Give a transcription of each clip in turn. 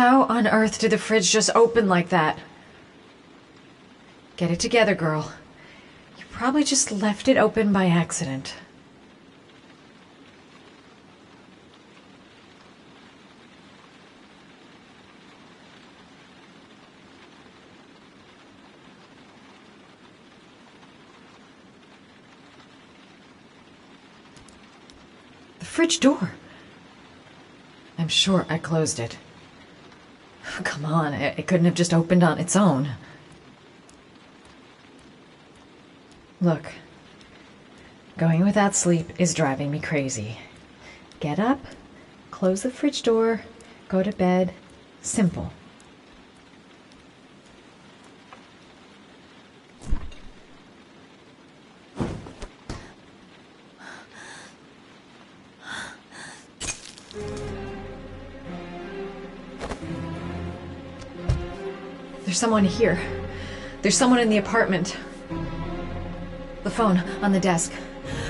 How on earth did the fridge just open like that? Get it together, girl. You probably just left it open by accident. The fridge door. I'm sure I closed it. Come on, it couldn't have just opened on its own. Look, going without sleep is driving me crazy. Get up, close the fridge door, go to bed. Simple. There's someone here. There's someone in the apartment. The phone on the desk.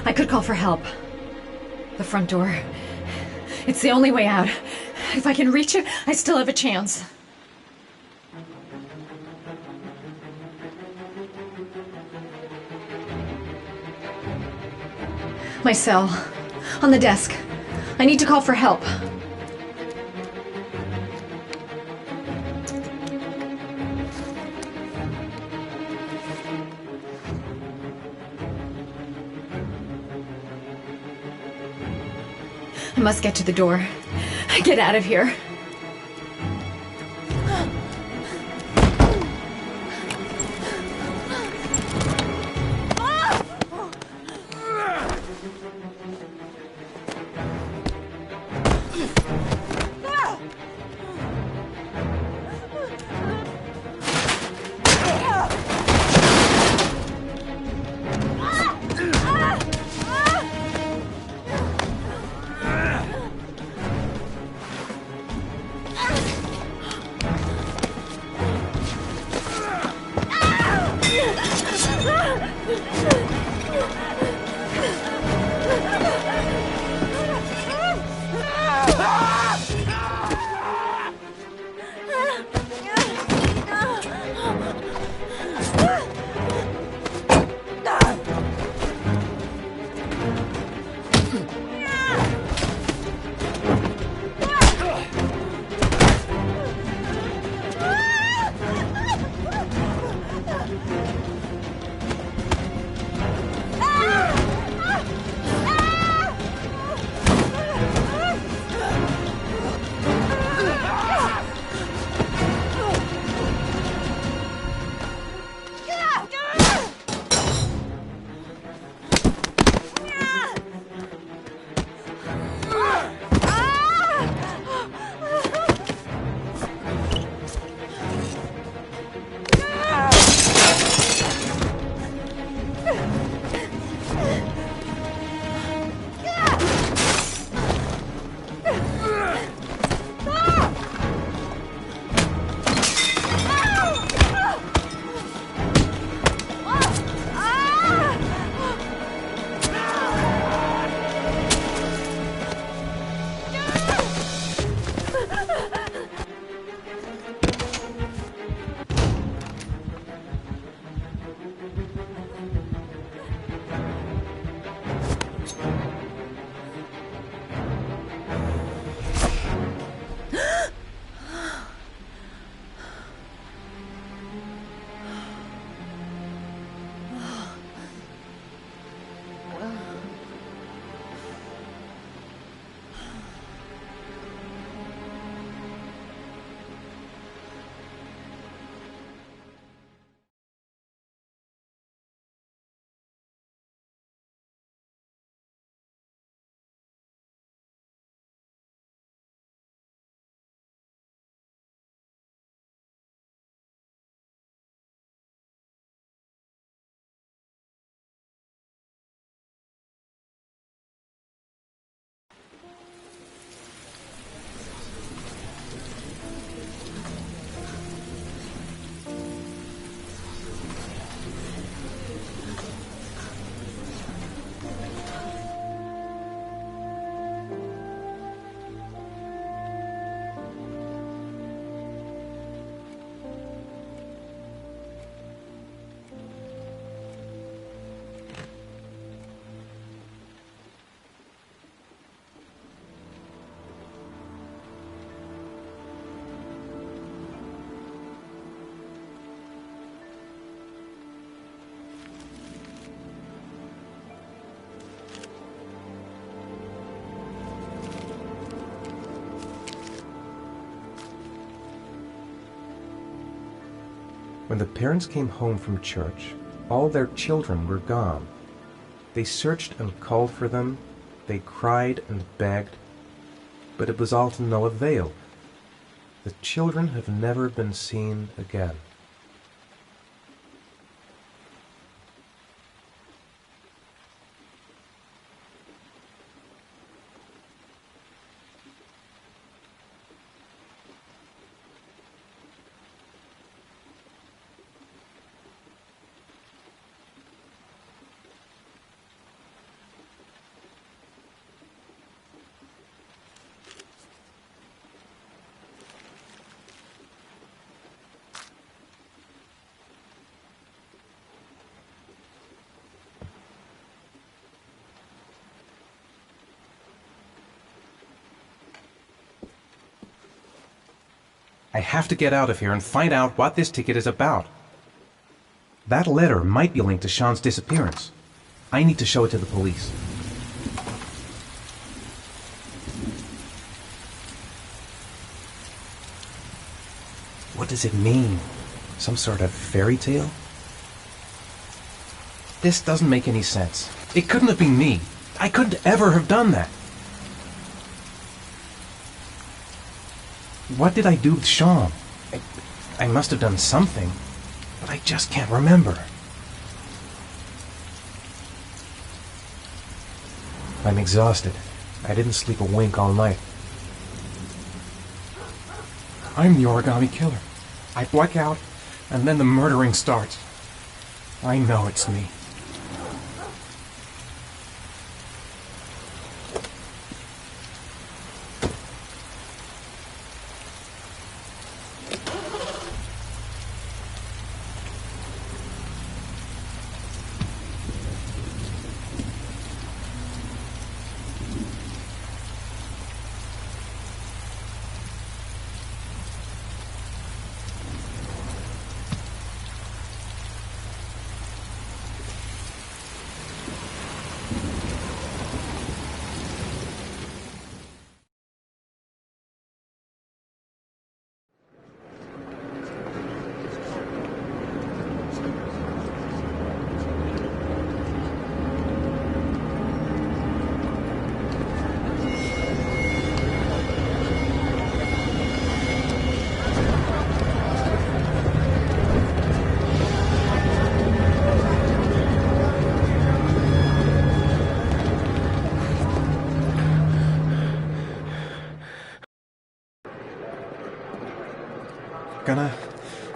I could call for help. The front door. It's the only way out. If I can reach it, I still have a chance. My cell. On the desk. I need to call for help. I must get to the door. Get out of here. When the parents came home from church, all their children were gone. They searched and called for them, they cried and begged, but it was all to no avail. The children have never been seen again. I have to get out of here and find out what this ticket is about. That letter might be linked to Sean's disappearance. I need to show it to the police. What does it mean? Some sort of fairy tale? This doesn't make any sense. It couldn't have been me. I couldn't ever have done that. What did I do with Sean? I must have done something, but I just can't remember. I'm exhausted. I didn't sleep a wink all night. I'm the Origami Killer. I black out, and then the murdering starts. I know it's me.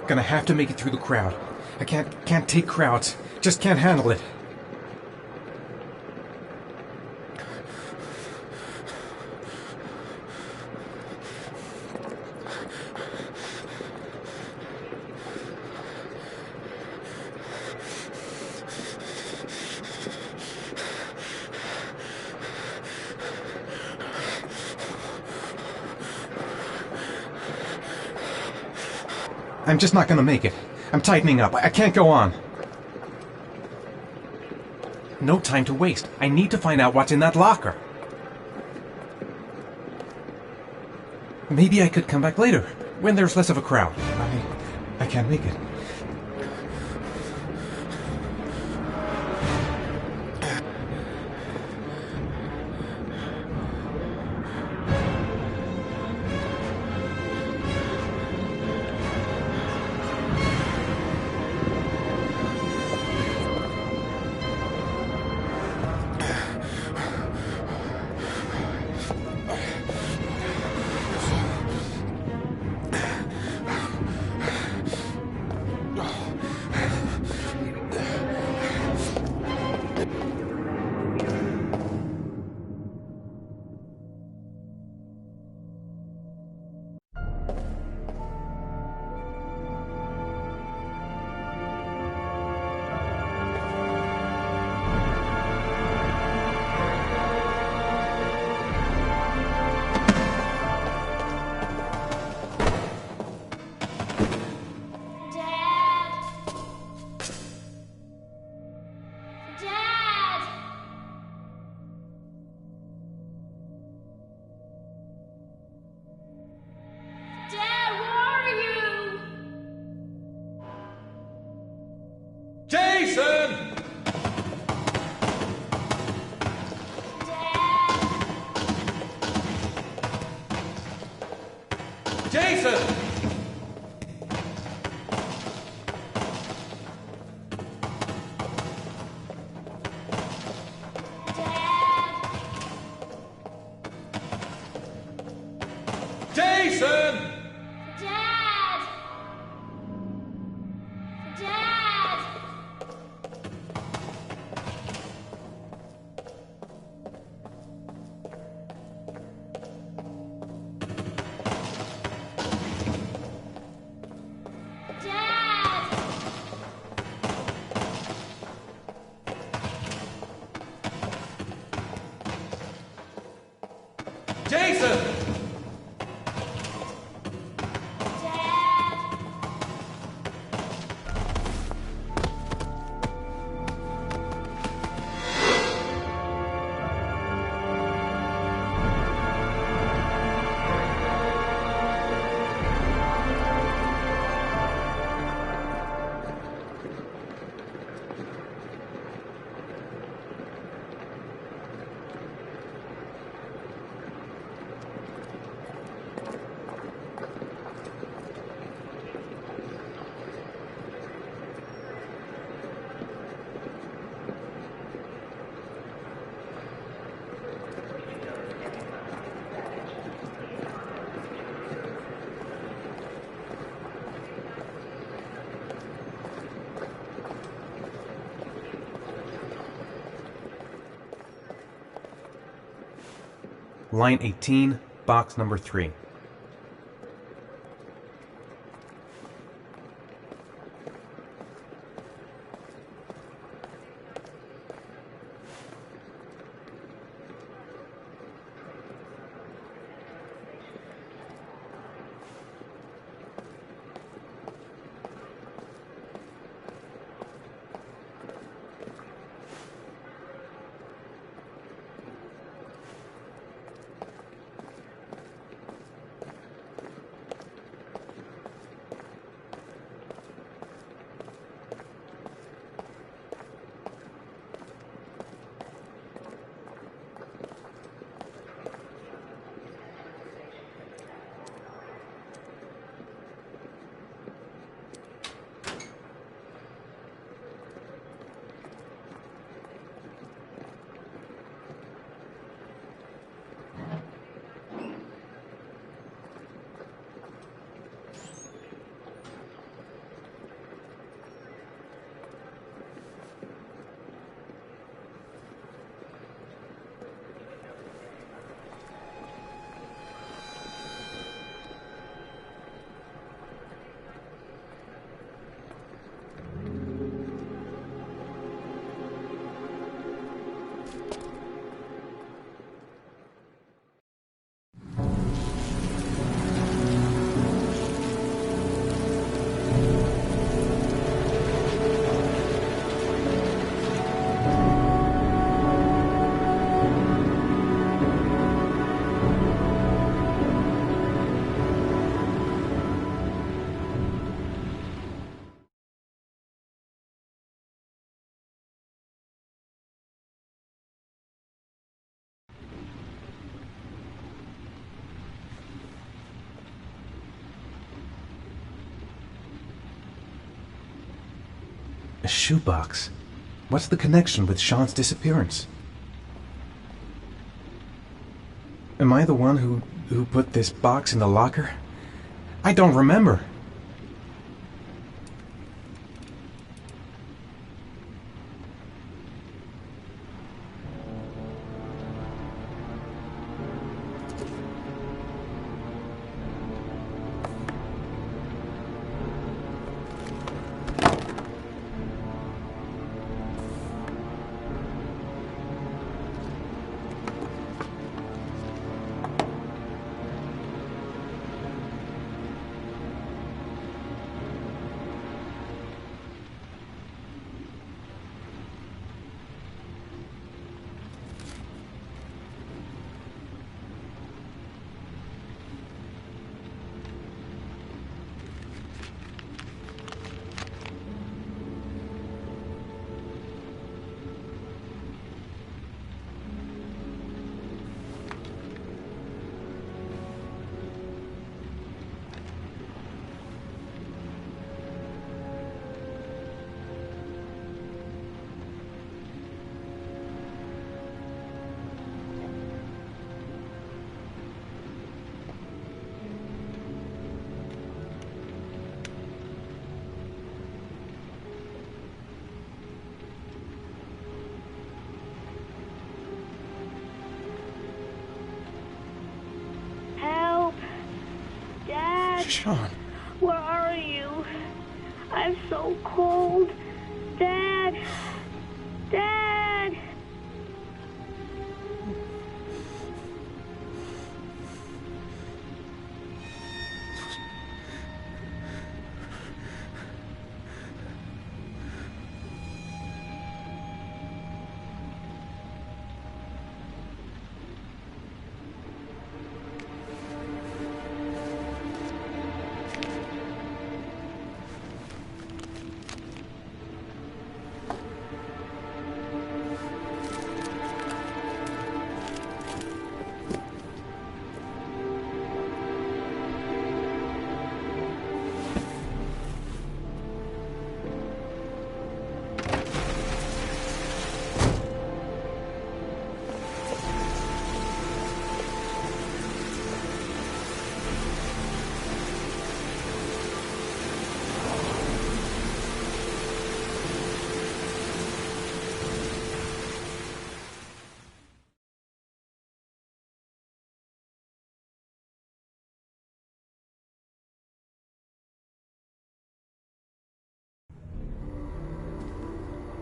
Gonna have to make it through the crowd. I can't take crowds. Just can't handle it. I'm just not gonna make it. I'm tightening up. I can't go on. No time to waste. I need to find out what's in that locker. Maybe I could come back later, when there's less of a crowd. I can't make it. Jason! Jason! Dad! Dad! Dad! Jason! Dad! Line 18, box number 3. A shoebox. What's the connection with Sean's disappearance? Am I the one who put this box in the locker? I don't remember. Sean. Where are you? I'm so cold. Dad! Dad!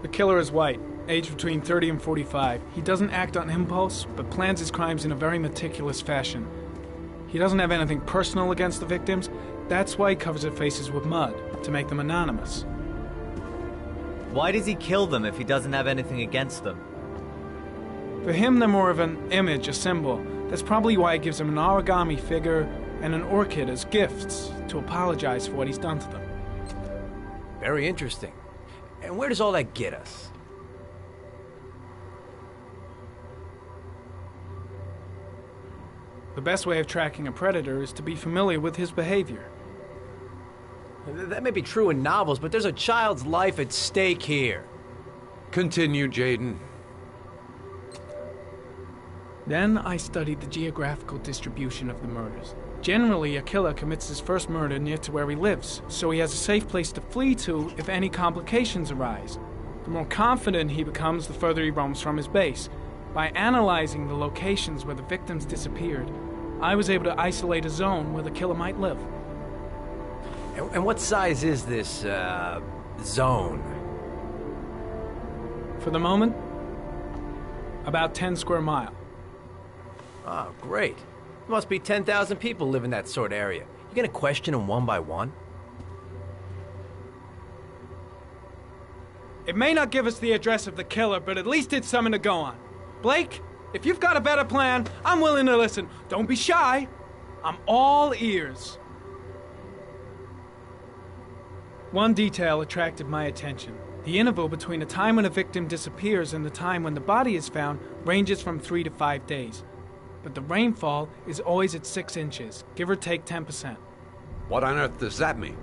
The killer is white, aged between 30 and 45. He doesn't act on impulse, but plans his crimes in a very meticulous fashion. He doesn't have anything personal against the victims. That's why he covers their faces with mud, to make them anonymous. Why does he kill them if he doesn't have anything against them? For him, they're more of an image, a symbol. That's probably why he gives them an origami figure and an orchid as gifts, to apologize for what he's done to them. Very interesting. And where does all that get us? The best way of tracking a predator is to be familiar with his behavior. That may be true in novels, but there's a child's life at stake here. Continue, Jaden. Then I studied the geographical distribution of the murders. Generally, a killer commits his first murder near to where he lives, so he has a safe place to flee to if any complications arise. The more confident he becomes, the further he roams from his base. By analyzing the locations where the victims disappeared, I was able to isolate a zone where the killer might live. And what size is this, zone? For the moment, about 10 square miles. Oh, great. There must be 10,000 people live in that sort of area. You gonna question them one by one? It may not give us the address of the killer, but at least it's something to go on. Blake, if you've got a better plan, I'm willing to listen. Don't be shy. I'm all ears. One detail attracted my attention. The interval between the time when a victim disappears and the time when the body is found ranges from 3 to 5 days. But the rainfall is always at 6 inches, give or take 10%. What on earth does that mean?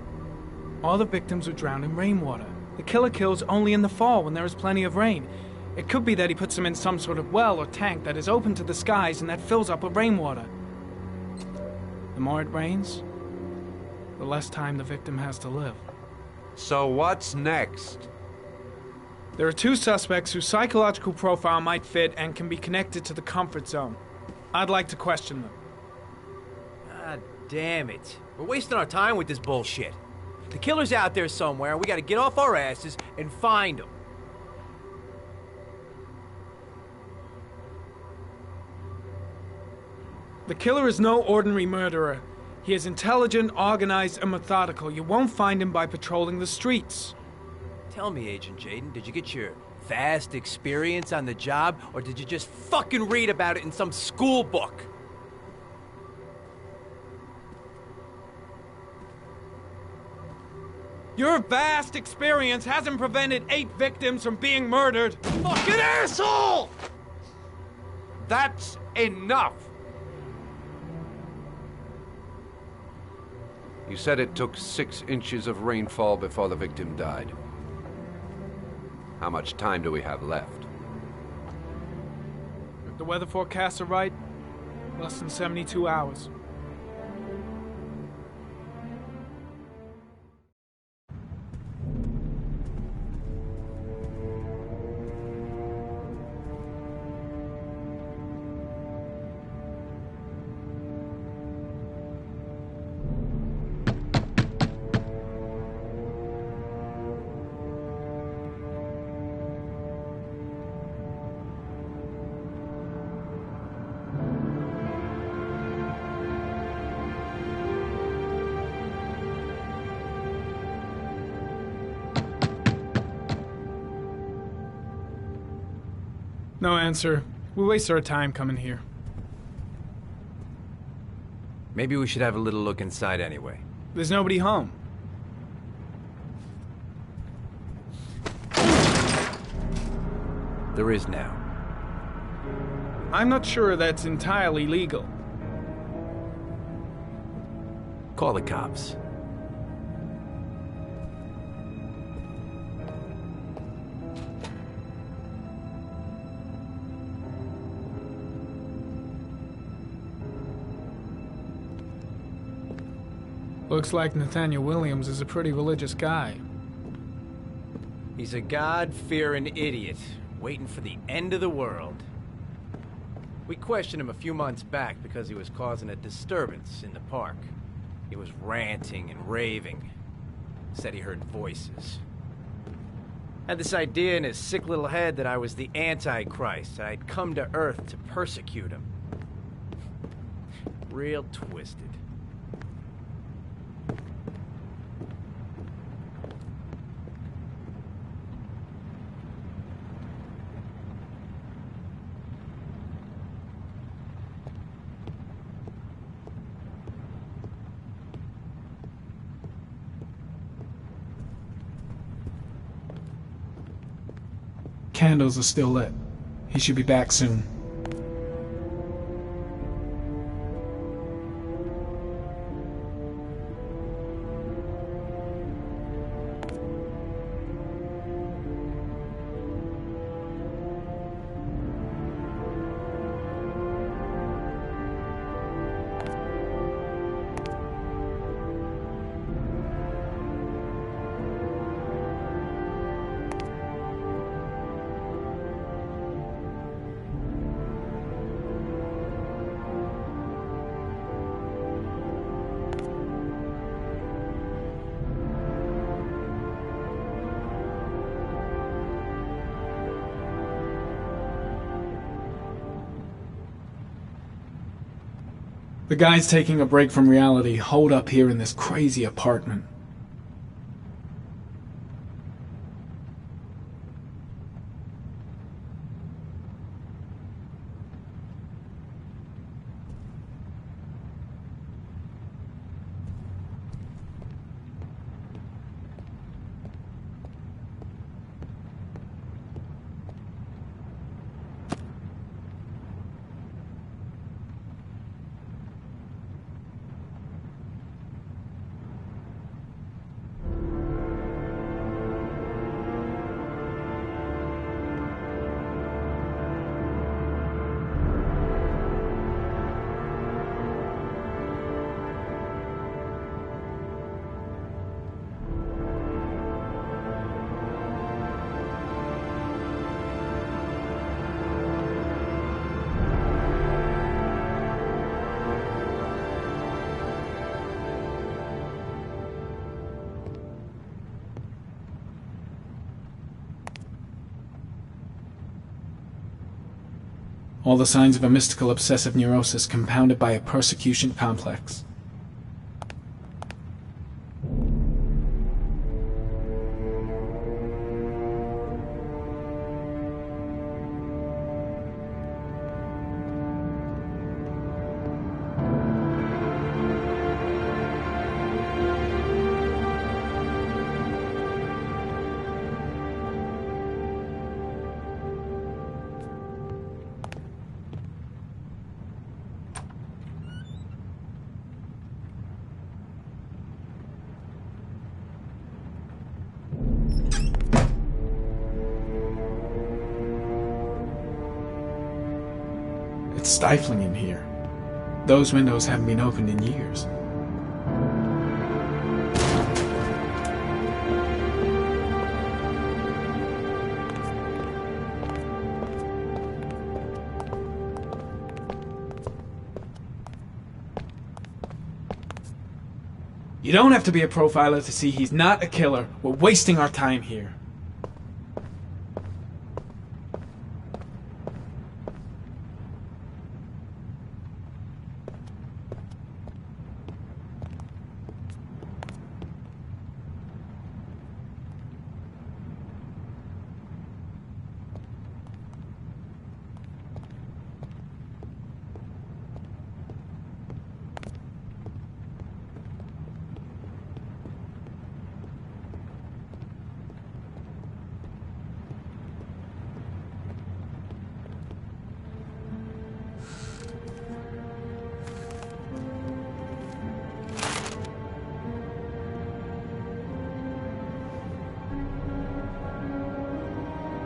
All the victims were drowned in rainwater. The killer kills only in the fall when there is plenty of rain. It could be that he puts them in some sort of well or tank that is open to the skies and that fills up with rainwater. The more it rains, the less time the victim has to live. So what's next? There are 2 suspects whose psychological profile might fit and can be connected to the comfort zone. I'd like to question them. God damn it. We're wasting our time with this bullshit. The killer's out there somewhere, and we gotta get off our asses and find him. The killer is no ordinary murderer. He is intelligent, organized, and methodical. You won't find him by patrolling the streets. Tell me, Agent Jaden, did you get your vast experience on the job, or did you just fucking read about it in some school book? Your vast experience hasn't prevented 8 victims from being murdered. Fucking asshole! That's enough! You said it took 6 inches of rainfall before the victim died. How much time do we have left? If the weather forecasts are right, less than 72 hours. No answer. We waste our time coming here. Maybe we should have a little look inside anyway. There's nobody home. There is now. I'm not sure that's entirely legal. Call the cops. Looks like Nathaniel Williams is a pretty religious guy. He's a God-fearing idiot, waiting for the end of the world. We questioned him a few months back because he was causing a disturbance in the park. He was ranting and raving. Said he heard voices. Had this idea in his sick little head that I was the Antichrist, and I'd come to Earth to persecute him. Real twisted. Candles are still lit. He should be back soon. The guys taking a break from reality holed up here in this crazy apartment. All the signs of a mystical obsessive neurosis compounded by a persecution complex. It's stifling in here. Those windows haven't been opened in years. You don't have to be a profiler to see he's not a killer. We're wasting our time here.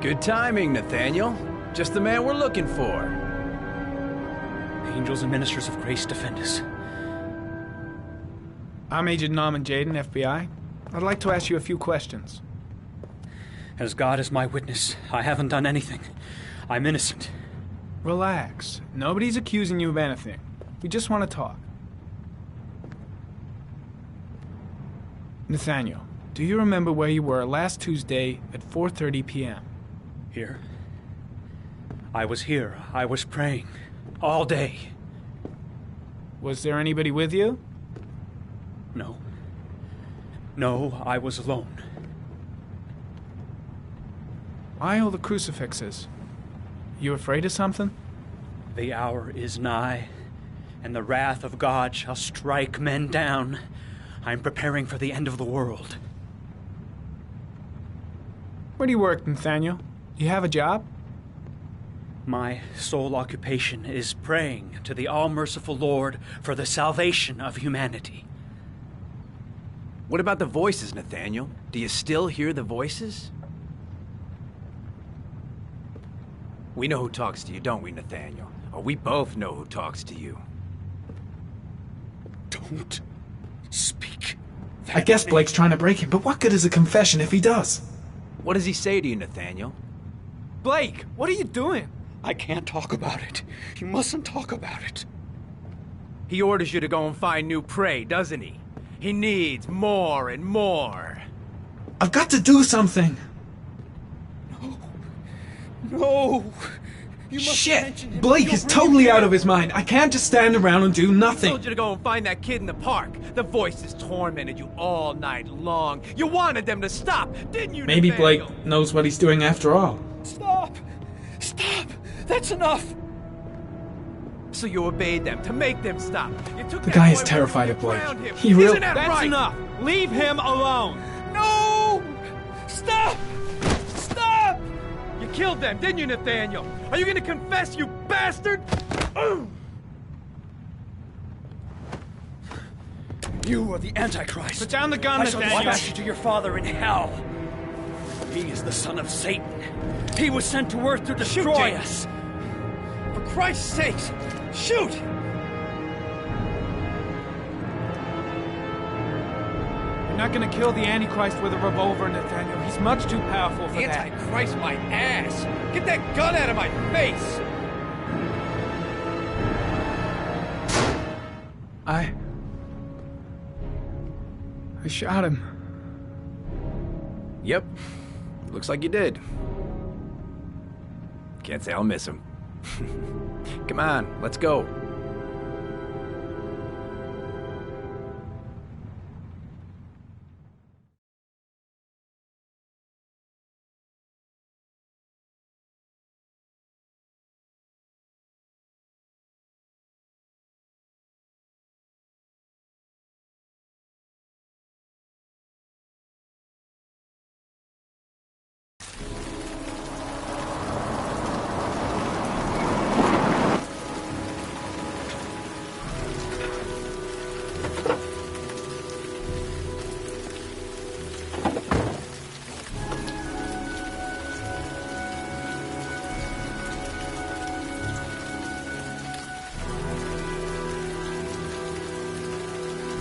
Good timing, Nathaniel. Just the man we're looking for. Angels and ministers of grace defend us. I'm Agent Norman Jaden, FBI. I'd like to ask you a few questions. As God is my witness, I haven't done anything. I'm innocent. Relax. Nobody's accusing you of anything. We just want to talk. Nathaniel, do you remember where you were last Tuesday at 4:30 p.m.? Here? I was here. I was praying. All day. Was there anybody with you? No. No, I was alone. Why all the crucifixes? You afraid of something? The hour is nigh, and the wrath of God shall strike men down. I'm preparing for the end of the world. Where do you work, Nathaniel? You have a job? My sole occupation is praying to the all-merciful Lord for the salvation of humanity. What about the voices, Nathaniel? Do you still hear the voices? We know who talks to you, don't we, Nathaniel? Or we both know who talks to you. Don't speak. I guess Blake's trying to break him, but what good is a confession if he does? What does he say to you, Nathaniel? Blake, what are you doing? I can't talk about it. You mustn't talk about it. He orders you to go and find new prey, doesn't he? He needs more and more. I've got to do something! No! You must mention Shit! him. Blake You'll is bring him totally here. out of his mind. I can't just stand around and do I nothing. told you to go and find that kid in the park. The voices tormented you all night long. You wanted them to stop, didn't you, Maybe Nathaniel? Blake knows what he's doing after all. Stop! Stop! That's enough! So you obeyed them to make them stop. You took The that guy boy is with terrified you, of Blake. drowned him. He really- Isn't that That's right? enough! Leave him alone! No! Stop! Stop! You killed them, didn't you, Nathaniel? Are you gonna confess, you bastard? You are the Antichrist. Put down the gun, I shall Nathaniel. dispatch you to your father in hell. He is the son of Satan. He was sent to earth to destroy James. us. For Christ's sakes, shoot! You're not gonna kill the Antichrist with a revolver, Nathaniel. He's much too powerful for that. Antichrist, my ass! Get that gun out of my face! I shot him. Yep. Looks like you did. Can't say I'll miss him. Come on, let's go.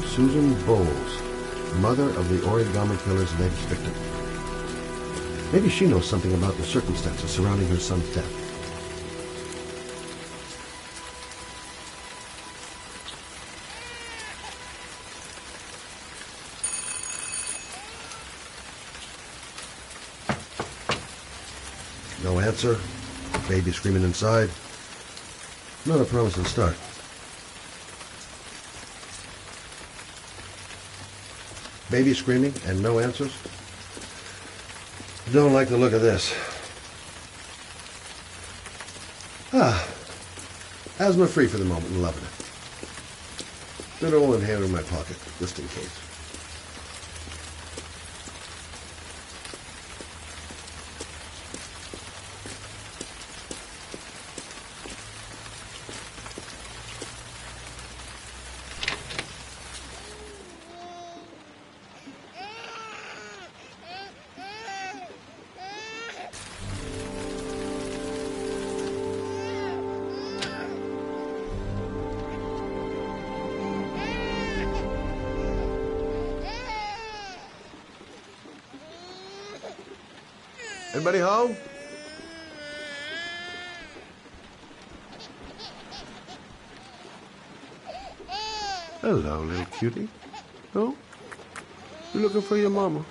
Susan Bowles, mother of the Origami Killer's alleged victim. Maybe she knows something about the circumstances surrounding her son's death. No answer. Baby screaming inside. Not a promising start. Baby screaming and no answers? Don't like the look of this. Asthma free for the moment and loving it. Got an old inhaler in my pocket, just in case. Anybody home? Hello, little cutie. Oh? You looking for your mama?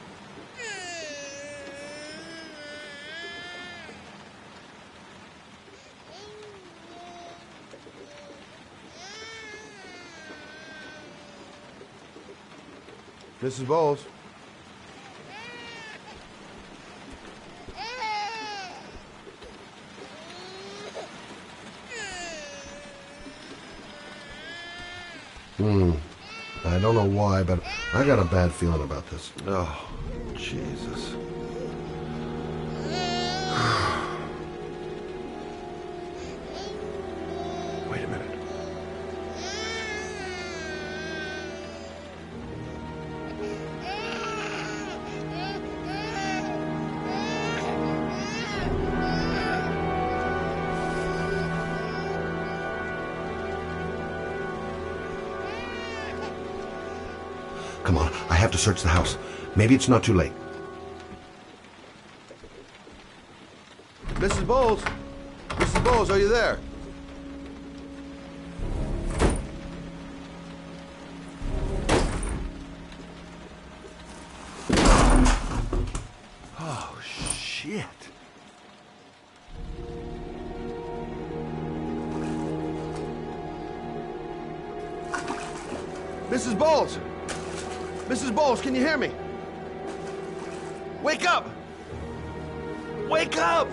Mrs. Bowles. I don't know why, but I got a bad feeling about this. Oh, Jesus. Wait a minute. Come on, I have to search the house. Maybe it's not too late. Mrs. Bowles? Mrs. Bowles, are you there? Oh, shit. Mrs. Bowles! Mrs. Bowles, can you hear me? Wake up! Wake up!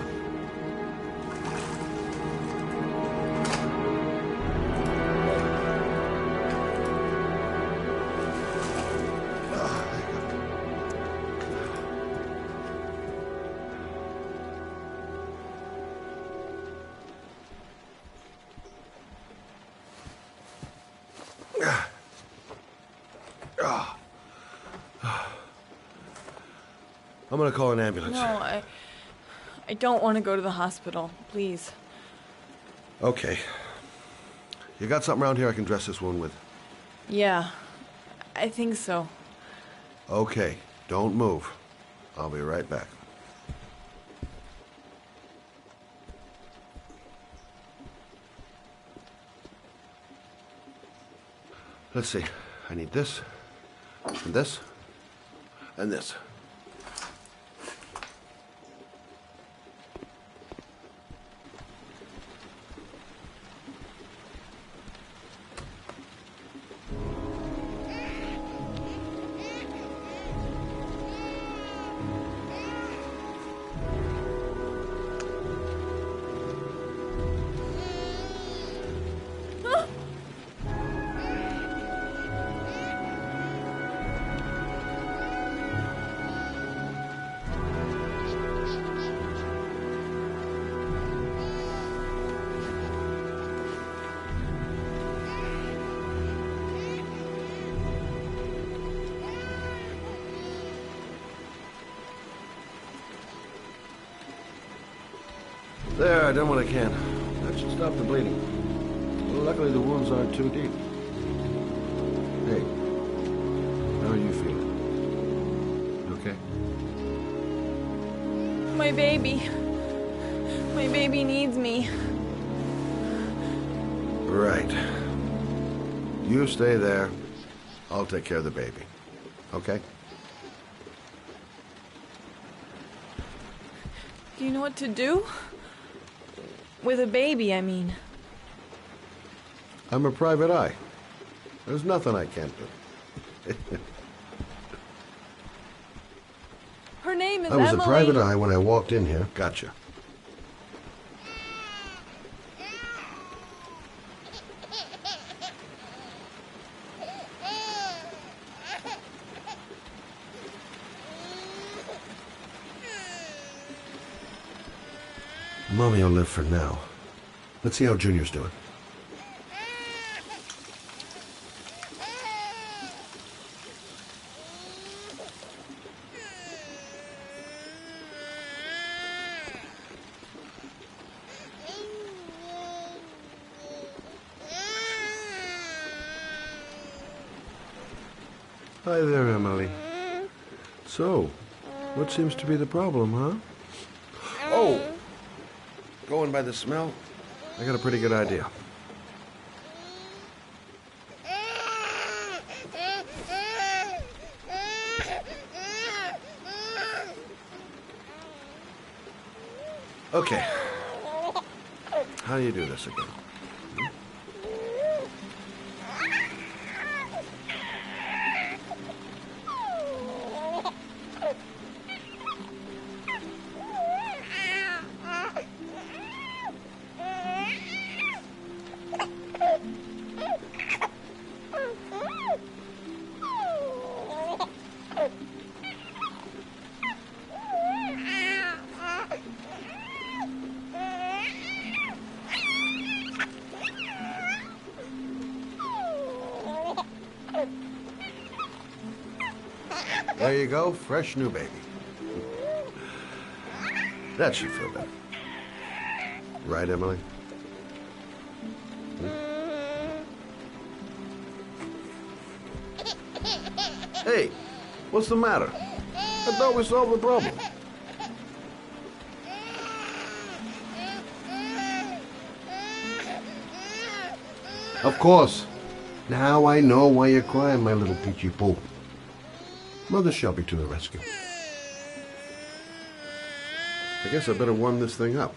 I'm gonna call an ambulance. No, I don't want to go to the hospital. Please. Okay. You got something around here I can dress this wound with? Yeah, I think so. Okay, don't move. I'll be right back. Let's see. I need this, and this, and this. There, I done what I can. That should stop the bleeding. Well, luckily the wounds aren't too deep. Hey, how are you feeling? You okay? My baby. My baby needs me. Right. You stay there. I'll take care of the baby. Okay? Do you know what to do? With a baby, I mean. I'm a private eye. There's nothing I can't do. Her name is I was Emily. a private eye when I walked in here. Gotcha. Mommy will live for now. Let's see how Junior's doing. Hi there, Emily. So, what seems to be the problem, huh? Oh! Going by the smell, I got a pretty good idea. Okay. How do you do this again? There you go, fresh new baby. That should feel better. Right, Emily? Hey, what's the matter? I thought we solved the problem. Of course. Now I know why you're crying, my little peachy poo. Mother Shelby to the rescue. I guess I better warm this thing up.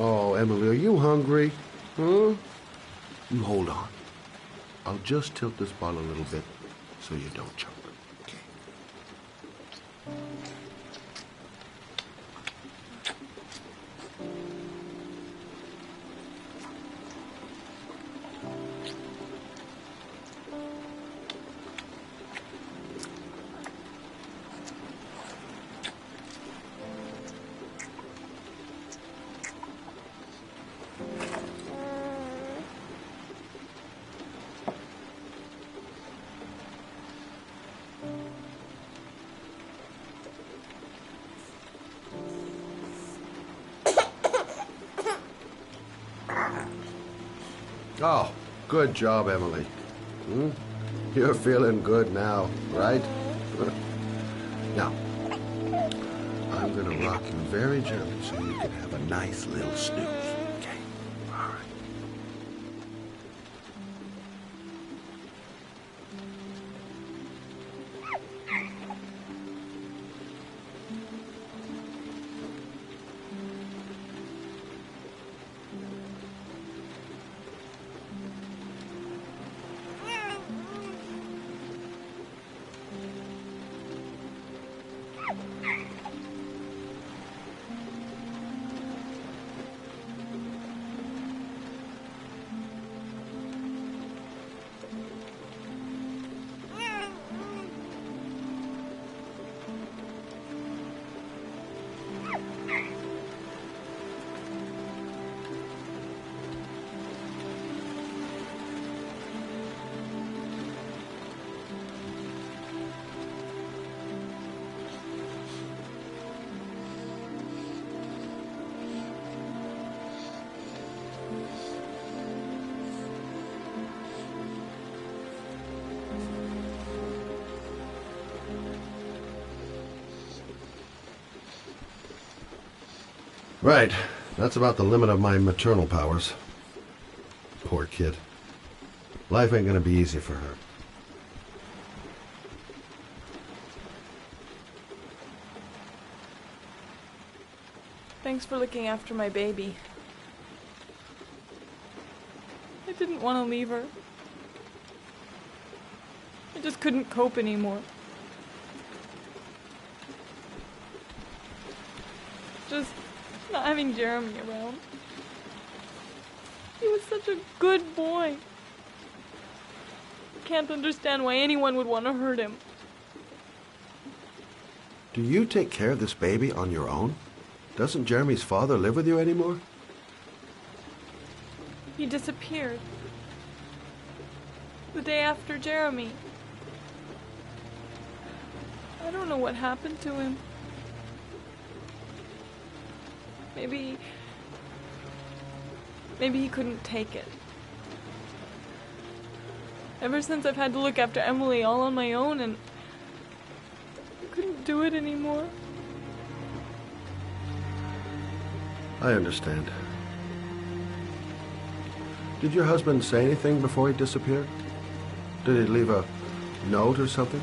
Oh, Emily, are you hungry? Huh? You hold on. I'll just tilt this bottle a little bit so you don't choke. Okay. Oh, good job, Emily. You're feeling good now, right? Now, I'm gonna rock you very gently so you can have a nice little snooze. Okay? All right. Right. That's about the limit of my maternal powers. Poor kid. Life ain't gonna be easy for her. Thanks for looking after my baby. I didn't want to leave her. I just couldn't cope anymore. Just not having Jeremy around. He was such a good boy. I can't understand why anyone would want to hurt him. Do you take care of this baby on your own? Doesn't Jeremy's father live with you anymore? He disappeared. The day after Jeremy. I don't know what happened to him. Maybe he couldn't take it. Ever since I've had to look after Emily all on my own, and I couldn't do it anymore. I understand. Did your husband say anything before he disappeared? Did he leave a note or something?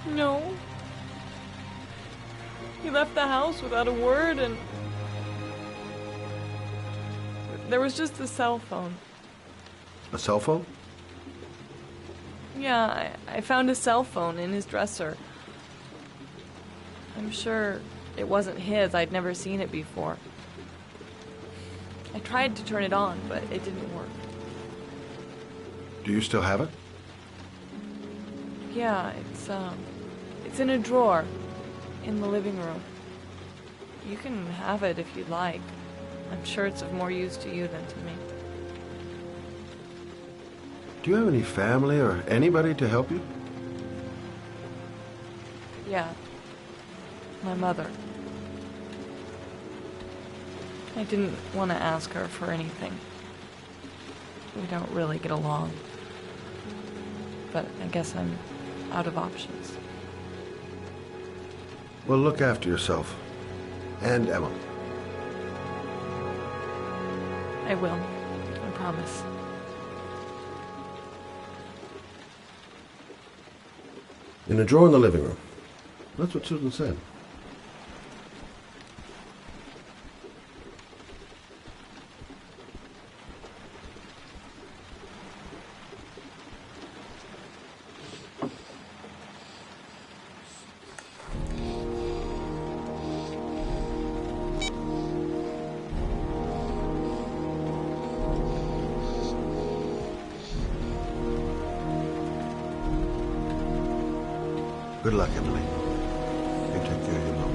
No. He left the house without a word, and there was just a cell phone. A cell phone? Yeah, I found a cell phone in his dresser. I'm sure it wasn't his. I'd never seen it before. I tried to turn it on, but it didn't work. Do you still have it? Yeah, it's in a drawer in the living room. You can have it if you'd like. I'm sure it's of more use to you than to me. Do you have any family or anybody to help you? Yeah. My mother. I didn't want to ask her for anything. We don't really get along. But I guess I'm out of options. Well, look after yourself. And Emma. I will. I promise. In a drawer in the living room. That's what Susan said. Good luck, Emily. You take care of your mom.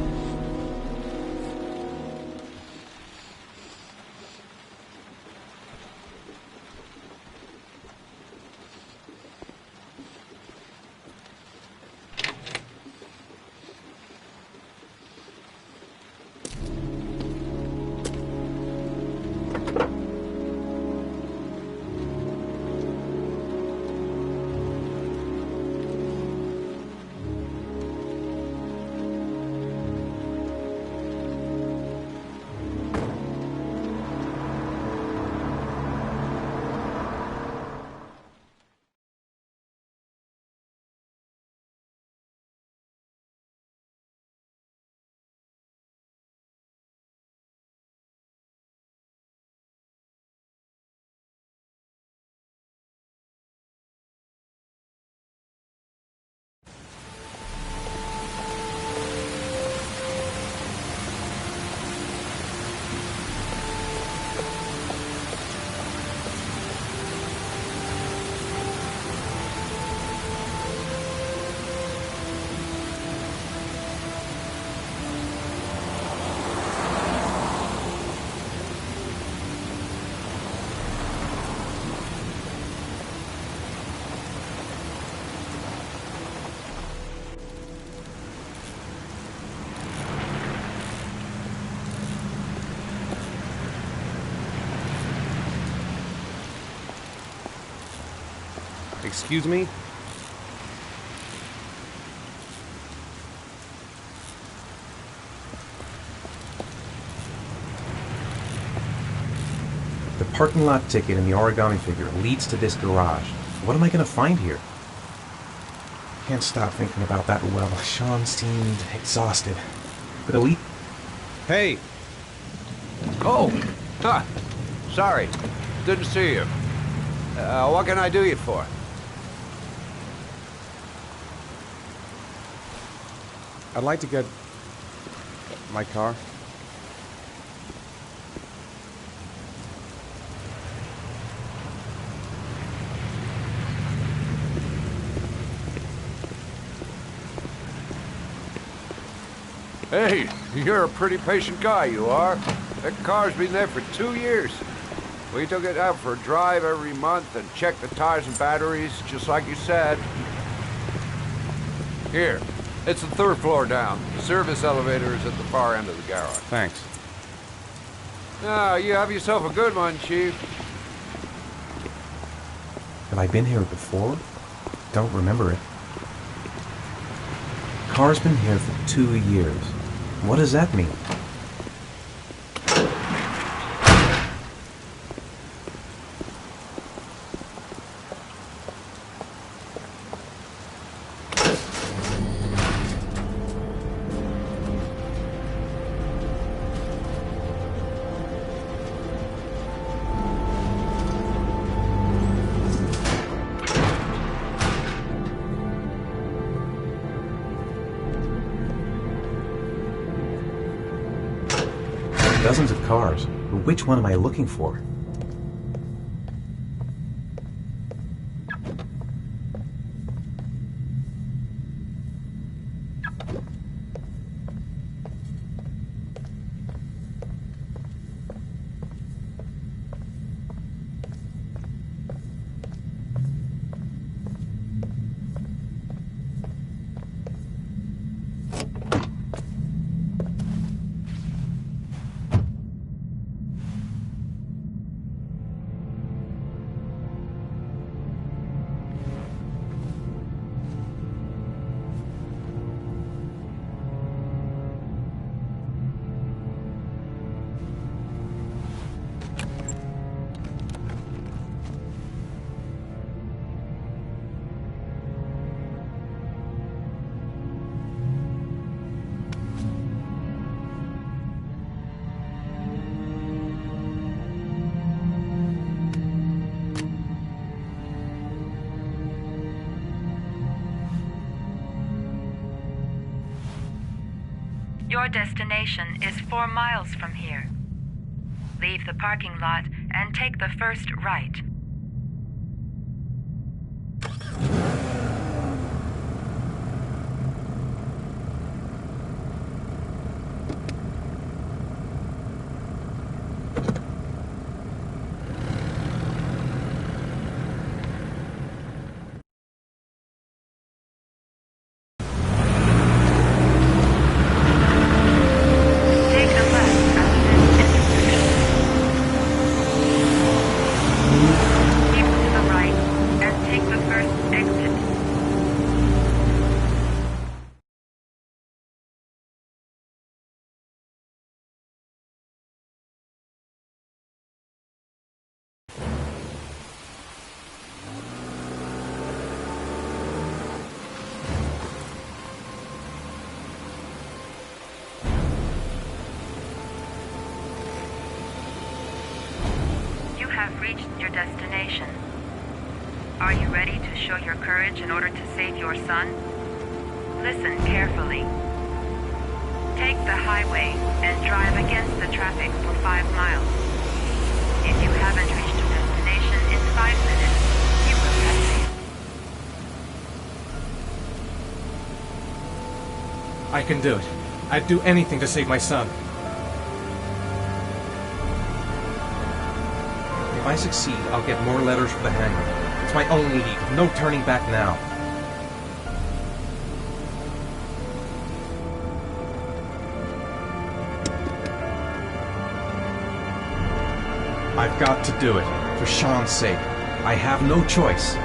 Excuse me? The parking lot ticket and the origami figure leads to this garage. What am I going to find here? Can't stop thinking about that well. Sean seemed exhausted. But at least... Hey! Oh! Huh. Sorry. Didn't see you. What can I do you for? I'd like to get my car. Hey, you're a pretty patient guy, you are. That car's been there for 2 years. We took it out for a drive every month and checked the tires and batteries, just like you said. Here, it's the 3rd floor down. The service elevator is at the far end of the garage. Thanks. Now, you have yourself a good one, Chief. Have I been here before? Don't remember it. Car's been here for 2 years. What does that mean? Dozens of cars. But which one am I looking for? Your destination is 4 miles from here. Leave the parking lot and take the first right. Have reached your destination. Are you ready to show your courage in order to save your son? Listen carefully. Take the highway and drive against the traffic for 5 miles. If you haven't reached your destination in 5 minutes, you will have failed. I can do it. I'd do anything to save my son. If I succeed, I'll get more letters for the hangar. It's my only lead. No turning back now. I've got to do it. For Sean's sake. I have no choice.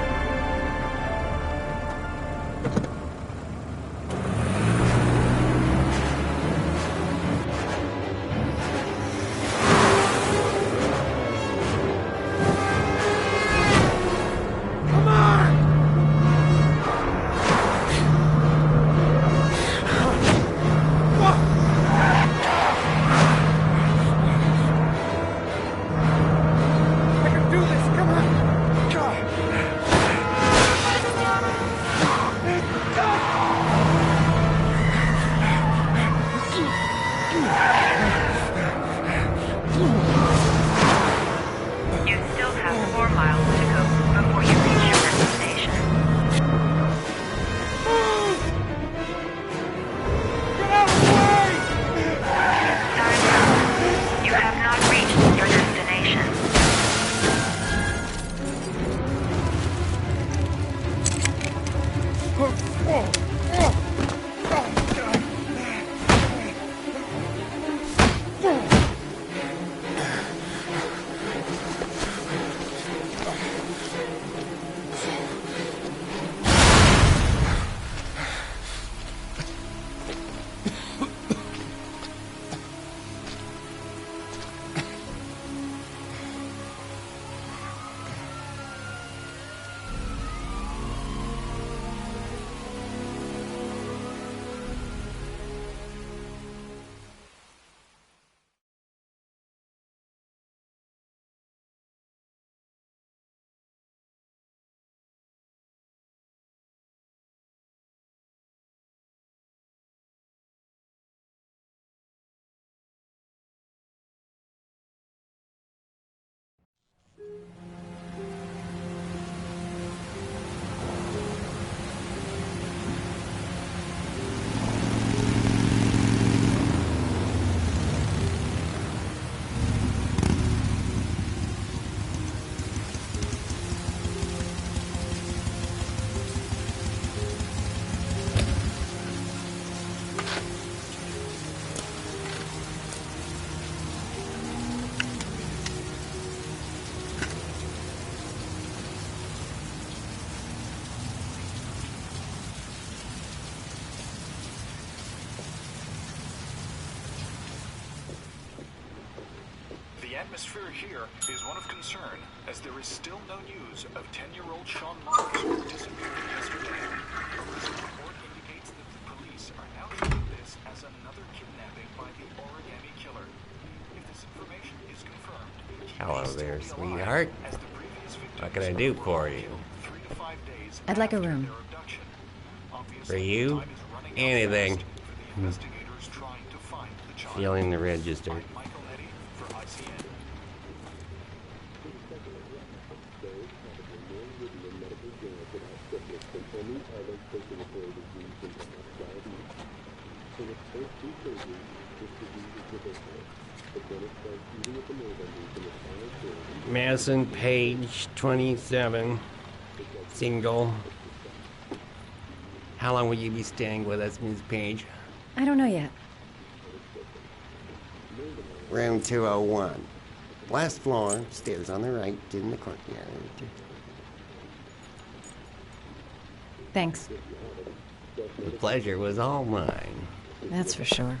atmosphere here is one of concern, as there is still no news of 10-year-old Sean Myers, who disappeared yesterday. A recent report indicates that the police are now treating this as another kidnapping by the Origami Killer. If this information is confirmed, Hello there, sweetheart. What can I do for you? I'd like a room. For you? Anything. Feeling the register. Madison, page 27, single. How long will you be staying with us, Ms. Page? I don't know yet. Room 201. Last floor, stairs on the right, in the courtyard. Thanks. The pleasure was all mine. That's for sure.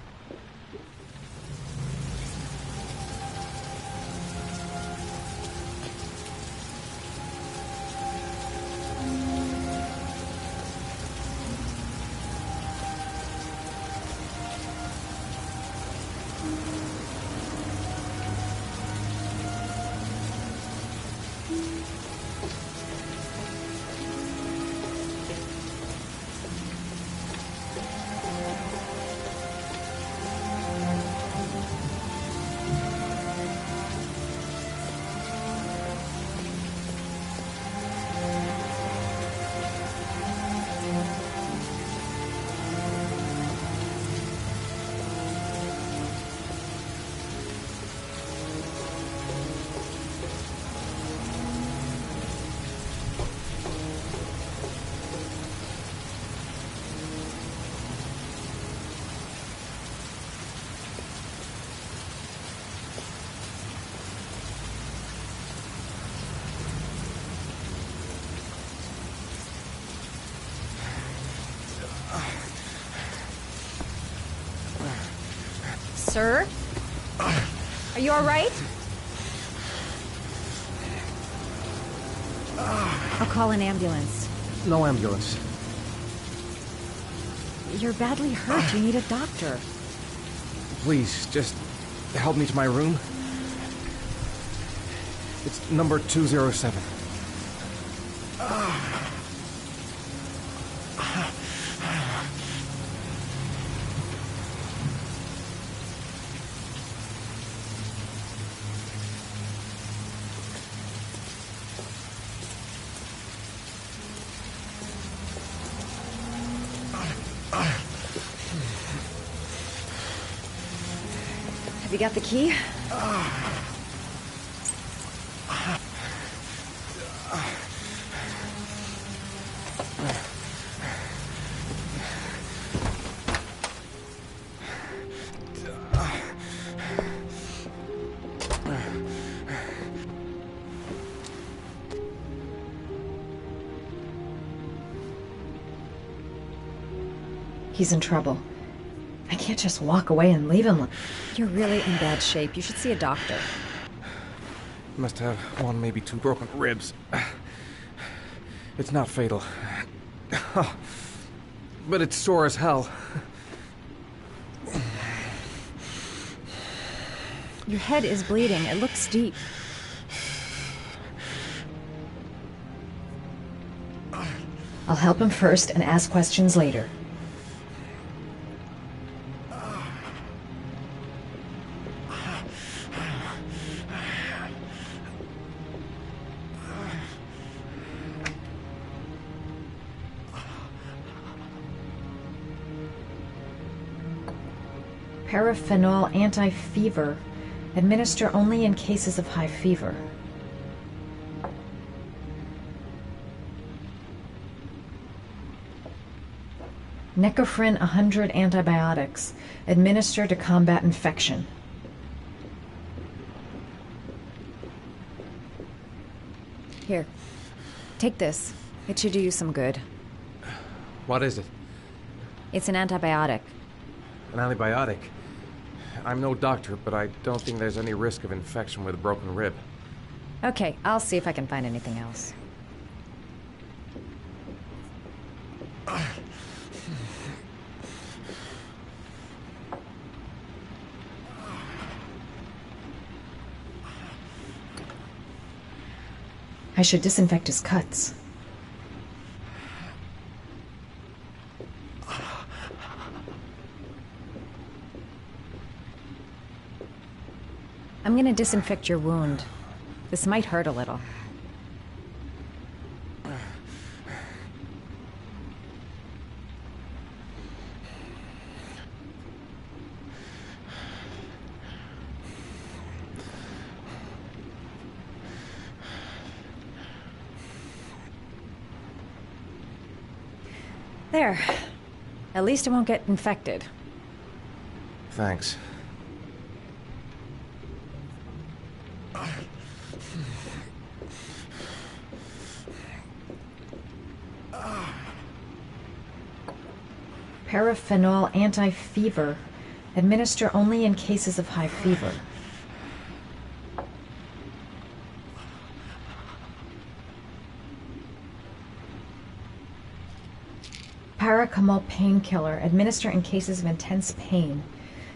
Sir? Are you all right? I'll call an ambulance. No ambulance. You're badly hurt. You need a doctor. Please, just help me to my room. It's number 207. Have you got the key? He's in trouble. I can't just walk away and leave him. You're really in bad shape. You should see a doctor. Must have one, maybe two broken ribs. It's not fatal. But it's sore as hell. Your head is bleeding. It looks deep. I'll help him first and ask questions later. Paraphenol anti-fever. Administer only in cases of high fever. Necophren 100 antibiotics. Administer to combat infection. Here. Take this. It should do you some good. What is it? It's an antibiotic. An antibiotic? I'm no doctor, but I don't think there's any risk of infection with a broken rib. Okay, I'll see if I can find anything else. I should disinfect his cuts. I'm gonna disinfect your wound. This might hurt a little. There. At least it won't get infected. Thanks. Paraphenol anti-fever. Administer only in cases of high fever. Paracetamol painkiller. Administer in cases of intense pain.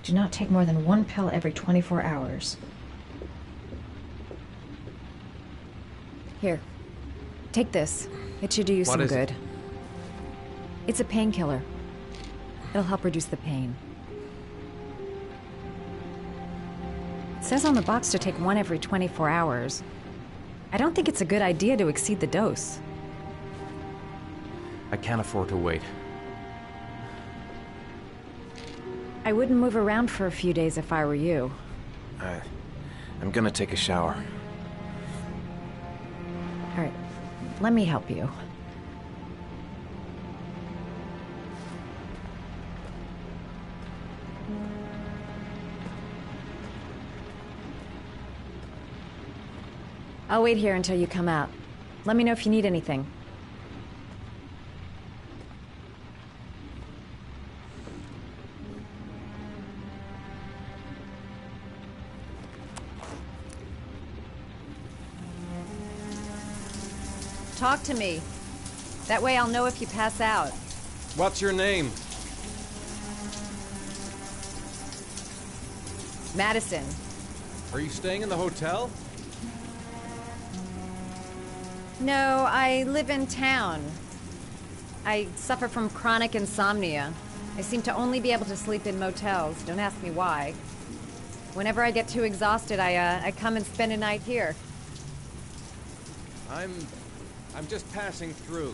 Do not take more than 1 pill every 24 hours. Here. Take this. It should do you some good. It's a painkiller. It'll help reduce the pain. It says on the box to take 1 every 24 hours. I don't think it's a good idea to exceed the dose. I can't afford to wait. I wouldn't move around for a few days if I were you. I'm gonna take a shower. All right, let me help you. I'll wait here until you come out. Let me know if you need anything. Talk to me. That way I'll know if you pass out. What's your name? Madison. Are you staying in the hotel? No, I live in town. I suffer from chronic insomnia. I seem to only be able to sleep in motels. Don't ask me why. Whenever I get too exhausted, I come and spend a night here. I'm just passing through.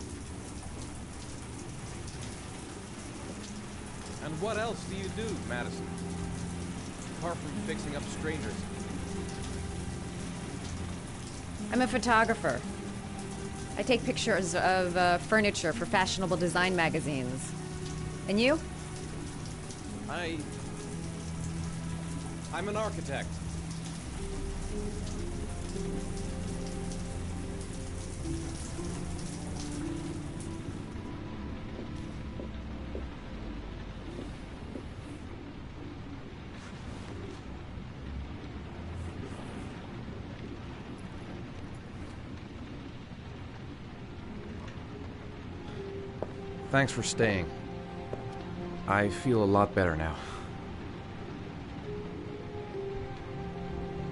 And what else do you do, Madison? Apart from fixing up strangers. I'm a photographer. I take pictures of furniture for fashionable design magazines. And you? I'm an architect. Thanks for staying. I feel a lot better now.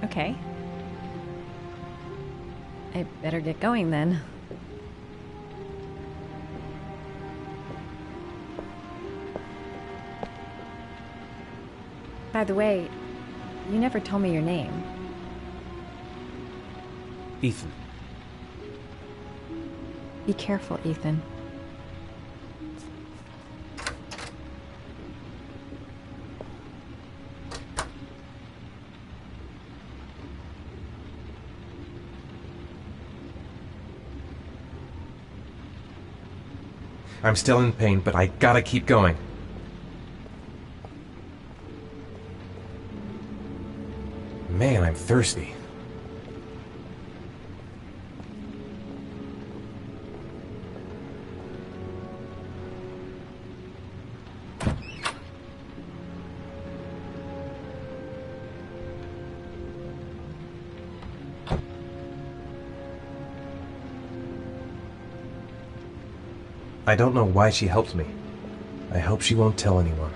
Okay. I better get going then. By the way, you never told me your name. Ethan. Be careful, Ethan. I'm still in pain, but I gotta keep going. Man, I'm thirsty. I don't know why she helped me. I hope she won't tell anyone.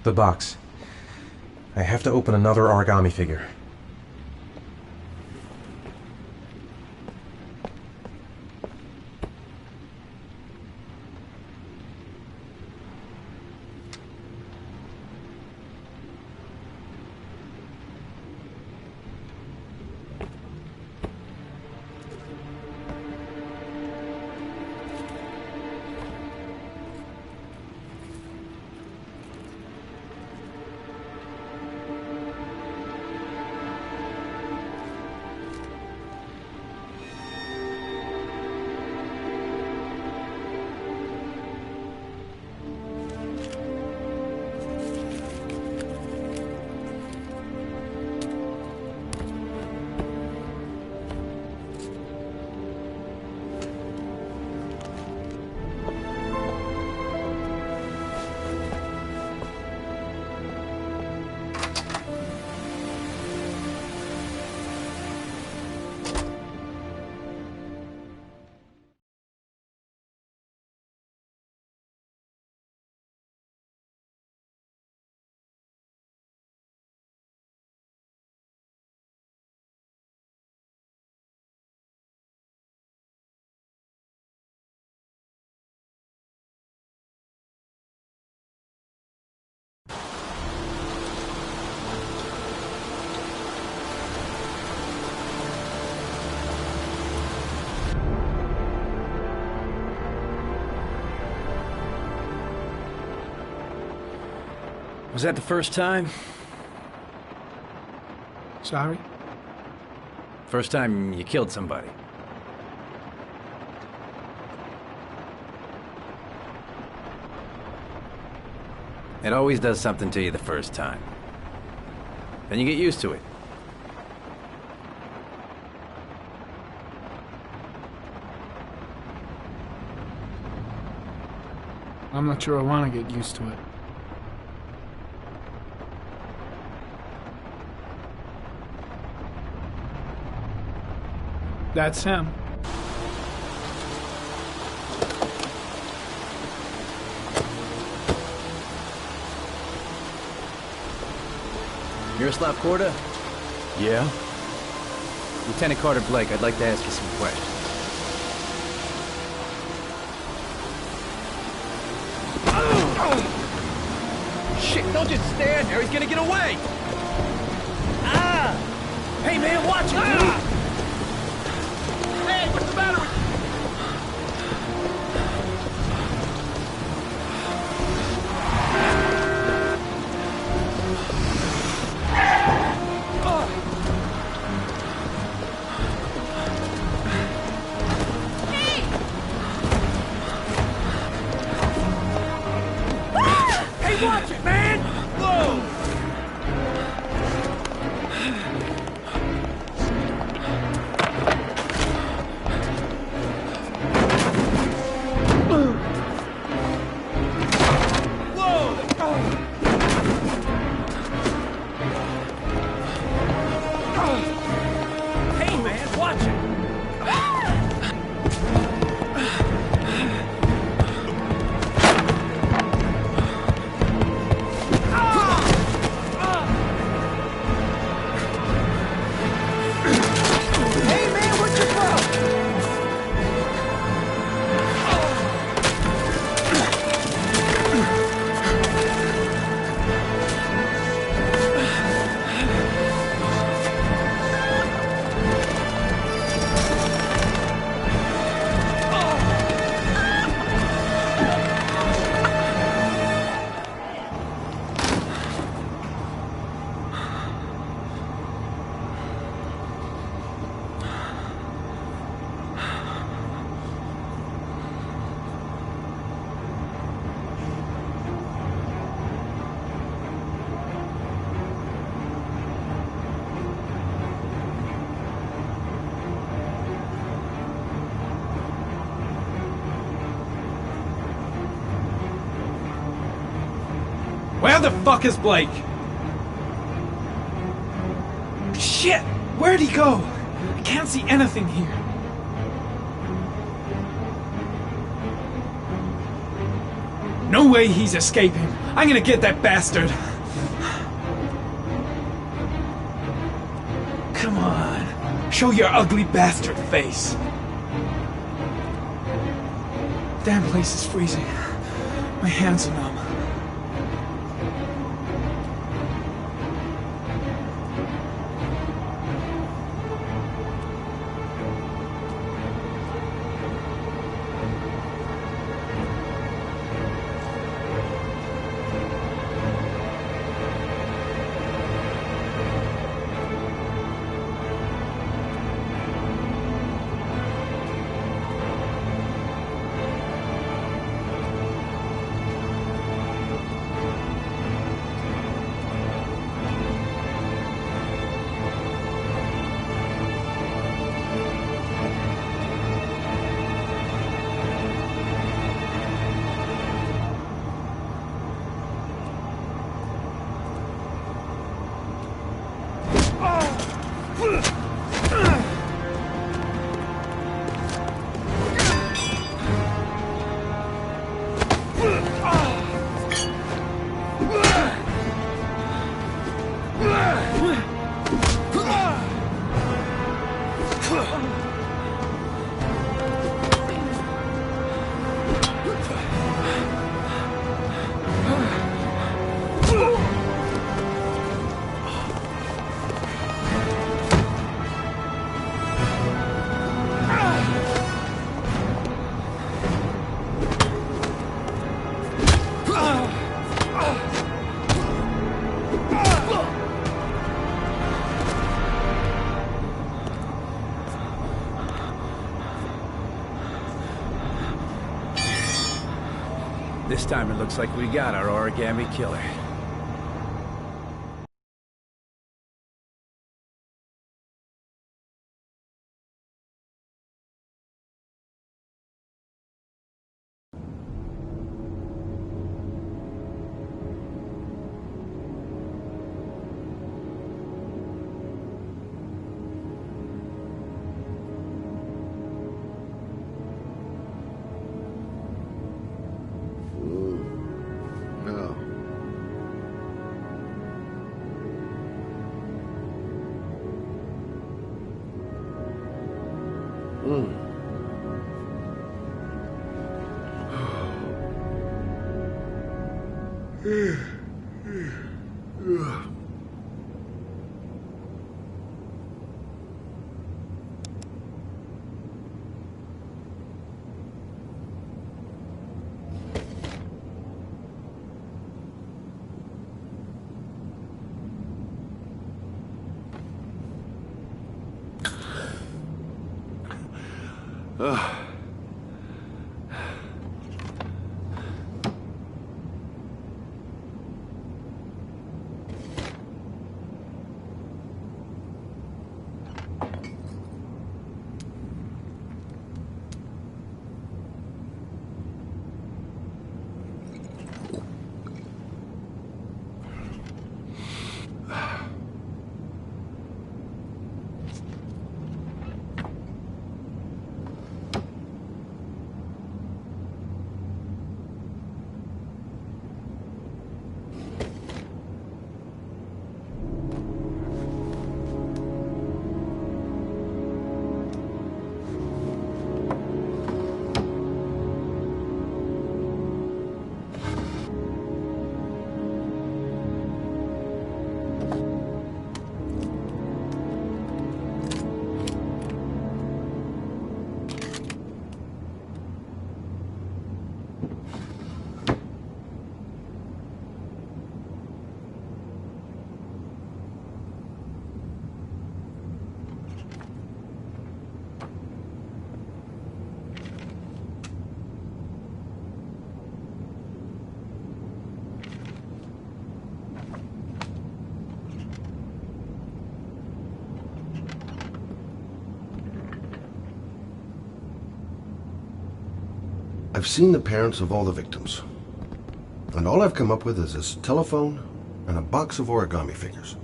The box. I have to open another origami figure. Was that the first time? Sorry? First time you killed somebody. It always does something to you the first time. Then you get used to it. I'm not sure I want to get used to it. That's him. Miroslav Korda? Yeah? Lieutenant Carter Blake, I'd like to ask you some questions. Shit, don't just stand there, he's gonna get away! Ah! Hey man, watch it, dude! Hey, what's the matter with you? Watch it, man! Whoa! Hey, man, watch it! Where the fuck is Blake? Shit! Where'd he go? I can't see anything here. No way he's escaping. I'm gonna get that bastard. Come on. Show your ugly bastard face. Damn place is freezing. My hands are numb. This time it looks like we got our Origami Killer. No. I've seen the parents of all the victims. And all I've come up with is this telephone and a box of origami figures.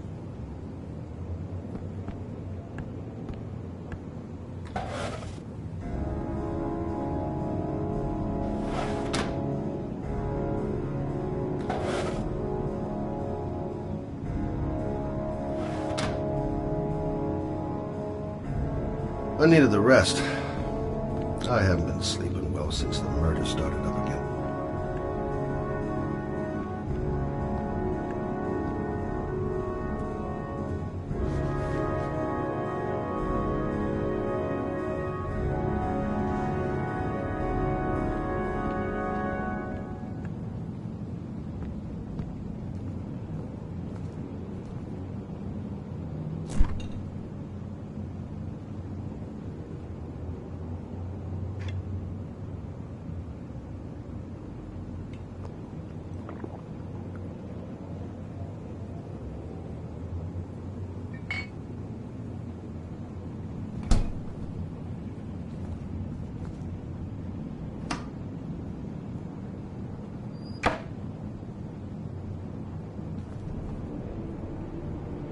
I needed the rest. I haven't been sleeping well since the murder started up again.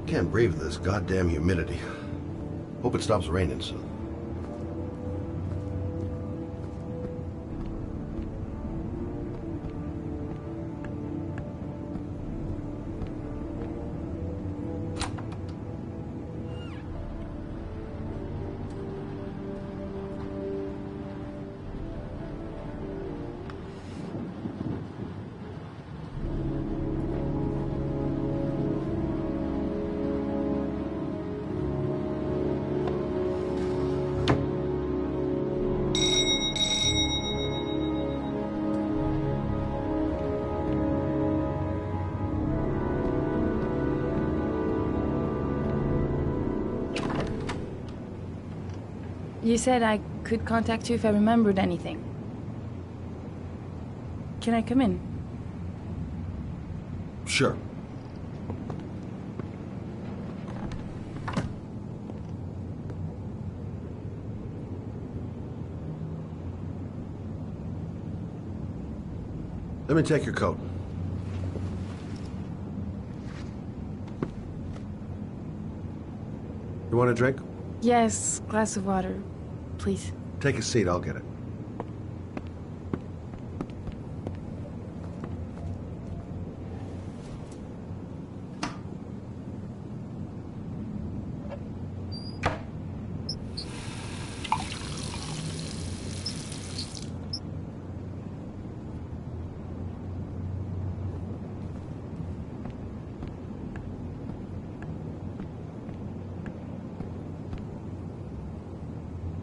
Can't breathe with this goddamn humidity. Hope it stops raining soon. You said I could contact you if I remembered anything. Can I come in? Sure. Let me take your coat. You want a drink? Yes, glass of water, please. Take a seat, I'll get it.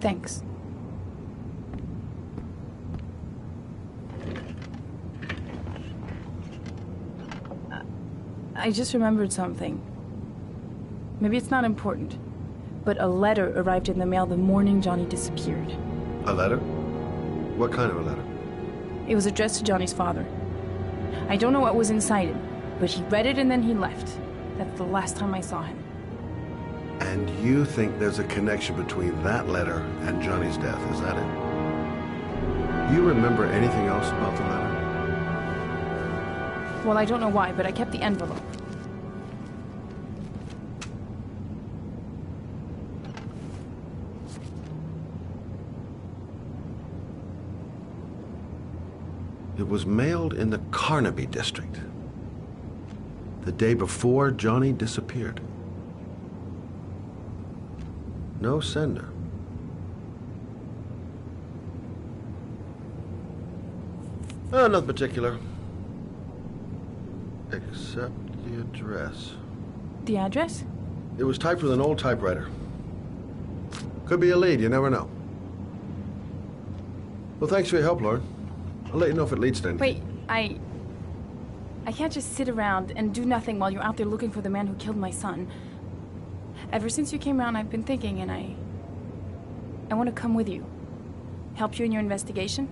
Thanks. I just remembered something. Maybe it's not important, but a letter arrived in the mail the morning Johnny disappeared. A letter? What kind of a letter? It was addressed to Johnny's father. I don't know what was inside it, but he read it and then he left. That's the last time I saw him. And you think there's a connection between that letter and Johnny's death, is that it? You remember anything else about the letter? Well, I don't know why, but I kept the envelope. It was mailed in the Carnaby district, the day before Johnny disappeared. No sender. Nothing particular. Except the address. The address? It was typed with an old typewriter. Could be a lead, you never know. Well, thanks for your help, Lauren. I'll let you know if it leads to anything. Wait, I can't just sit around and do nothing while you're out there looking for the man who killed my son. Ever since you came around, I've been thinking, and I want to come with you. Help you in your investigation?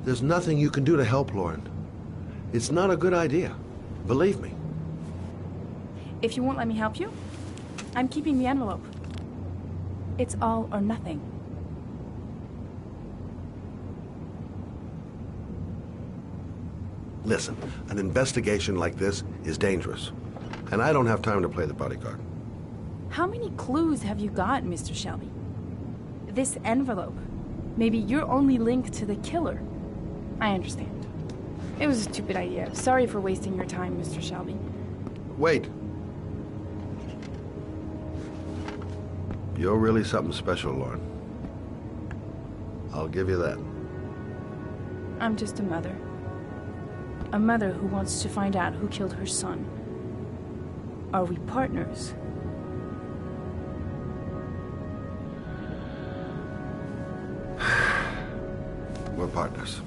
There's nothing you can do to help, Lauren. It's not a good idea. Believe me. If you won't let me help you, I'm keeping the envelope. It's all or nothing. Listen, an investigation like this is dangerous. And I don't have time to play the bodyguard. How many clues have you got, Mr. Shelby? This envelope. Maybe your only link to the killer. I understand. It was a stupid idea. Sorry for wasting your time, Mr. Shelby. Wait. You're really something special, Lauren. I'll give you that. I'm just a mother. A mother who wants to find out who killed her son. Are we partners? We're partners.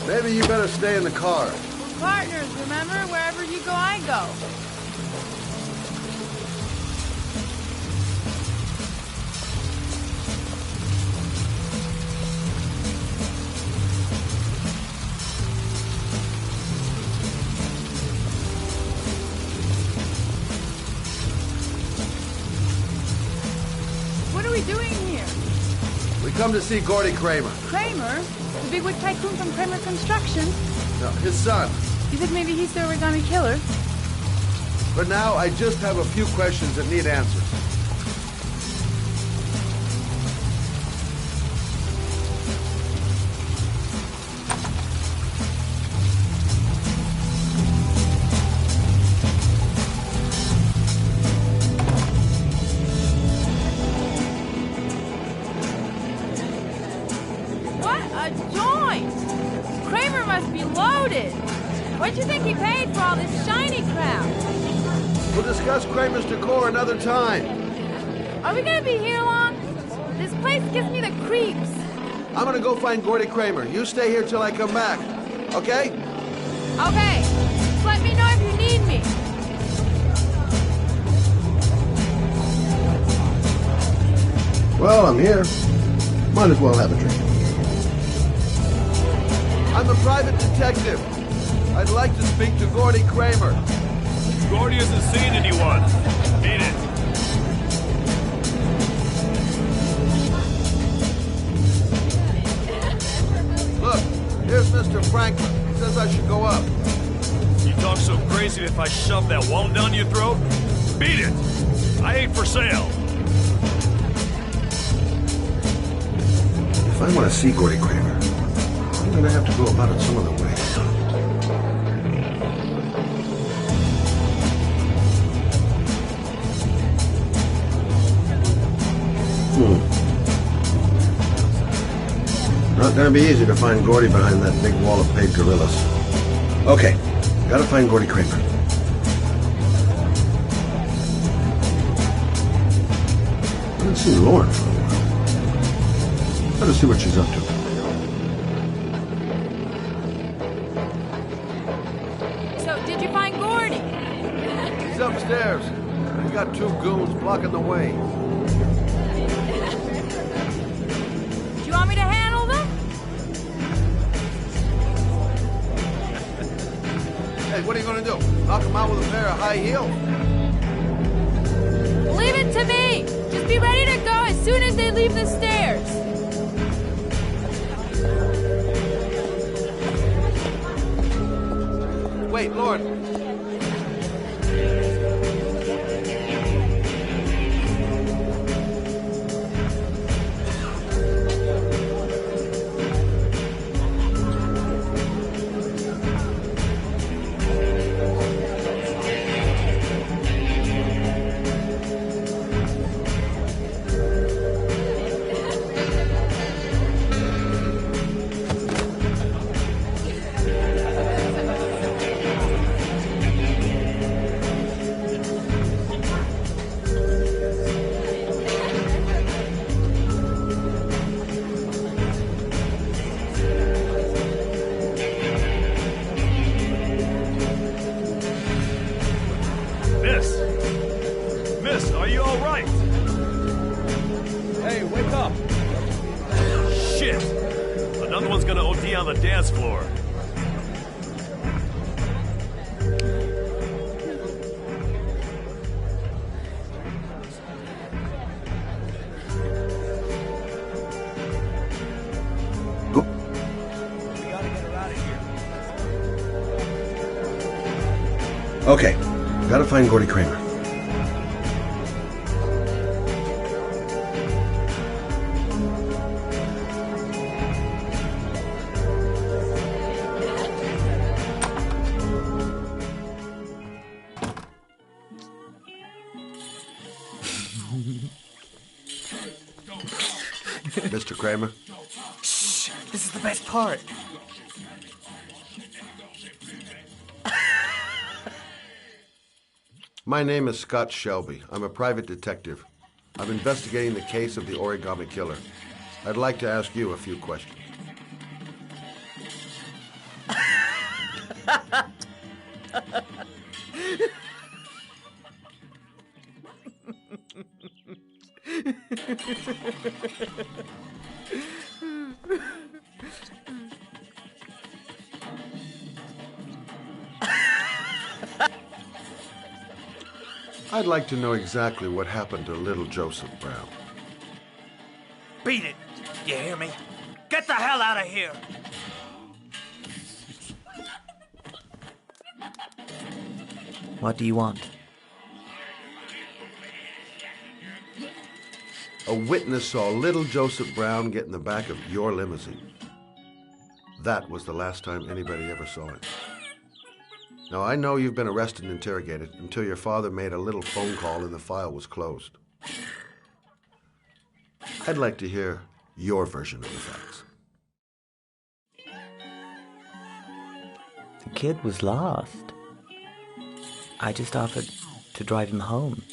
Maybe you better stay in the car. We're partners, remember? Wherever you go, I go. What are we doing here? We come to see Gordy Kramer. Kramer? The bigwig tycoon from Kramer Construction? No, his son. You think maybe he's the Origami Killer? For now, I just have a few questions that need answers. What a joint! Kramer must be loaded. What'd you think he paid for all this shiny crap? We'll discuss Kramer's decor another time. Are we gonna be here long? This place gives me the creeps. I'm gonna go find Gordy Kramer. You stay here till I come back. Okay? Okay. Just let me know if you need me. Well, I'm here. Might as well have a drink. I'm a private detective. I'd like to speak to Gordy Kramer. Gordy hasn't seen anyone. Beat it. Look, here's Mr. Franklin. He says I should go up. You talk so crazy if I shove that wallet down your throat? Beat it! I ain't for sale. If I want to see Gordy Kramer, I'm gonna have to go about it some other way. Not gonna be easy to find Gordy behind that big wall of paid gorillas. Okay, gotta find Gordy Kramer. I haven't seen Lauren for a while. Better see what she's up to. So, did you find Gordy? He's upstairs. He's got two goons blocking the way. Do you want me to handle them? Hey, what are you gonna do? Knock him out with a pair of high heels? Leave it to me. Just be ready to go as soon as they leave the stairs. Wait, Lauren. Miss! Miss, are you alright? Hey, wake up! Shit! Another one's gonna OD on the dance floor. Okay, gotta find Gordy Kramer. Mr. Kramer? Shh! This is the best part. My name is Scott Shelby. I'm a private detective. I'm investigating the case of the Origami Killer. I'd like to ask you a few questions. I'd like to know exactly what happened to little Joseph Brown. Beat it! You hear me? Get the hell out of here! What do you want? A witness saw little Joseph Brown get in the back of your limousine. That was the last time anybody ever saw it. Now, I know you've been arrested and interrogated until your father made a little phone call and the file was closed. I'd like to hear your version of the facts. The kid was lost. I just offered to drive him home.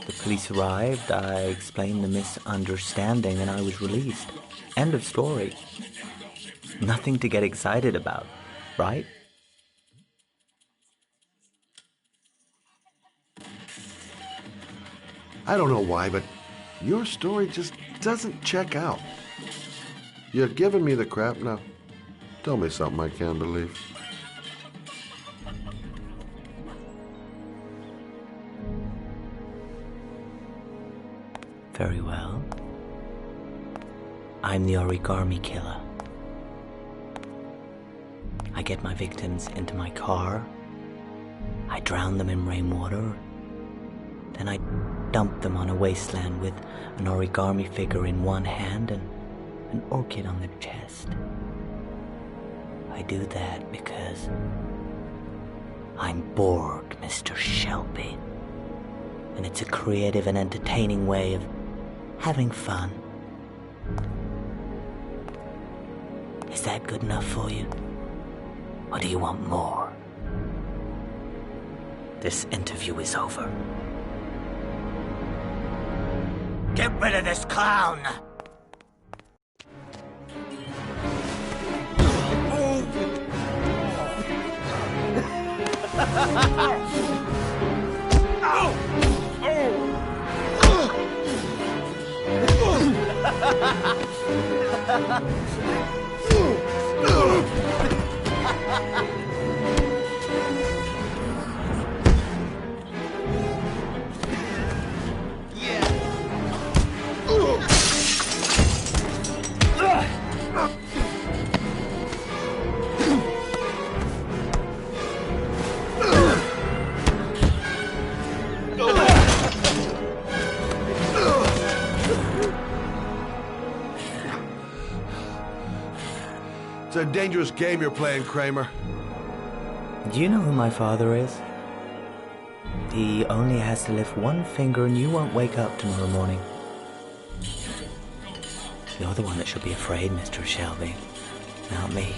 The police arrived, I explained the misunderstanding, and I was released. End of story. Nothing to get excited about, right? I don't know why, but your story just doesn't check out. You're giving me the crap now. Tell me something I can't believe. Very well. I'm the Origami Killer. I get my victims into my car. I drown them in rainwater. Then I dump them on a wasteland with an origami figure in one hand and an orchid on their chest. I do that because I'm bored, Mr. Shelby. And it's a creative and entertaining way of having fun. Is that good enough for you? Or do you want more? This interview is over. Get rid of this clown! It's a dangerous game you're playing, Kramer. Do you know who my father is? He only has to lift one finger and you won't wake up tomorrow morning. You're the one that should be afraid, Mr. Shelby, not me.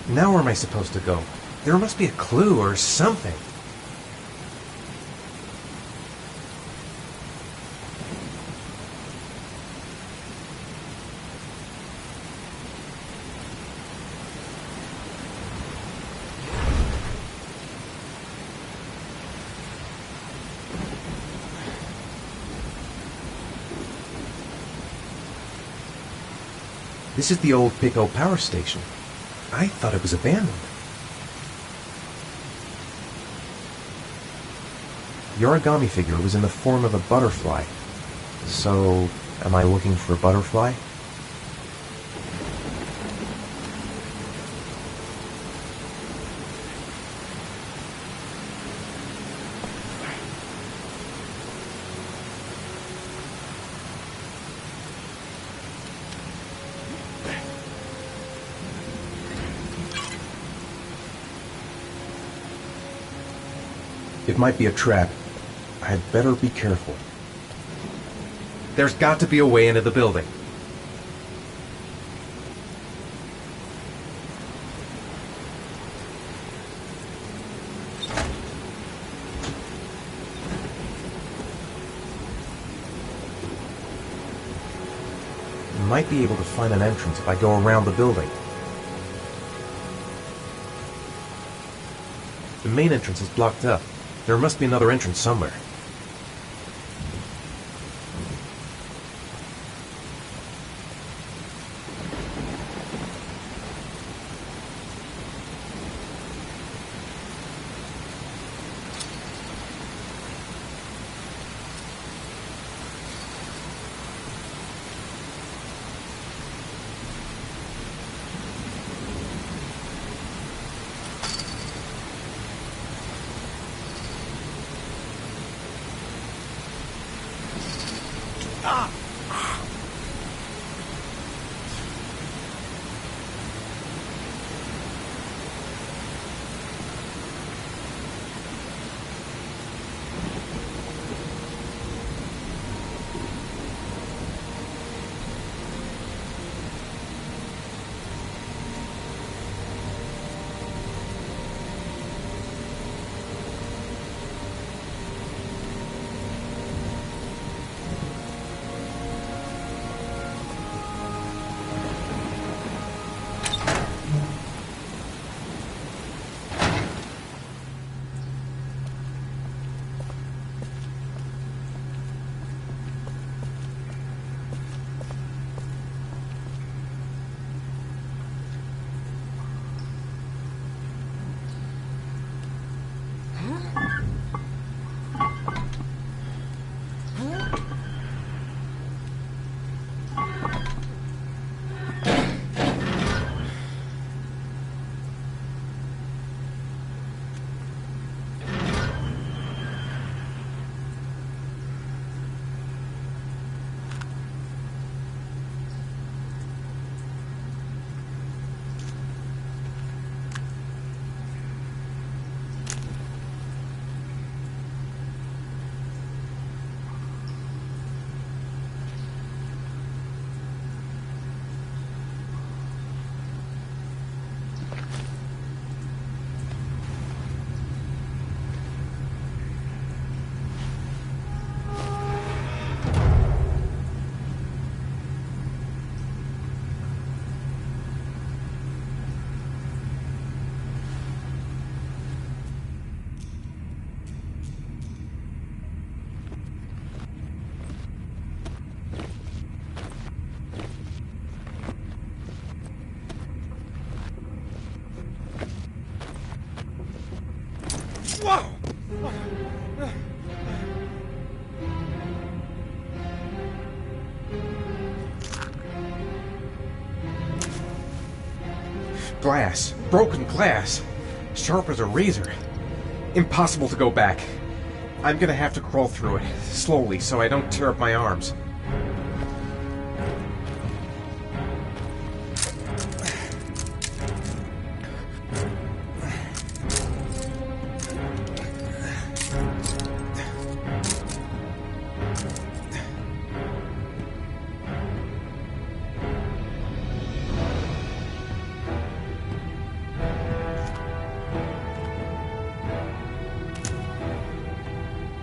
Now where am I supposed to go? There must be a clue or something. This is the old Pico power station. I thought it was abandoned. The origami figure was in the form of a butterfly. So, am I looking for a butterfly? It might be a trap. I'd better be careful. There's got to be a way into the building. Might be able to find an entrance if I go around the building. The main entrance is blocked up. There must be another entrance somewhere. Glass. Broken glass. Sharp as a razor. Impossible to go back. I'm gonna have to crawl through it, slowly, so I don't tear up my arms.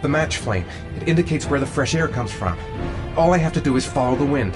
The match flame. It indicates where the fresh air comes from. All I have to do is follow the wind.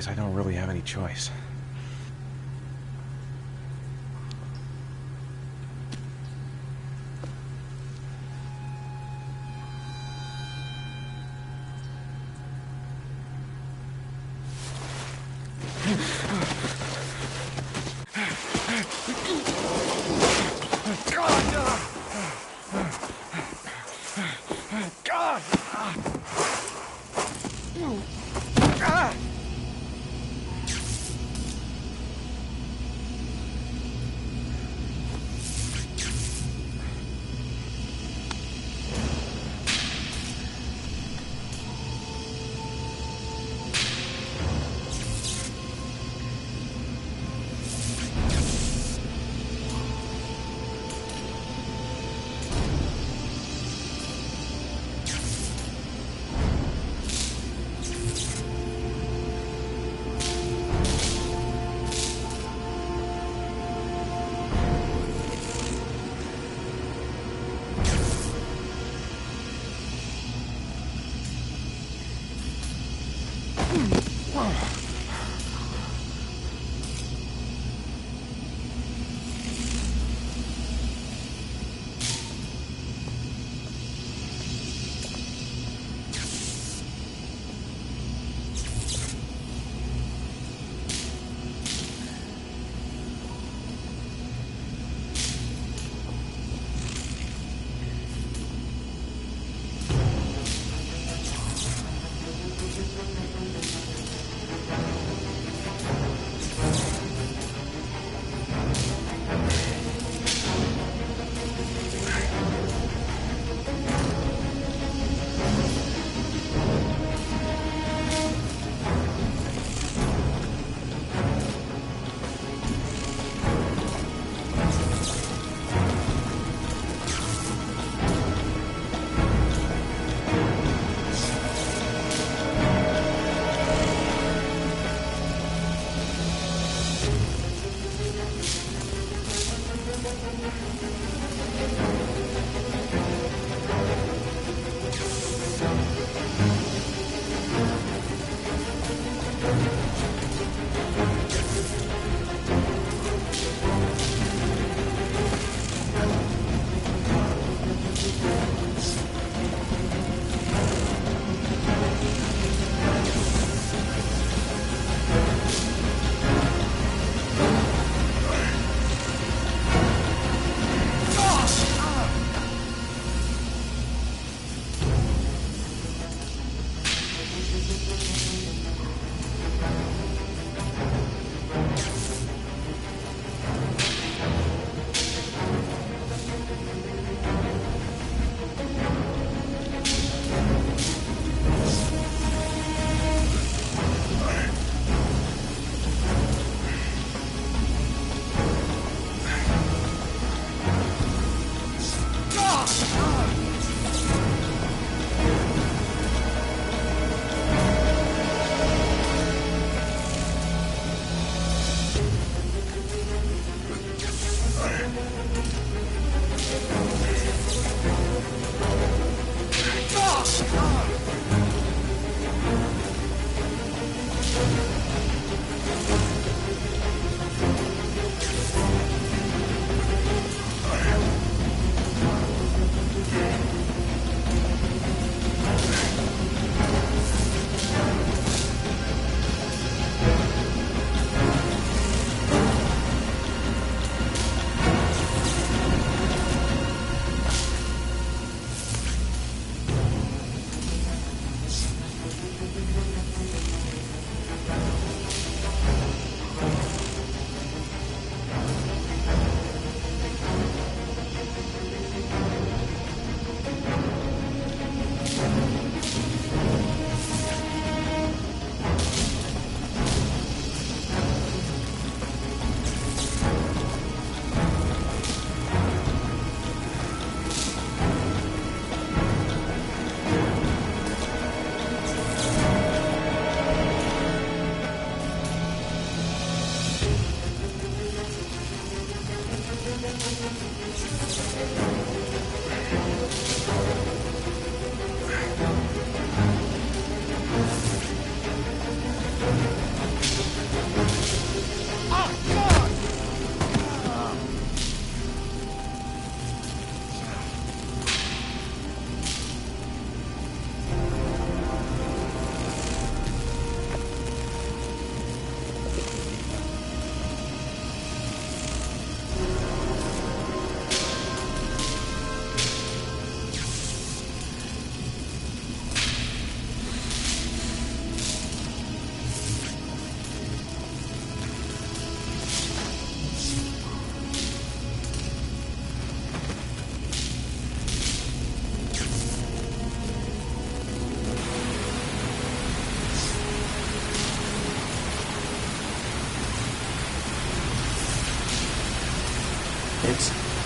guess I don't really have any choice.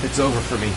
It's over for me.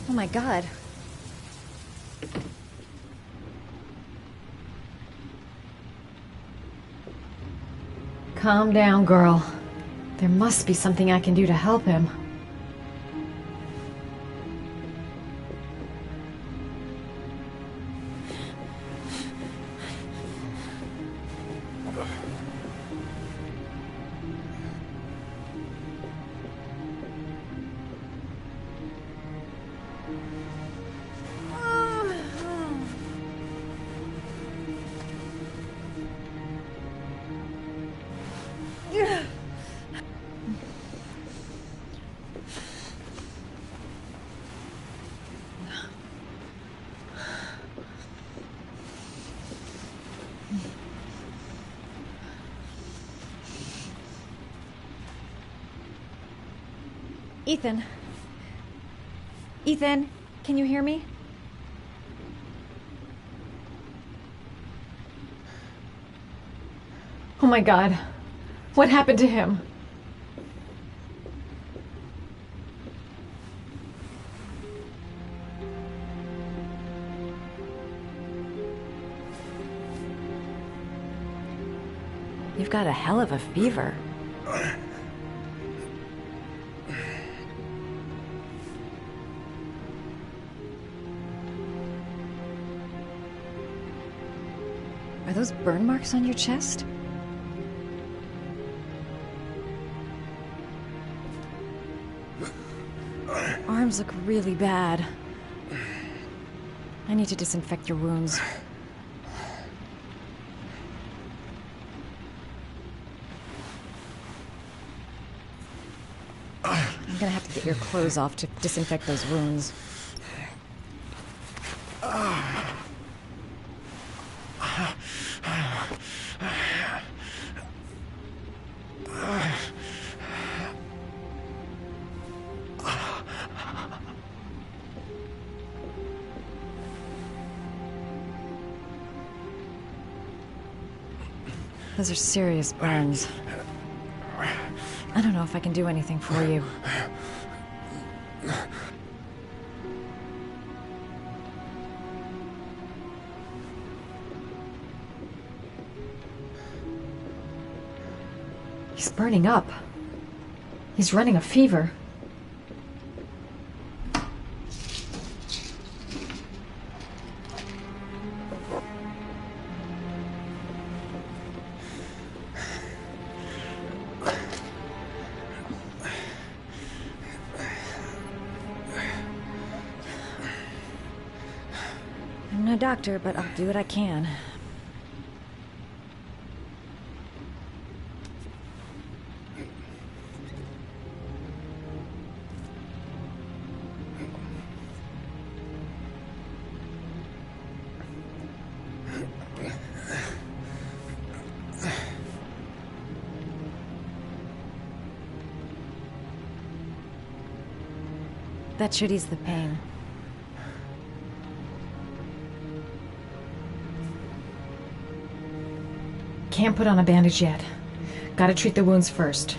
Oh my God. Calm down, girl. There must be something I can do to help him. Ethan. Ethan, can you hear me? Oh my God. What happened to him? You've got a hell of a fever. Are those burn marks on your chest? Arms look really bad. I need to disinfect your wounds. I'm gonna have to get your clothes off to disinfect those wounds. Those are serious burns. I don't know if I can do anything for you. He's burning up. He's running a fever. I'm no doctor, but I'll do what I can. That should ease the pain. Can't put on a bandage yet. Gotta treat the wounds first.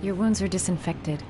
Your wounds are disinfected.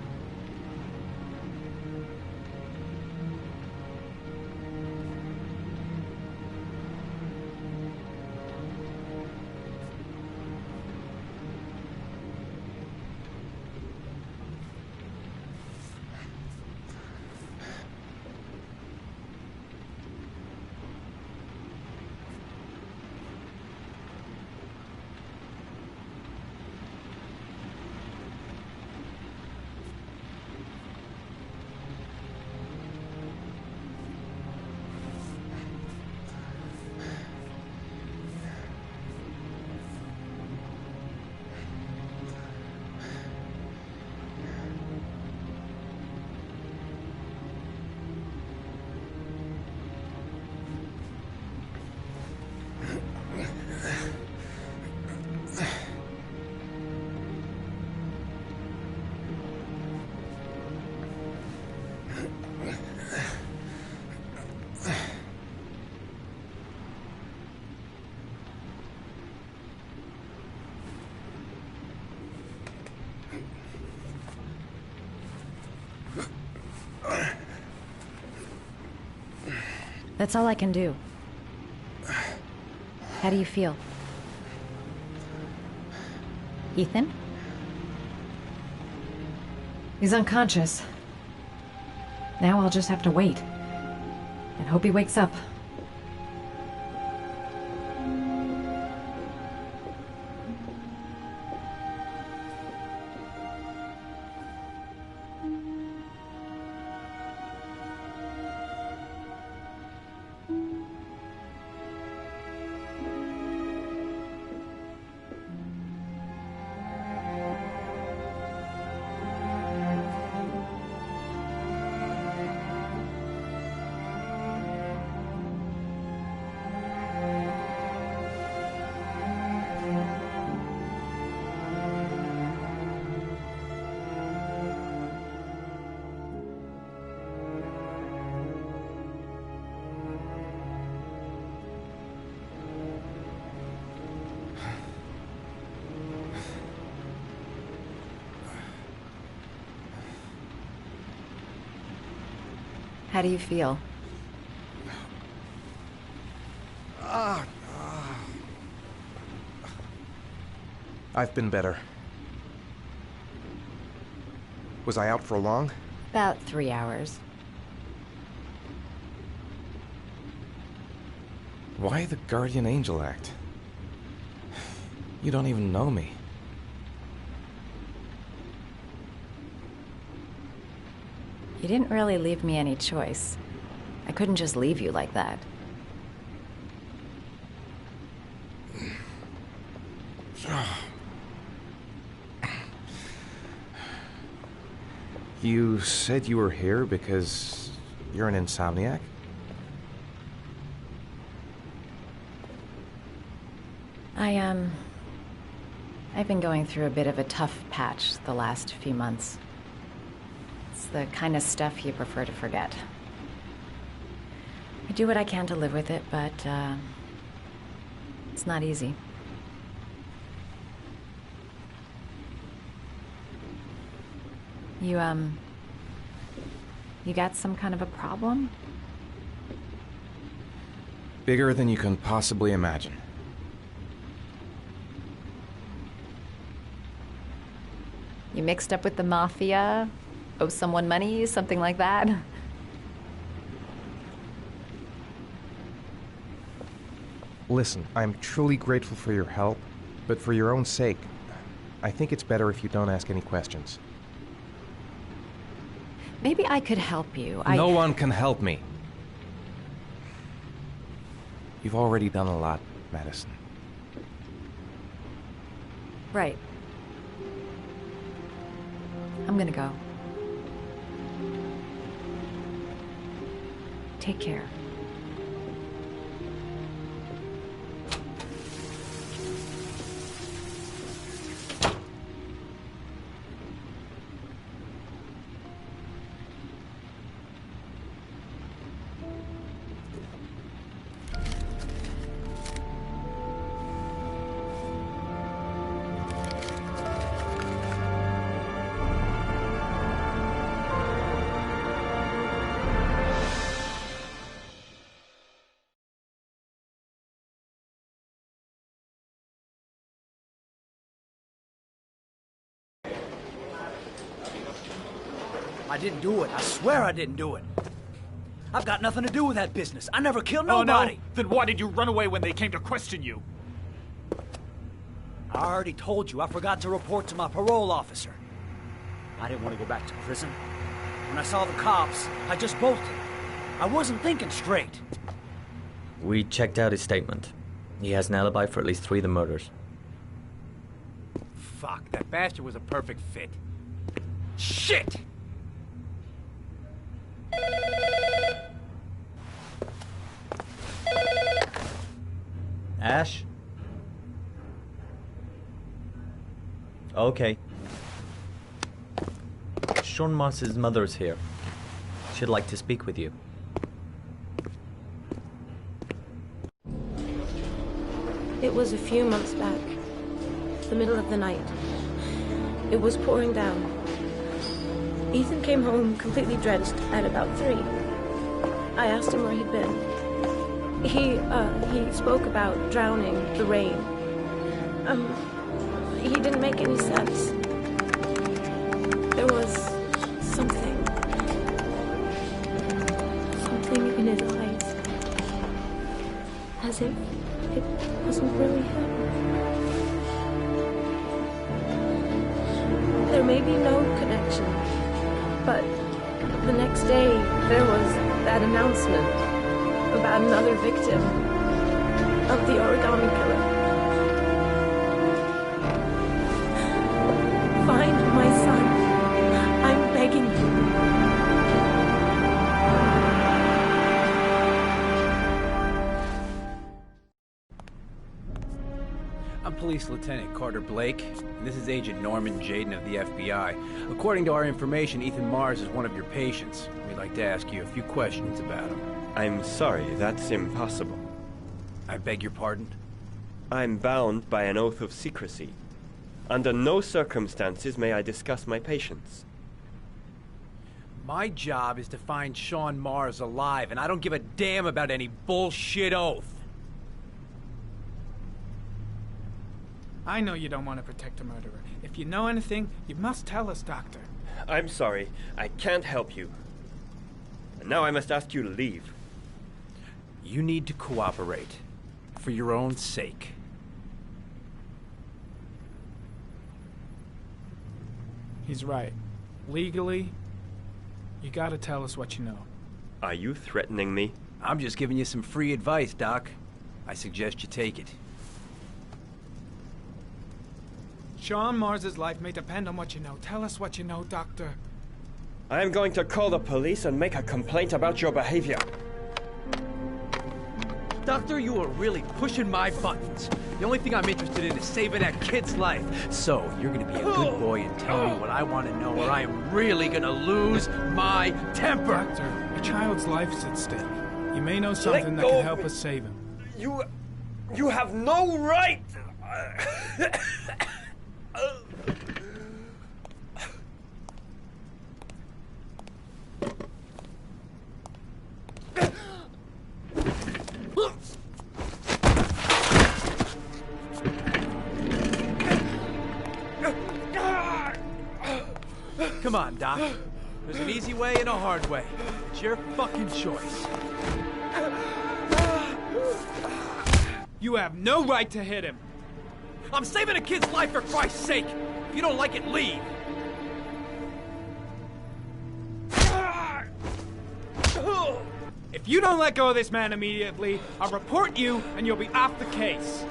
That's all I can do. How do you feel? Ethan? He's unconscious. Now I'll just have to wait. And hope he wakes up. How do you feel? I've been better. Was I out for long? About 3 hours. Why the guardian angel act? You don't even know me. You didn't really leave me any choice. I couldn't just leave you like that. You said you were here because you're an insomniac? I've been going through a bit of a tough patch the last few months. It's the kind of stuff you prefer to forget. I do what I can to live with it, but, it's not easy. You got some kind of a problem? Bigger than you can possibly imagine. You mixed up with the mafia? Owe someone money? Something like that? Listen, I'm truly grateful for your help, but for your own sake, I think it's better if you don't ask any questions. Maybe I could help you. No one can help me. You've already done a lot, Madison. Right. I'm gonna go. Take care. I didn't do it. I swear I didn't do it. I've got nothing to do with that business. I never killed nobody. Oh, no? Then why did you run away when they came to question you? I already told you I forgot to report to my parole officer. I didn't want to go back to prison. When I saw the cops, I just bolted. I wasn't thinking straight. We checked out his statement. He has an alibi for at least 3 of the murders. Fuck, that bastard was a perfect fit. Shit! Ash? Okay. Sean Mars's mother is here. She'd like to speak with you. It was a few months back. The middle of the night. It was pouring down. Ethan came home completely drenched at about 3. I asked him where he'd been. He spoke about drowning, the rain. He didn't make any sense. There was something in his eyes. As if it wasn't really him. There may be no connection, but the next day there was that announcement about another victim of the Origami Killer. Find my son. I'm begging you. I'm Police Lieutenant Carter Blake, and this is Agent Norman Jaden of the FBI. According to our information, Ethan Mars is one of your patients. We'd like to ask you a few questions about him. I'm sorry, that's impossible. I beg your pardon? I'm bound by an oath of secrecy. Under no circumstances may I discuss my patients. My job is to find Sean Mars alive, and I don't give a damn about any bullshit oath. I know you don't want to protect a murderer. If you know anything, you must tell us, Doctor. I'm sorry, I can't help you. And now I must ask you to leave. You need to cooperate. For your own sake. He's right. Legally, you gotta tell us what you know. Are you threatening me? I'm just giving you some free advice, Doc. I suggest you take it. Sean Mars's life may depend on what you know. Tell us what you know, Doctor. I am going to call the police and make a complaint about your behavior. Doctor, you are really pushing my buttons. The only thing I'm interested in is saving that kid's life. So, you're gonna be a good boy and tell me what I want to know, or I am really gonna lose my temper. Doctor, a child's life's at stake. You may know something that can help us save him. You have no right! Come on, Doc. There's an easy way and a hard way. It's your fucking choice. You have no right to hit him. I'm saving a kid's life for Christ's sake. If you don't like it, leave. If you don't let go of this man immediately, I'll report you and you'll be off the case.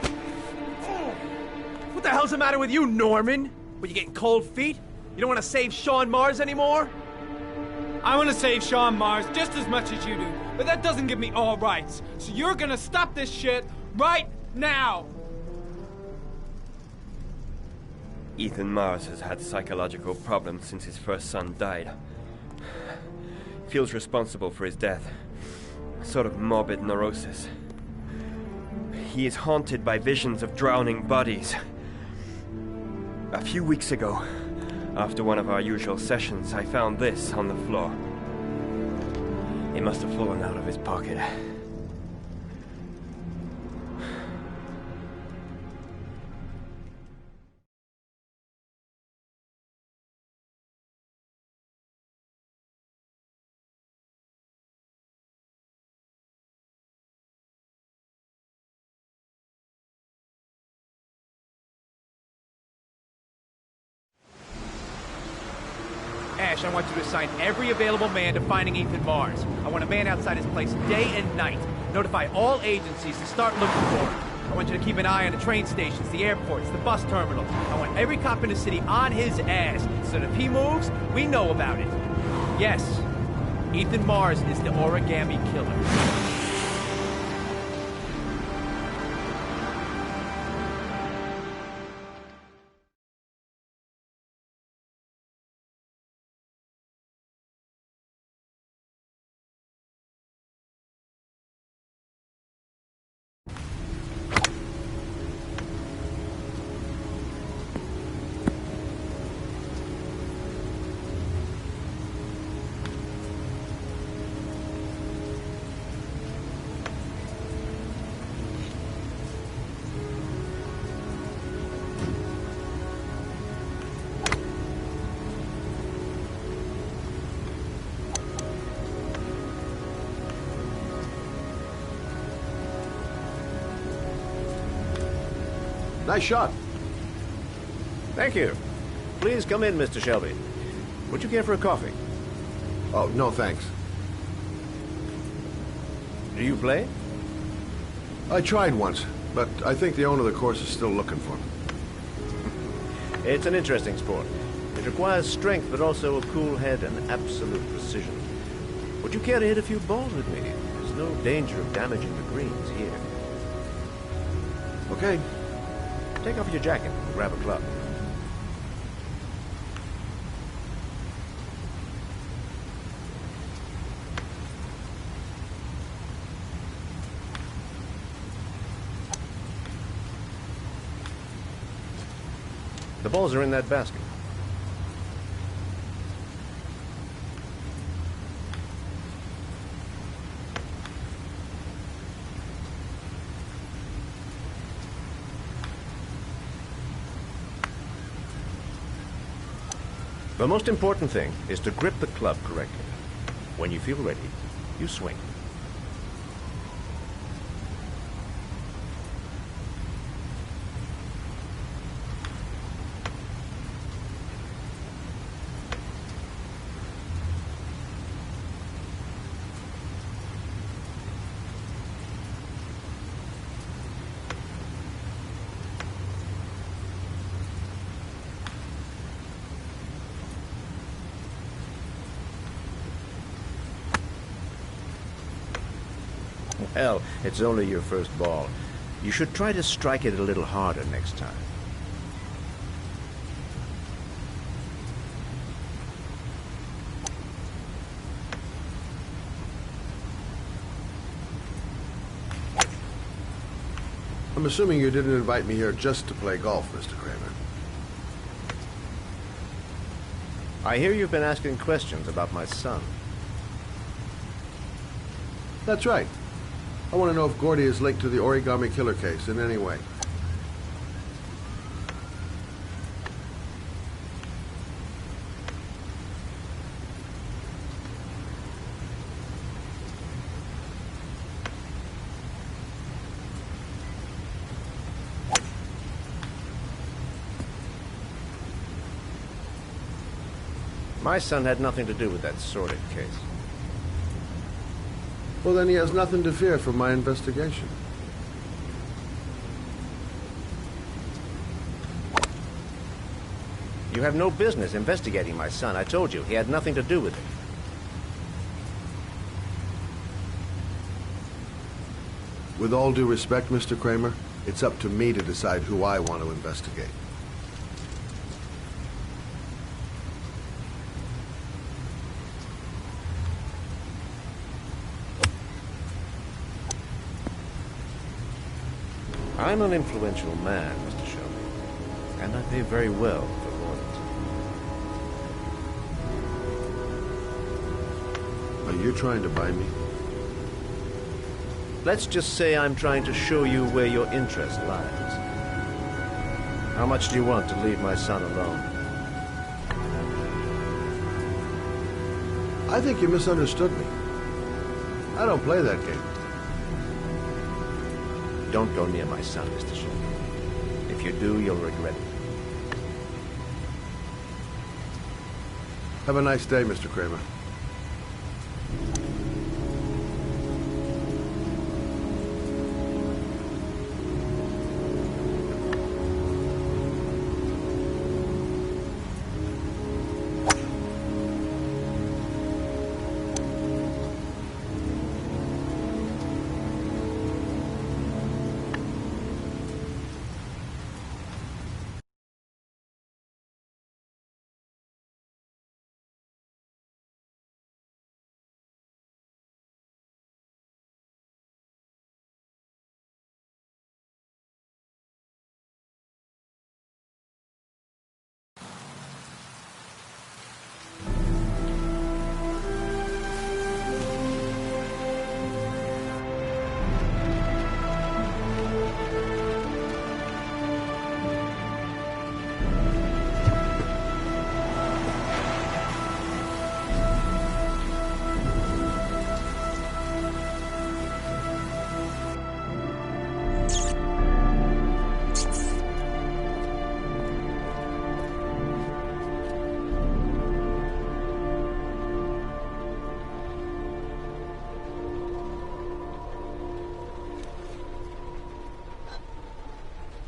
What the hell's the matter with you, Norman? What, you getting cold feet? You don't want to save Sean Mars anymore? I want to save Sean Mars just as much as you do, but that doesn't give me all rights. So you're gonna stop this shit right now! Ethan Mars has had psychological problems since his first son died. He feels responsible for his death. A sort of morbid neurosis. He is haunted by visions of drowning bodies. A few weeks ago, after one of our usual sessions, I found this on the floor. It must have fallen out of his pocket. Ash, I want you to assign every available man to finding Ethan Mars. I want a man outside his place day and night. Notify all agencies to start looking for him. I want you to keep an eye on the train stations, the airports, the bus terminals. I want every cop in the city on his ass, so that if he moves, we know about it. Yes, Ethan Mars is the Origami Killer. Nice shot. Thank you. Please come in, Mr. Shelby. Would you care for a coffee? Oh, no thanks. Do you play? I tried once, but I think the owner of the course is still looking for me. It's an interesting sport. It requires strength, but also a cool head and absolute precision. Would you care to hit a few balls with me? There's no danger of damaging the greens here. Okay. Take off your jacket and grab a club. The balls are in that basket. The most important thing is to grip the club correctly. When you feel ready, you swing. Hell, it's only your first ball. You should try to strike it a little harder next time. I'm assuming you didn't invite me here just to play golf, Mr. Kramer. I hear you've been asking questions about my son. That's right. I want to know if Gordy is linked to the Origami Killer case in any way. My son had nothing to do with that sordid case. Well, then he has nothing to fear from my investigation. You have no business investigating my son. I told you, he had nothing to do with it. With all due respect, Mr. Kramer, it's up to me to decide who I want to investigate. I'm an influential man, Mr. Shelby, and I pay very well for loyalty. Are you trying to buy me? Let's just say I'm trying to show you where your interest lies. How much do you want to leave my son alone? I think you misunderstood me. I don't play that game. Don't go near my son, Mr. Shelby. If you do, you'll regret it. Have a nice day, Mr. Kramer.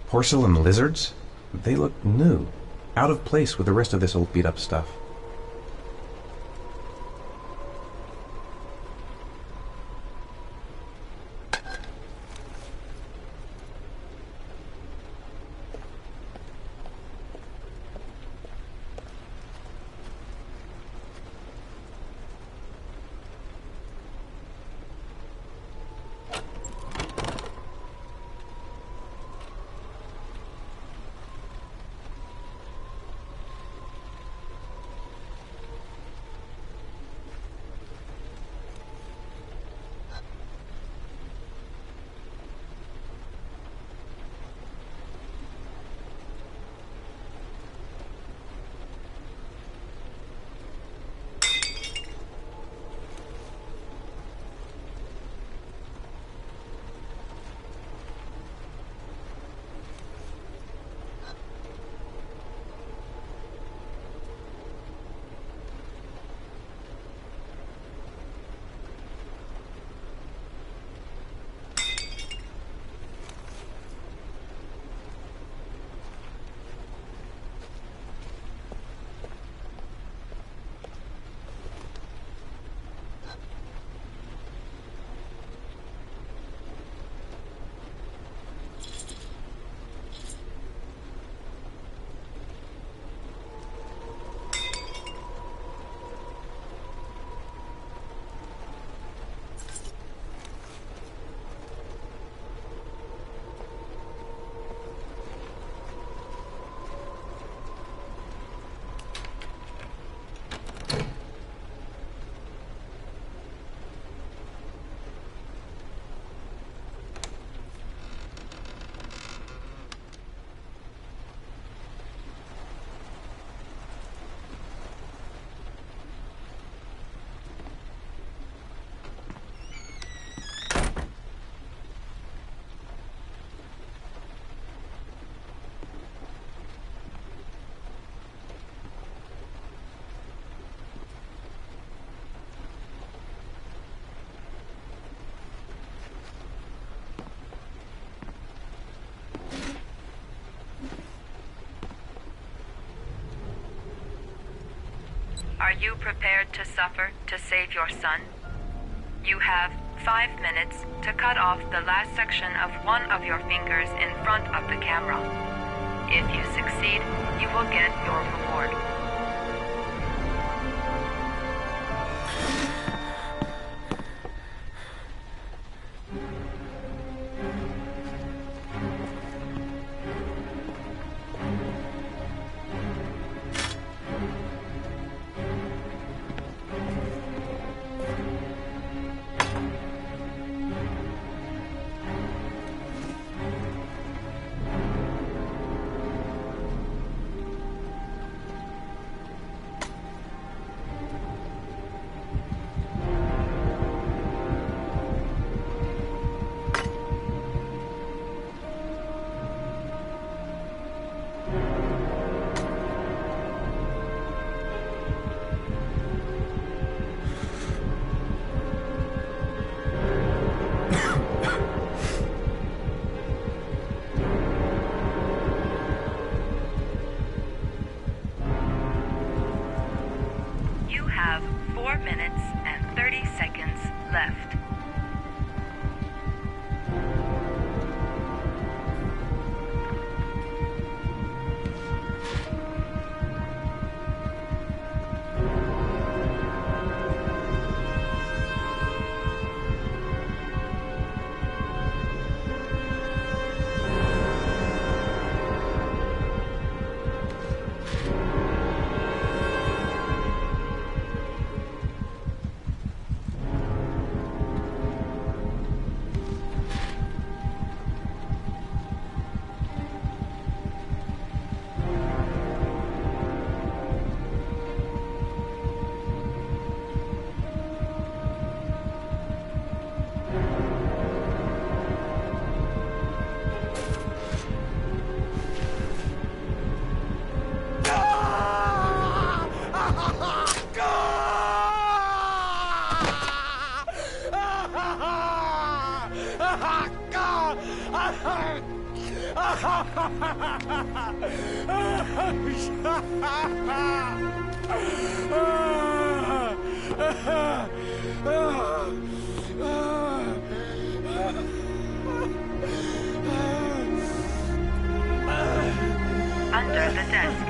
Porcelain lizards? They look new, out of place with the rest of this old beat-up stuff. Are you prepared to suffer to save your son? You have 5 minutes to cut off the last section of one of your fingers in front of the camera. If you succeed, you will get your reward. have 4 minutes and 30 seconds left. Under the desk.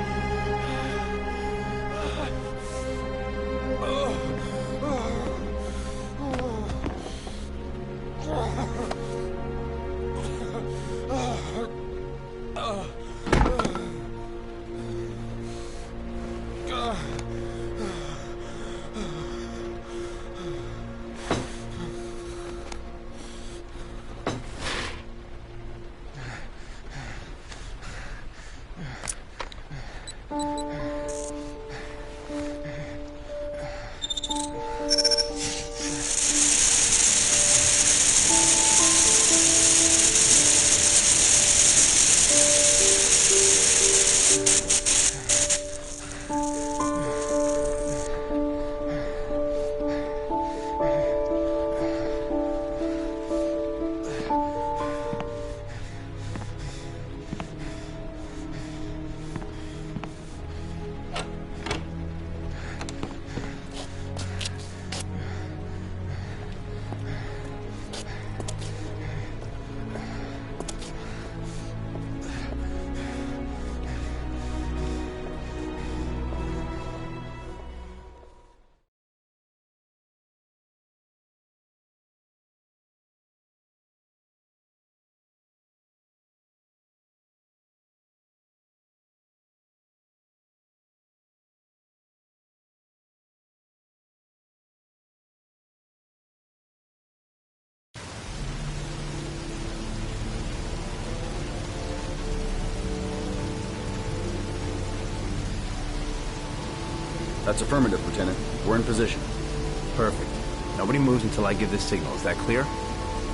That's affirmative, Lieutenant. We're in position. Perfect. Nobody moves until I give the signal. Is that clear?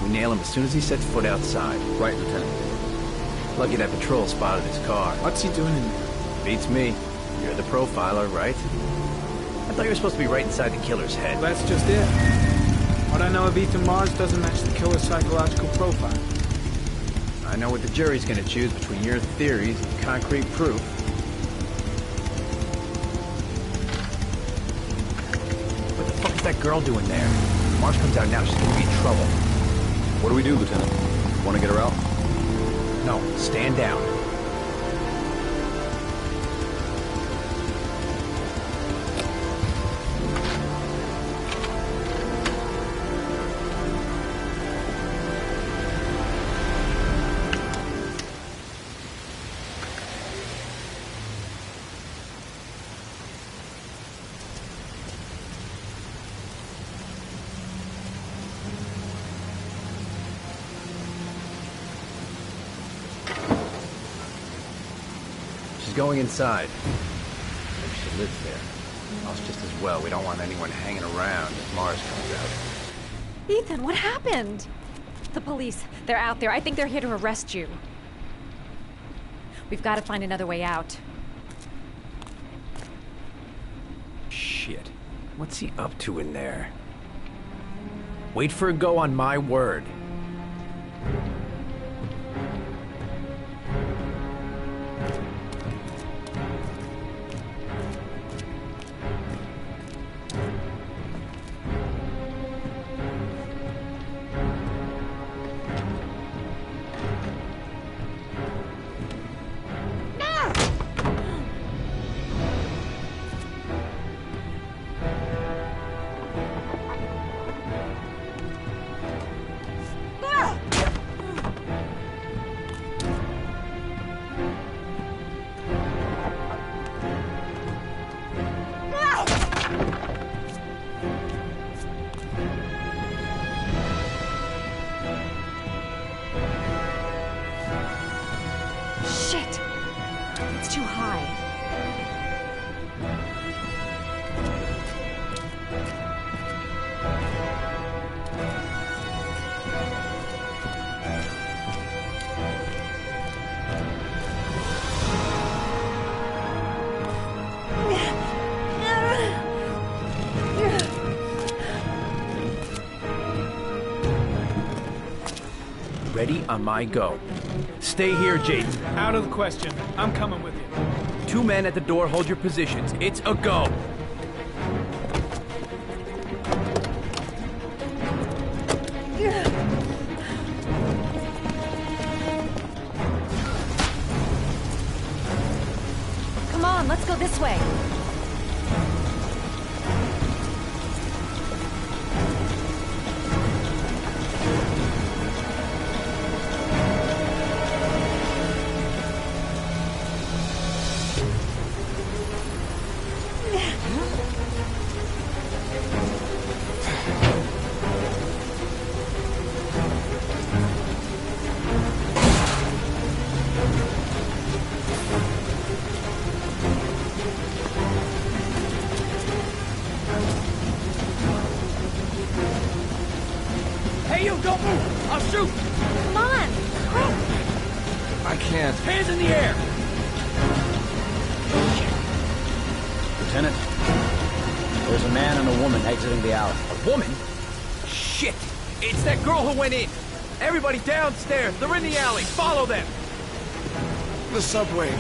We nail him as soon as he sets foot outside. Right, Lieutenant. Lucky that patrol spotted his car. What's he doing in there? Beats me. You're the profiler, right? I thought you were supposed to be right inside the killer's head. Well, that's just it. What I know of Ethan Mars doesn't match the killer's psychological profile. I know what the jury's gonna choose between your theories and concrete proof. What the fuck is that girl doing there? If Mars comes out now, she's gonna be in trouble. What do we do, Lieutenant? Want to get her out? No, stand down. Going inside. Maybe she lives there. Else just as well. We don't want anyone hanging around if Mars comes out. Ethan, what happened? The police. They're out there. I think they're here to arrest you. We've got to find another way out. Shit. What's he up to in there? Wait for a go on my word. ready on my go. Stay here, Jaden. Out of the question. I'm coming with you. 2 men at the door, hold your positions. It's a go. Come on, let's go this way. Hey, you, don't move! I'll shoot! Come on! I can't. Hands in the air! Lieutenant, there's a man and a woman exiting the alley. A woman? Shit! It's that girl who went in! Everybody downstairs! They're in the alley! Follow them! The subway.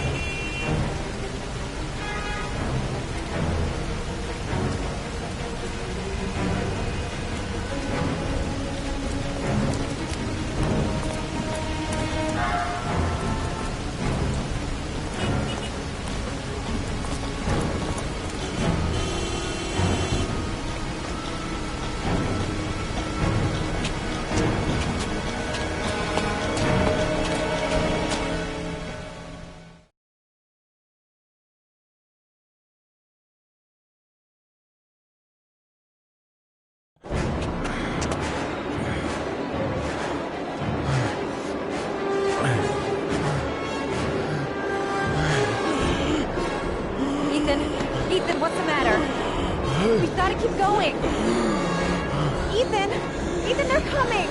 Ethan, what's the matter? We've got to keep going. Ethan! Ethan, they're coming!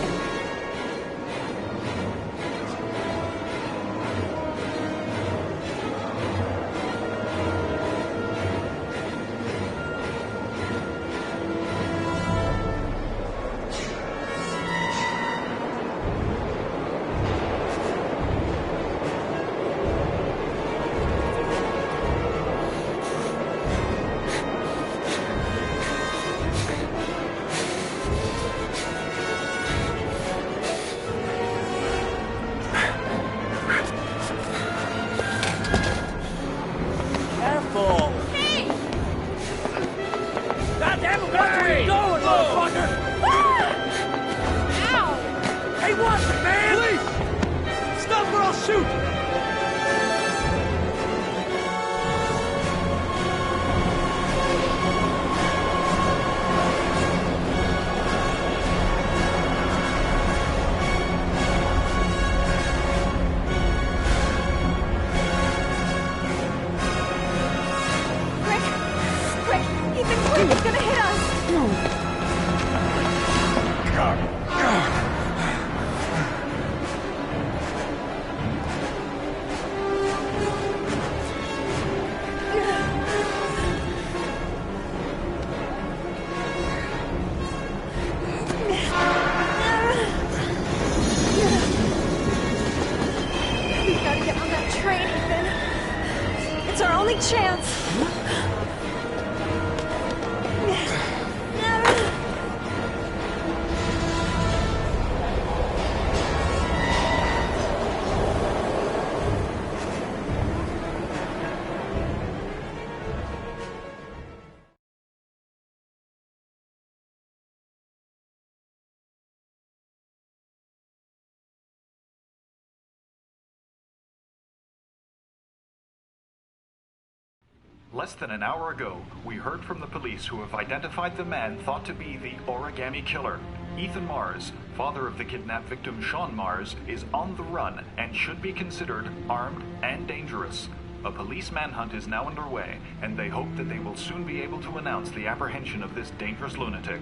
Less than an hour ago, we heard from the police who have identified the man thought to be the Origami Killer. Ethan Mars, father of the kidnapped victim Sean Mars, is on the run and should be considered armed and dangerous. A police manhunt is now underway, and they hope that they will soon be able to announce the apprehension of this dangerous lunatic.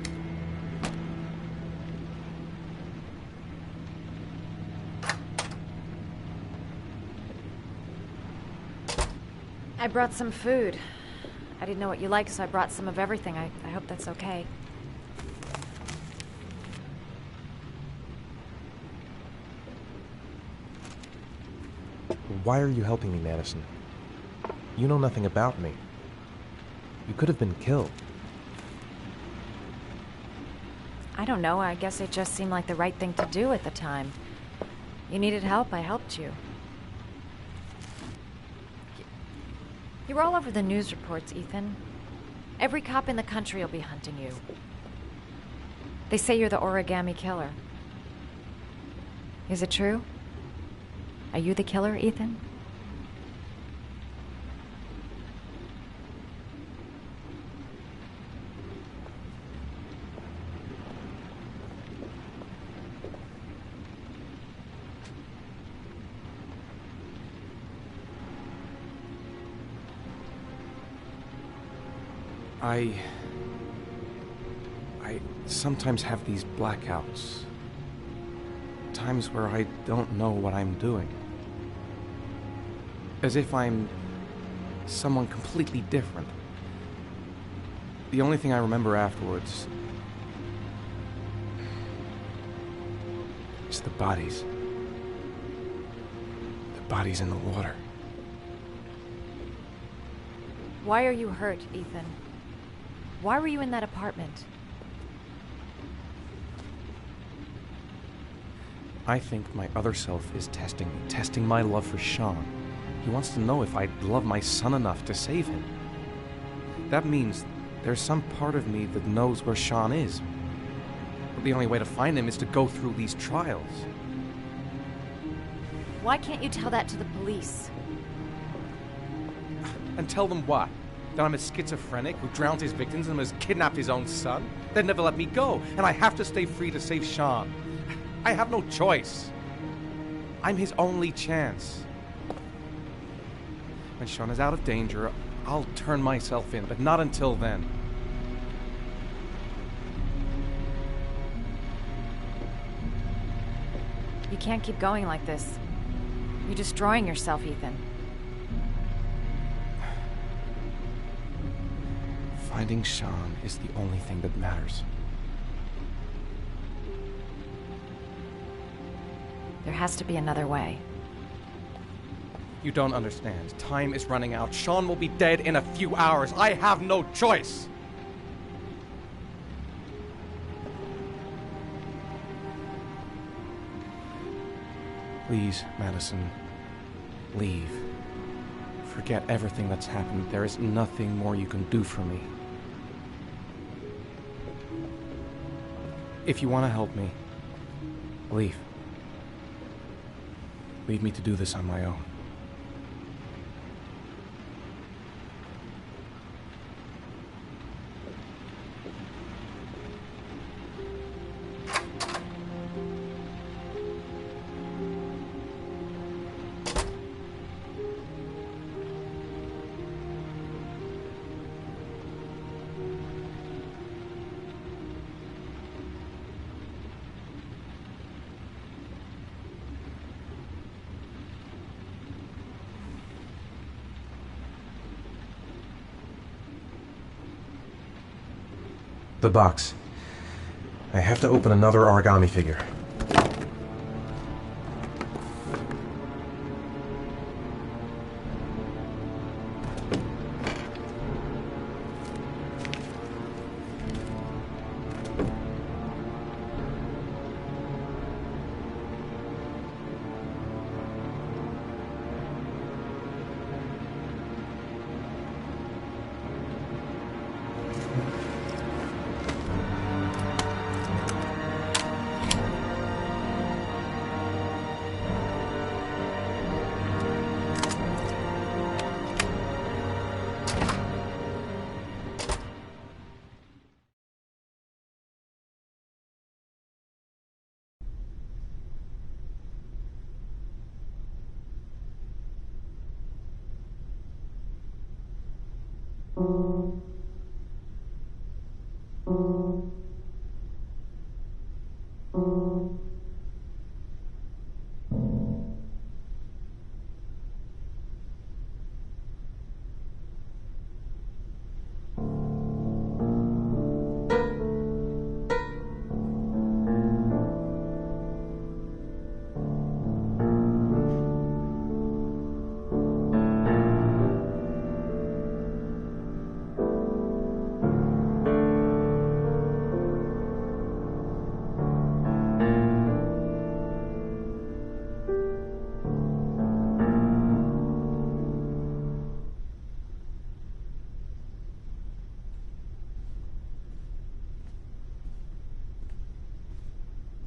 I brought some food. I didn't know what you liked, so I brought some of everything. I hope that's okay. Why are you helping me, Madison? You know nothing about me. You could have been killed. I don't know, I guess it just seemed like the right thing to do at the time. You needed help, I helped you. You were all over the news reports, Ethan. Every cop in the country will be hunting you. They say you're the Origami Killer. Is it true? Are you the killer, Ethan? I sometimes have these blackouts. Times where I don't know what I'm doing. As if I'm someone completely different. The only thing I remember afterwards is the bodies. The bodies in the water. Why are you hurt, Ethan? Why were you in that apartment? I think my other self is testing me, testing my love for Sean. He wants to know if I love my son enough to save him. That means there's some part of me that knows where Sean is. But the only way to find him is to go through these trials. Why can't you tell that to the police? And tell them what? That I'm a schizophrenic who drowned his victims and has kidnapped his own son? They'd never let me go, and I have to stay free to save Sean. I have no choice. I'm his only chance. When Sean is out of danger, I'll turn myself in, but not until then. You can't keep going like this. You're destroying yourself, Ethan. Finding Sean is the only thing that matters. There has to be another way. You don't understand. Time is running out. Sean will be dead in a few hours. I have no choice. Please, Madison, leave. Forget everything that's happened. There is nothing more you can do for me. If you want to help me, leave. Leave me to do this on my own. The box. I have to open another origami figure.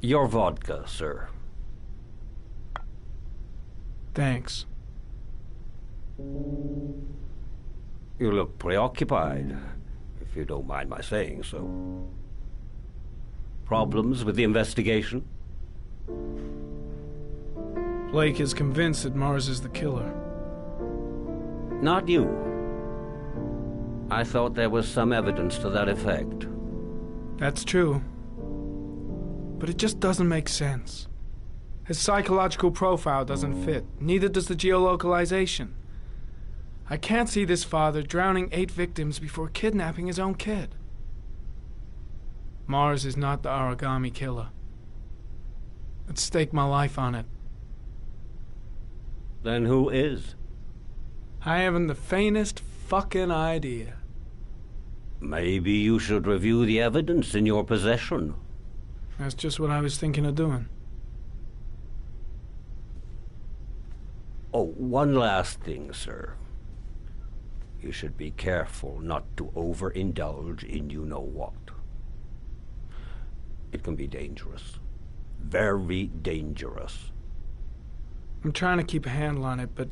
Your vodka, sir. Thanks. You look preoccupied, if you don't mind my saying so. Problems with the investigation? Blake is convinced that Mars is the killer. Not you. I thought there was some evidence to that effect. That's true. But it just doesn't make sense. His psychological profile doesn't fit. Neither does the geolocalization. I can't see this father drowning 8 victims before kidnapping his own kid. Mars is not the Origami Killer. I'd stake my life on it. Then who is? I haven't the faintest fucking idea. Maybe you should review the evidence in your possession. That's just what I was thinking of doing. Oh, one last thing, sir. You should be careful not to overindulge in you-know-what. It can be dangerous. Very dangerous. I'm trying to keep a handle on it, but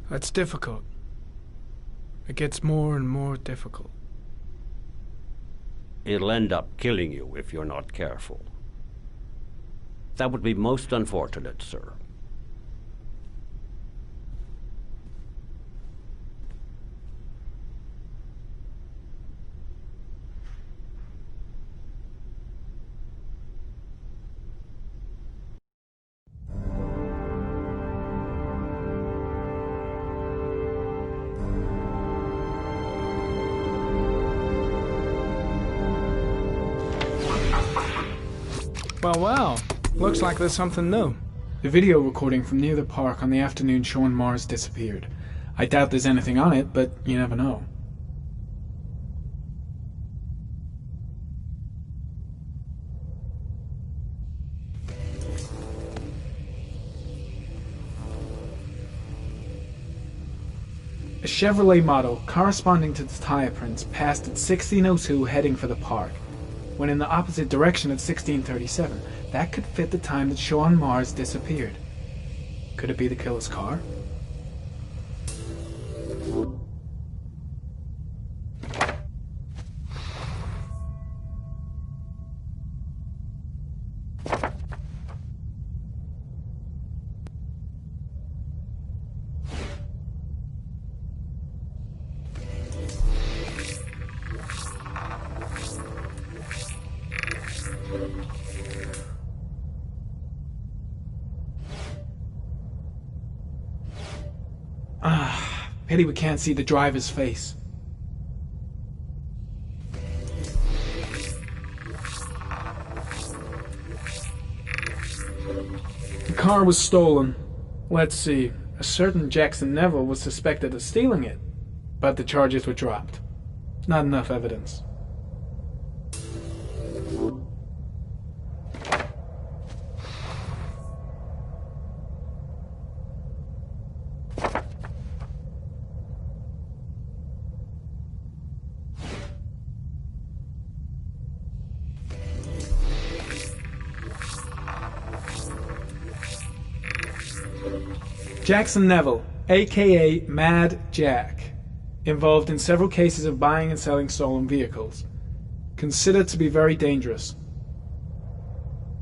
that's difficult. It gets more and more difficult. It'll end up killing you if you're not careful. That would be most unfortunate, sir. Well, looks like there's something new. The video recording from near the park on the afternoon Sean Mars disappeared. I doubt there's anything on it, but you never know. A Chevrolet model corresponding to the tire prints passed at 1602 heading for the park, when in the opposite direction at 1637. That could fit the time that Sean Mars disappeared. Could it be the killer's car? Pity we can't see the driver's face. The car was stolen. Let's see. A certain Jackson Neville was suspected of stealing it, but the charges were dropped. Not enough evidence. Jackson Neville, aka Mad Jack, involved in several cases of buying and selling stolen vehicles. Considered to be very dangerous.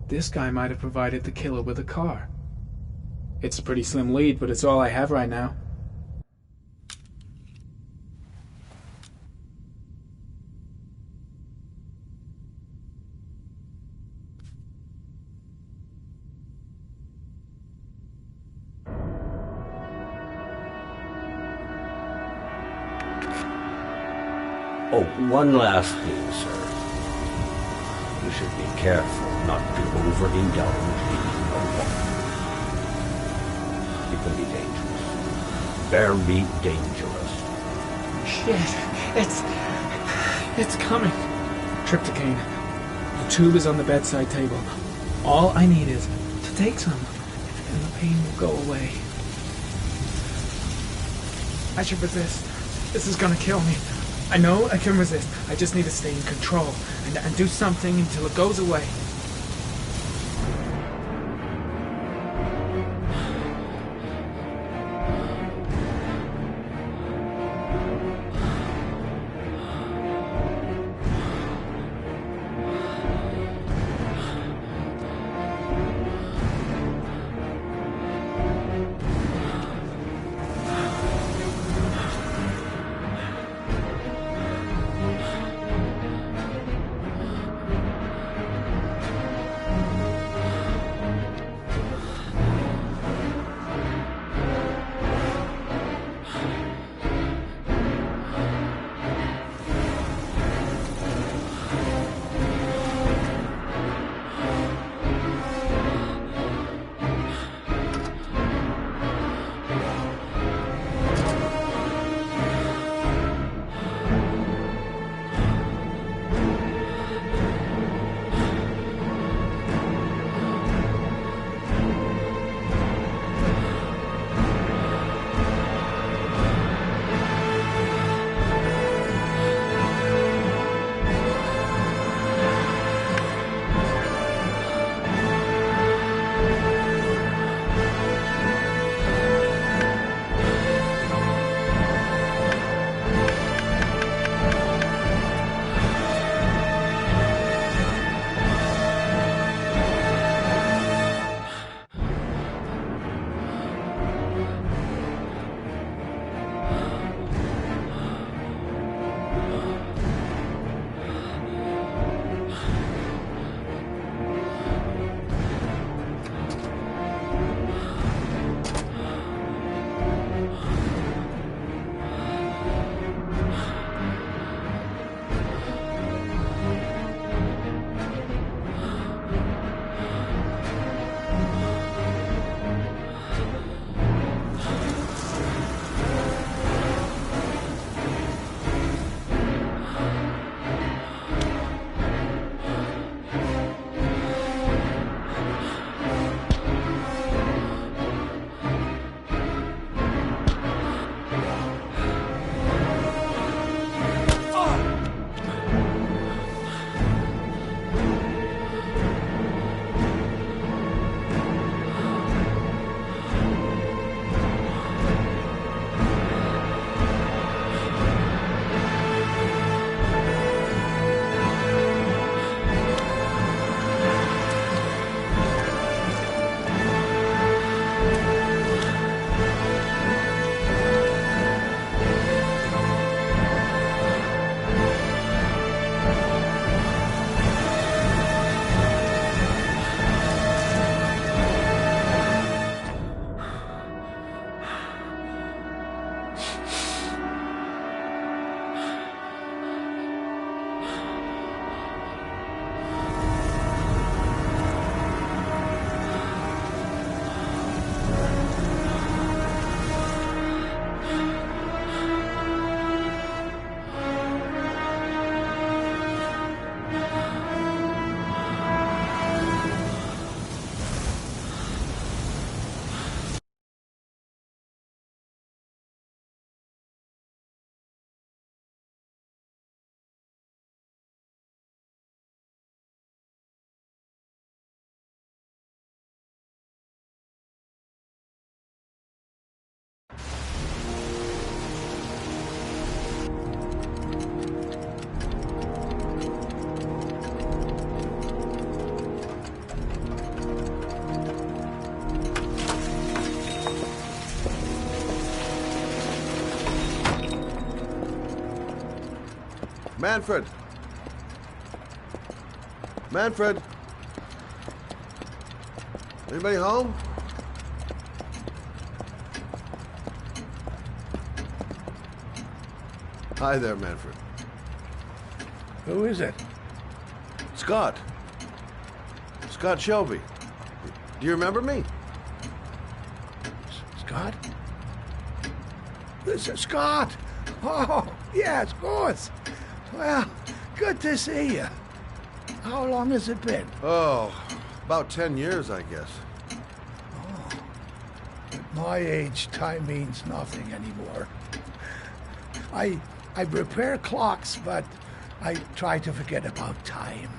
This guy might have provided the killer with a car. It's a pretty slim lead, but it's all I have right now. Oh, one last thing, sir. You should be careful not to overindulge in you-know-what. It can be dangerous. Very dangerous. Shit, it's coming. Trypticane. The tube is on the bedside table. All I need is to take some, and the pain will go away. I should resist. This is gonna kill me. I know I can resist. I just need to stay in control and do something until it goes away. Manfred! Manfred! Anybody home? Hi there, Manfred. Who is it? Scott. Scott Shelby. Do you remember me? Scott? This is Scott! Oh, yes, of course. Well, good to see you. How long has it been? Oh, about 10 years, I guess. Oh, at my age, time means nothing anymore. I repair clocks, but I try to forget about time.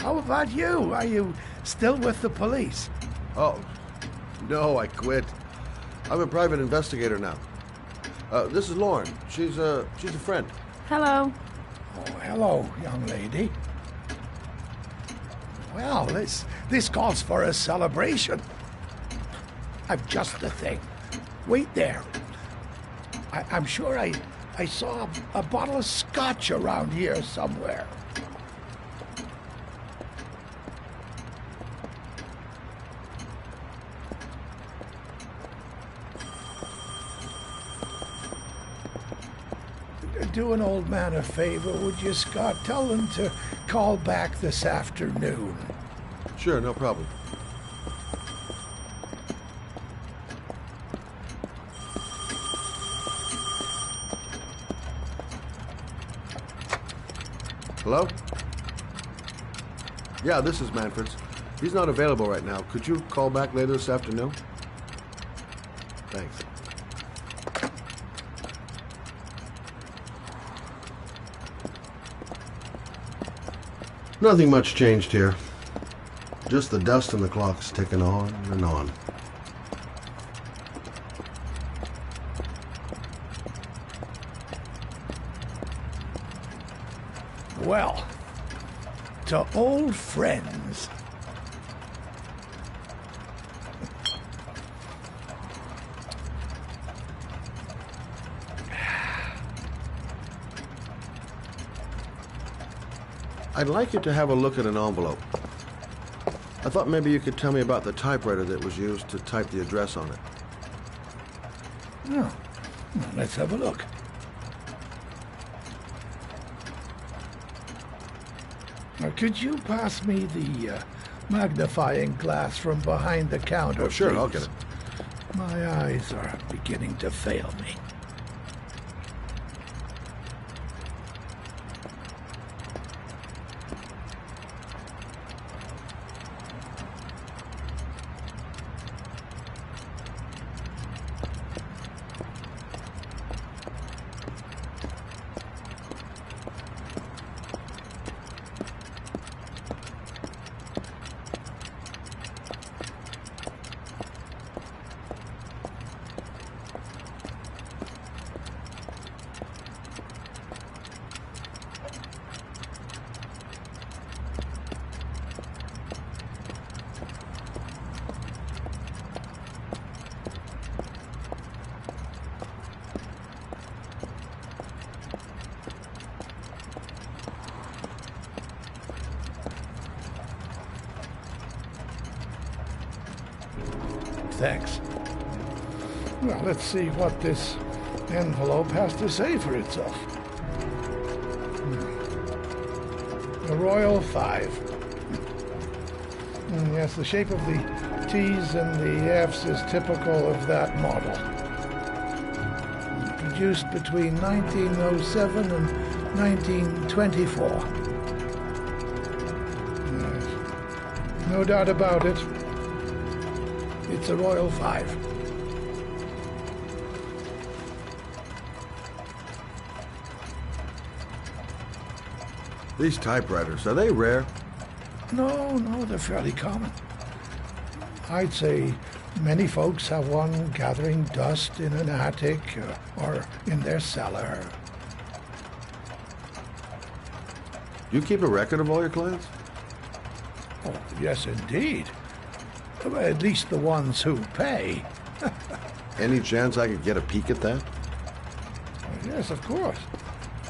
How about you? Are you still with the police? Oh, no, I quit. I'm a private investigator now. This is Lauren. She's a friend. Hello. Oh, hello, young lady. Well, this calls for a celebration. I've just the thing. Wait there. I'm sure I saw a bottle of scotch around here somewhere. Do an old man a favor, would you, Scott? Tell them to call back this afternoon. Sure, no problem. Hello? Yeah, this is Manfred's. He's not available right now. Could you call back later this afternoon? Thanks. Nothing much changed here. Just the dust on the clocks ticking on and on. Well, to old friends. I'd like you to have a look at an envelope. I thought maybe you could tell me about the typewriter that was used to type the address on it. Oh, let's have a look. Now, could you pass me the magnifying glass from behind the counter, Oh, sure, please? I'll get it. My eyes are beginning to fail me. Thanks. Well, let's see what this envelope has to say for itself. The Royal 5. Yes, the shape of the T's and the F's is typical of that model. Produced between 1907 and 1924. Yes. No doubt about it. It's a Royal 5. These typewriters, are they rare? No, they're fairly common. I'd say many folks have one gathering dust in an attic or in their cellar. Do you keep a record of all your clients? Oh, yes, indeed. At least the ones who pay. Any chance I could get a peek at that? Yes, of course.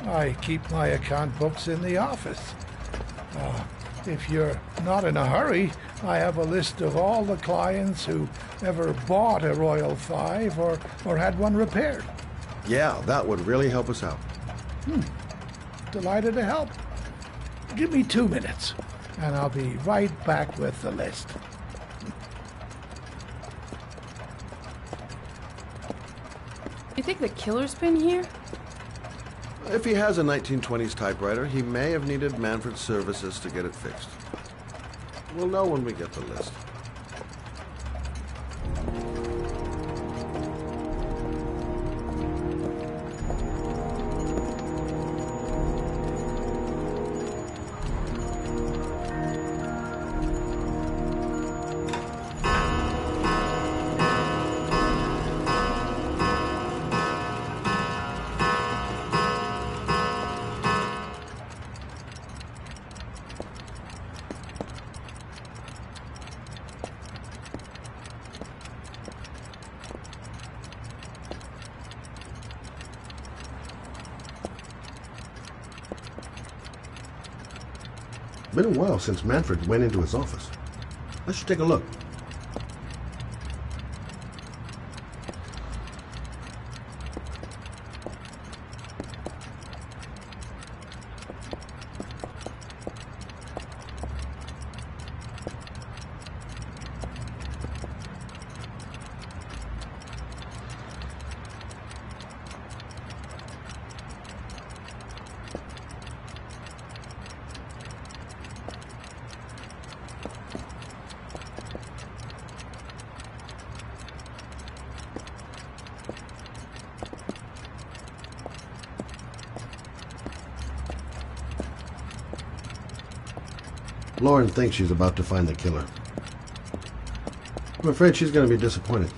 I keep my account books in the office. If you're not in a hurry, I have a list of all the clients who ever bought a Royal 5 or had one repaired. Yeah, that would really help us out. Delighted to help. Give me 2 minutes, and I'll be right back with the list. You think the killer's been here? If he has a 1920s typewriter, he may have needed Manfred's services to get it fixed. We'll know when we get the list. Been a while since Manfred went into his office. I should take a look. Lauren thinks she's about to find the killer. I'm afraid she's going to be disappointed.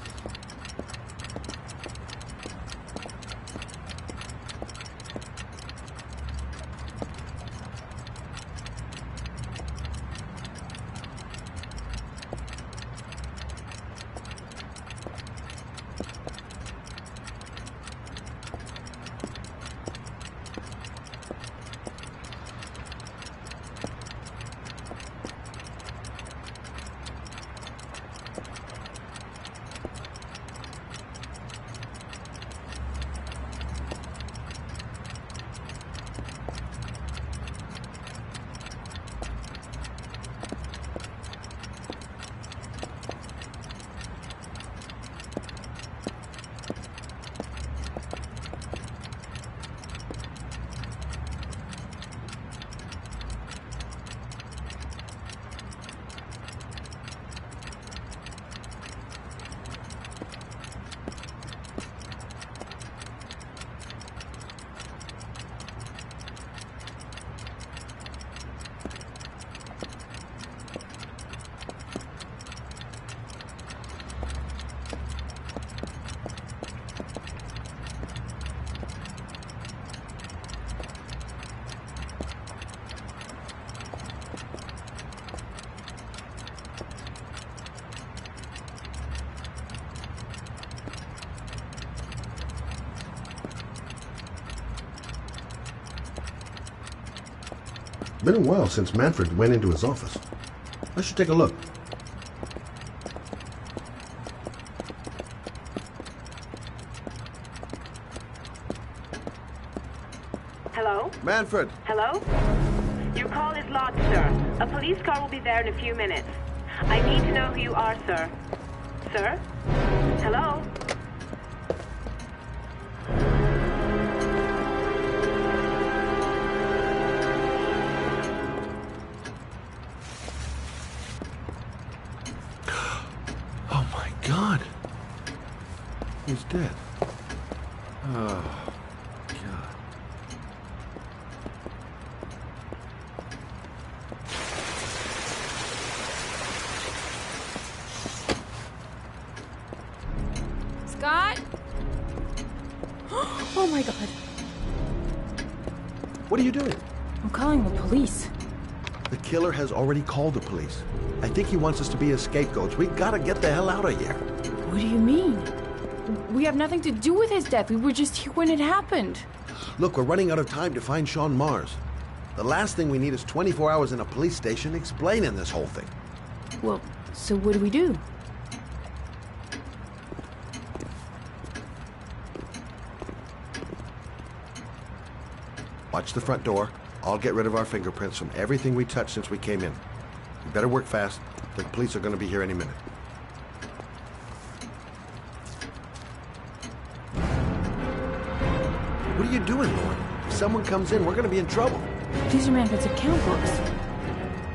Been a while since Manfred went into his office. I should take a look. Hello? Manfred! Hello? Your call is lodged, sir. A police car will be there in a few minutes. I need to know who you are, sir. Sir? Hello? God. He's dead. Oh, God. Scott? Oh my God. What are you doing? I'm calling the police. The killer has already called the police. I think he wants us to be his scapegoats. We gotta get the hell out of here. What do you mean? We have nothing to do with his death. We were just here when it happened. Look, we're running out of time to find Sean Mars. The last thing we need is 24 hours in a police station explaining this whole thing. Well, so what do we do? Watch the front door. I'll get rid of our fingerprints from everything we touched since we came in. You better work fast. The police are going to be here any minute. What are you doing, Lauren? If someone comes in, we're going to be in trouble. These are Manfred's account books.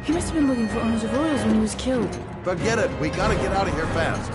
He must have been looking for owners of royals when he was killed. Forget it. We got to get out of here fast.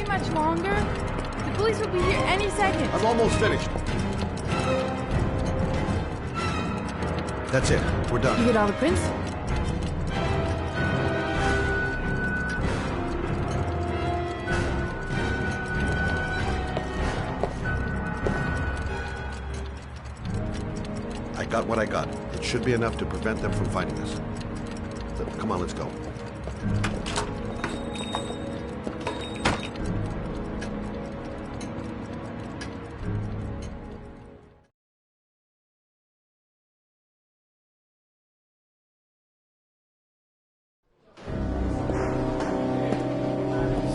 Much longer? The police will be here any second. I'm almost finished. That's it. We're done. You get all the prints? I got what I got. It should be enough to prevent them from finding us. Come on, let's go.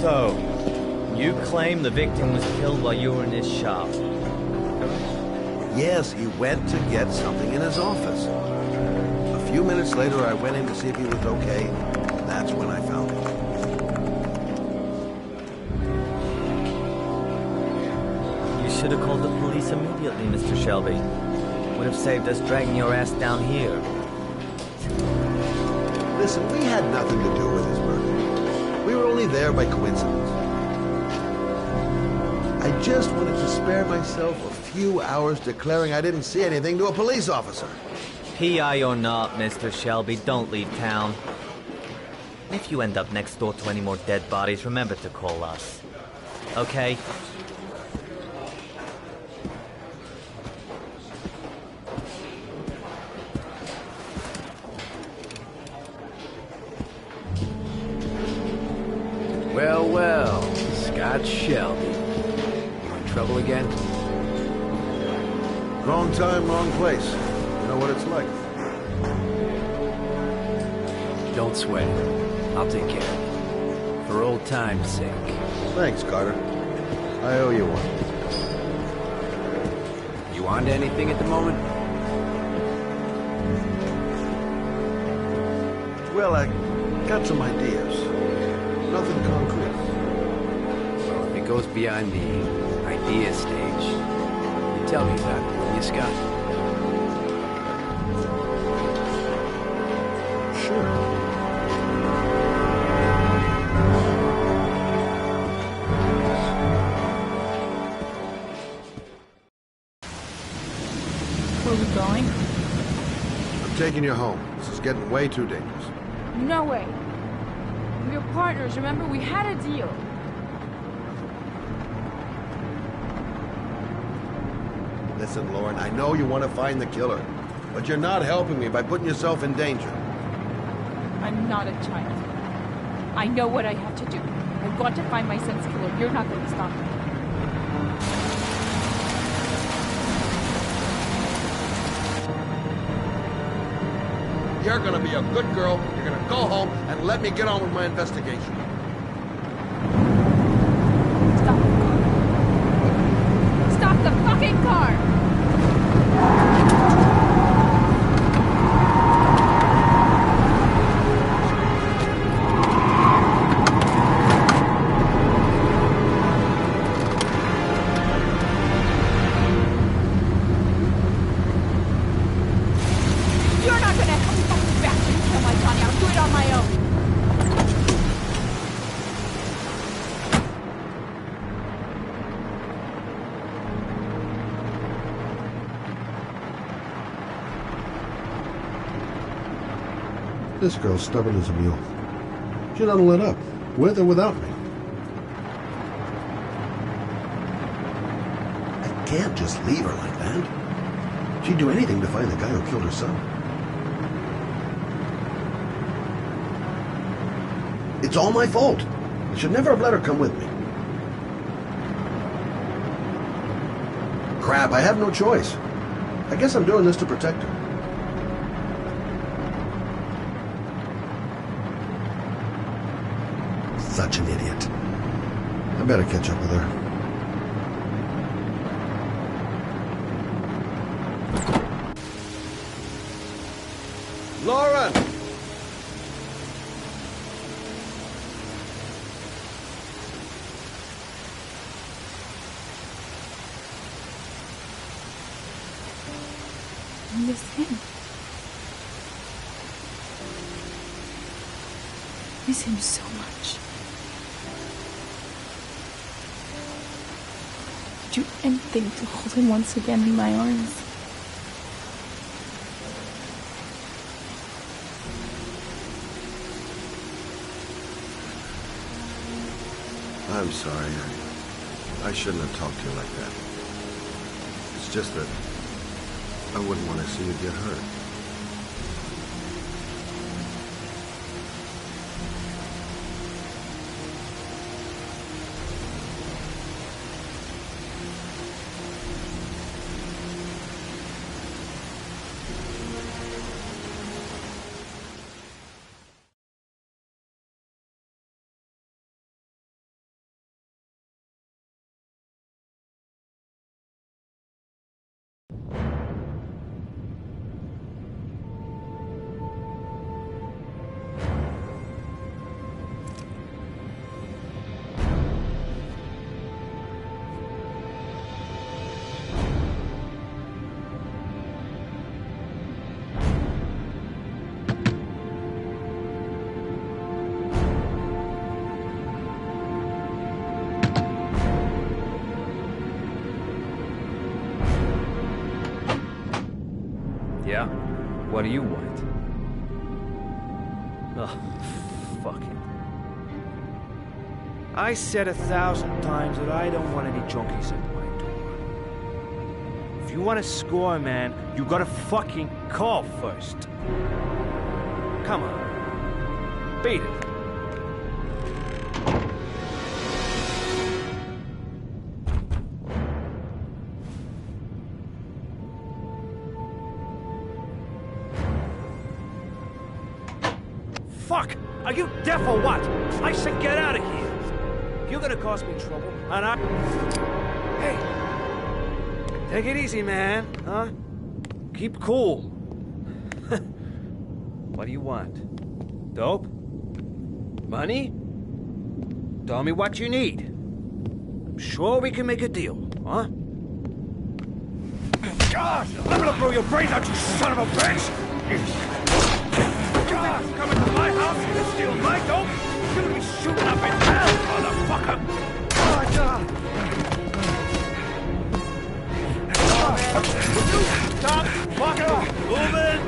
So, you claim the victim was killed while you were in his shop. Yes, he went to get something in his office. A few minutes later, I went in to see if he was okay. That's when I found him. You should have called the police immediately, Mr. Shelby. Would have saved us dragging your ass down here. Listen, we had nothing to do with his murder. We were only there by coincidence. I just wanted to spare myself a few hours declaring I didn't see anything to a police officer. PI or not, Mr. Shelby, don't leave town. If you end up next door to any more dead bodies, remember to call us. Okay? Well, well, Scott Shelby. You in trouble again? Wrong time, wrong place. You know what it's like. Don't sweat it. I'll take care of it. For old time's sake. Thanks, Carter. I owe you one. You on to anything at the moment? Well, I got some ideas. Nothing concrete. Well, if it goes beyond the idea stage, you tell me about it, will you, Scott? Sure. Where are we going? I'm taking you home. This is getting way too dangerous. No way. We were partners, remember? We had a deal. Listen, Lauren, I know you want to find the killer, but you're not helping me by putting yourself in danger. I'm not a child. I know what I have to do. I want to find my son's killer. You're not going to stop me. You're gonna be a good girl, you're gonna go home, and let me get on with my investigation. Stop the fucking car! You're not gonna help me fucking bastard kill my Johnny. I'll do it on my own. This girl's stubborn as a mule. She doesn't let up, with or without me. I can't just leave her like that. She'd do anything to find the guy who killed her son. It's all my fault. I should never have let her come with me. Crap, I have no choice. I guess I'm doing this to protect her. Such an idiot. I better catch up with her. Lauren! I miss him. I miss him so much. I'd do anything to hold him once again in my arms. I'm sorry. I shouldn't have talked to you like that. It's just that I wouldn't want to see you get hurt. Yeah? What do you want? Oh, fuck it. I said 1,000 times that I don't want any junkies at my door. If you want to score, man, you gotta fucking call first. Come on. Beat it. Fuck! Are you deaf or what? I said get out of here! You're gonna cause me trouble, and I... Hey! Take it easy, man, huh? Keep cool. What do you want? Dope? Money? Tell me what you need. I'm sure we can make a deal, huh? God! I'm gonna blow your brains out, you son of a bitch! Coming to my house and steal my dope? You're gonna be shooting up in hell, motherfucker! Stop fucking moving!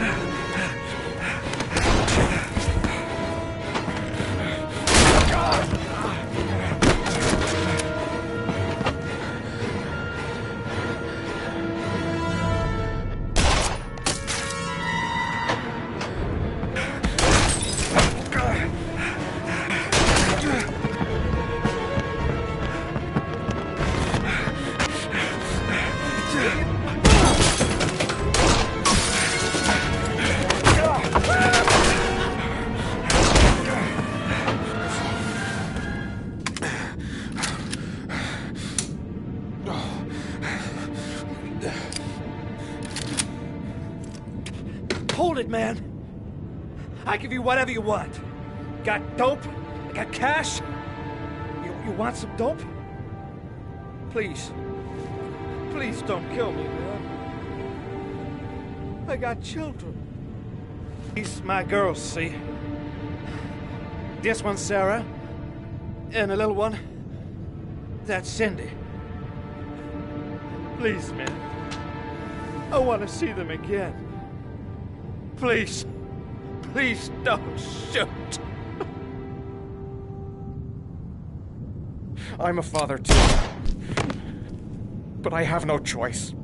Hold it, man. I give you whatever you want. Got dope? Got cash? You want some dope? Please. Please don't kill me, man. I got children. These my girls, see? This one's Sarah. And the little one, that's Cindy. Please, man. I want to see them again. Please. Please don't shoot. I'm a father too. But I have no choice.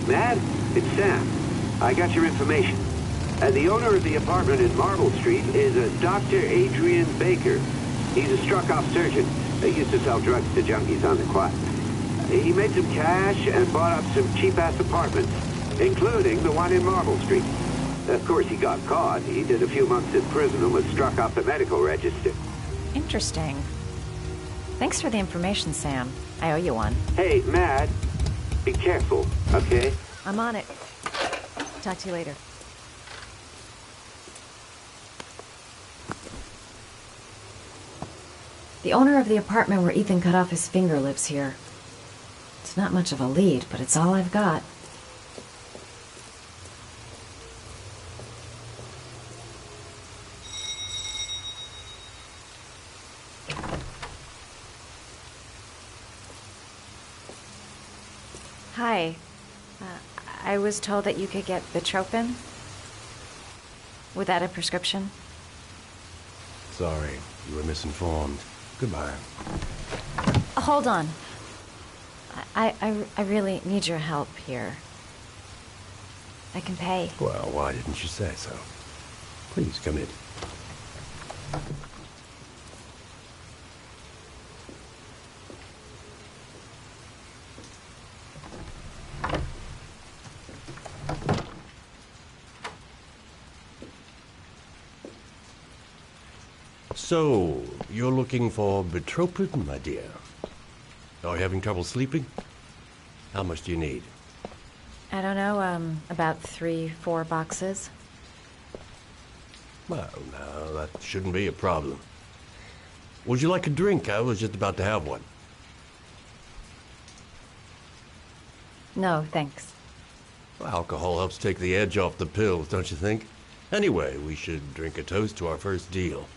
Matt, it's Sam. I got your information. The owner of the apartment in Marble Street is a Dr. Adrian Baker. He's a struck-off surgeon. He used to sell drugs to junkies on the quiet. He made some cash and bought up some cheap-ass apartments, including the one in Marble Street. Of course, he got caught. He did a few months in prison and was struck off the medical register. Interesting. Thanks for the information, Sam. I owe you one. Hey, Matt, be careful, okay? I'm on it. Talk to you later. The owner of the apartment where Ethan cut off his finger lives here. It's not much of a lead, but it's all I've got. Hi. I was told that you could get Bitropin without a prescription. Sorry, you were misinformed. Goodbye. Hold on. I really need your help here. I can pay. Well, why didn't you say so? Please come in. So, you're looking for betropid, my dear? Are you having trouble sleeping? How much do you need? I don't know, about 3-4 boxes. Well, no, that shouldn't be a problem. Would you like a drink? I was just about to have one. No, thanks. Well, alcohol helps take the edge off the pills, don't you think? Anyway, we should drink a toast to our first deal.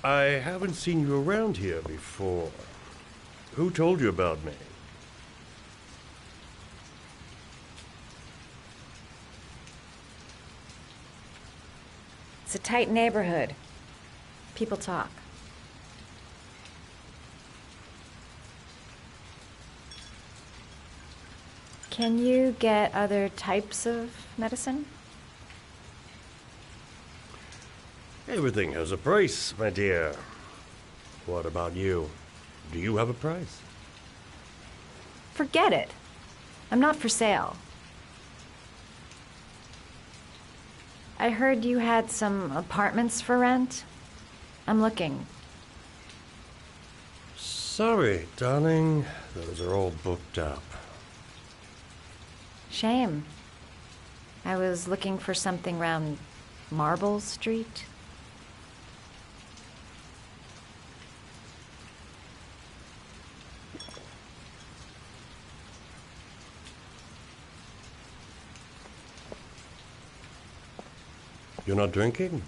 I haven't seen you around here before. Who told you about me? It's a tight neighborhood. People talk. Can you get other types of medicine? Everything has a price, my dear. What about you? Do you have a price? Forget it. I'm not for sale. I heard you had some apartments for rent. I'm looking. Sorry, darling. Those are all booked up. Shame. I was looking for something around Marble Street. You're not drinking?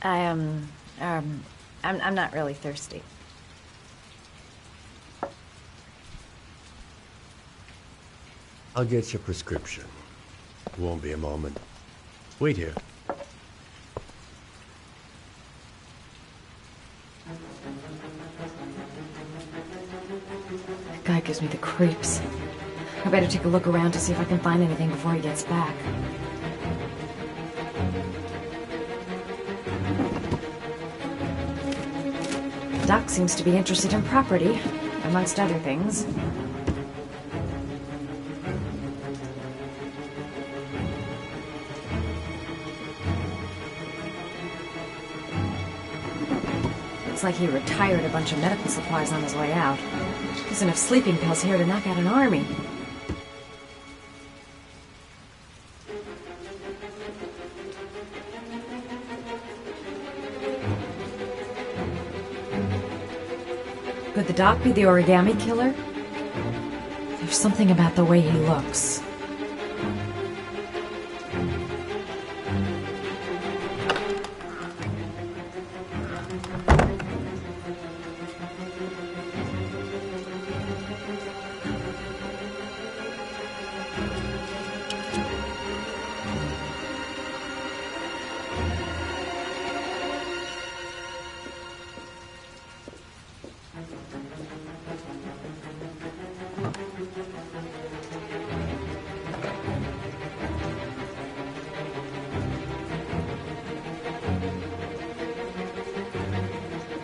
I'm not really thirsty. I'll get your prescription. Won't be a moment. Wait here. That guy gives me the creeps. I better take a look around to see if I can find anything before he gets back. Doc seems to be interested in property, amongst other things. Looks like he retired a bunch of medical supplies on his way out. There's enough sleeping pills here to knock out an army. Could the doc be the Origami Killer? There's something about the way he looks.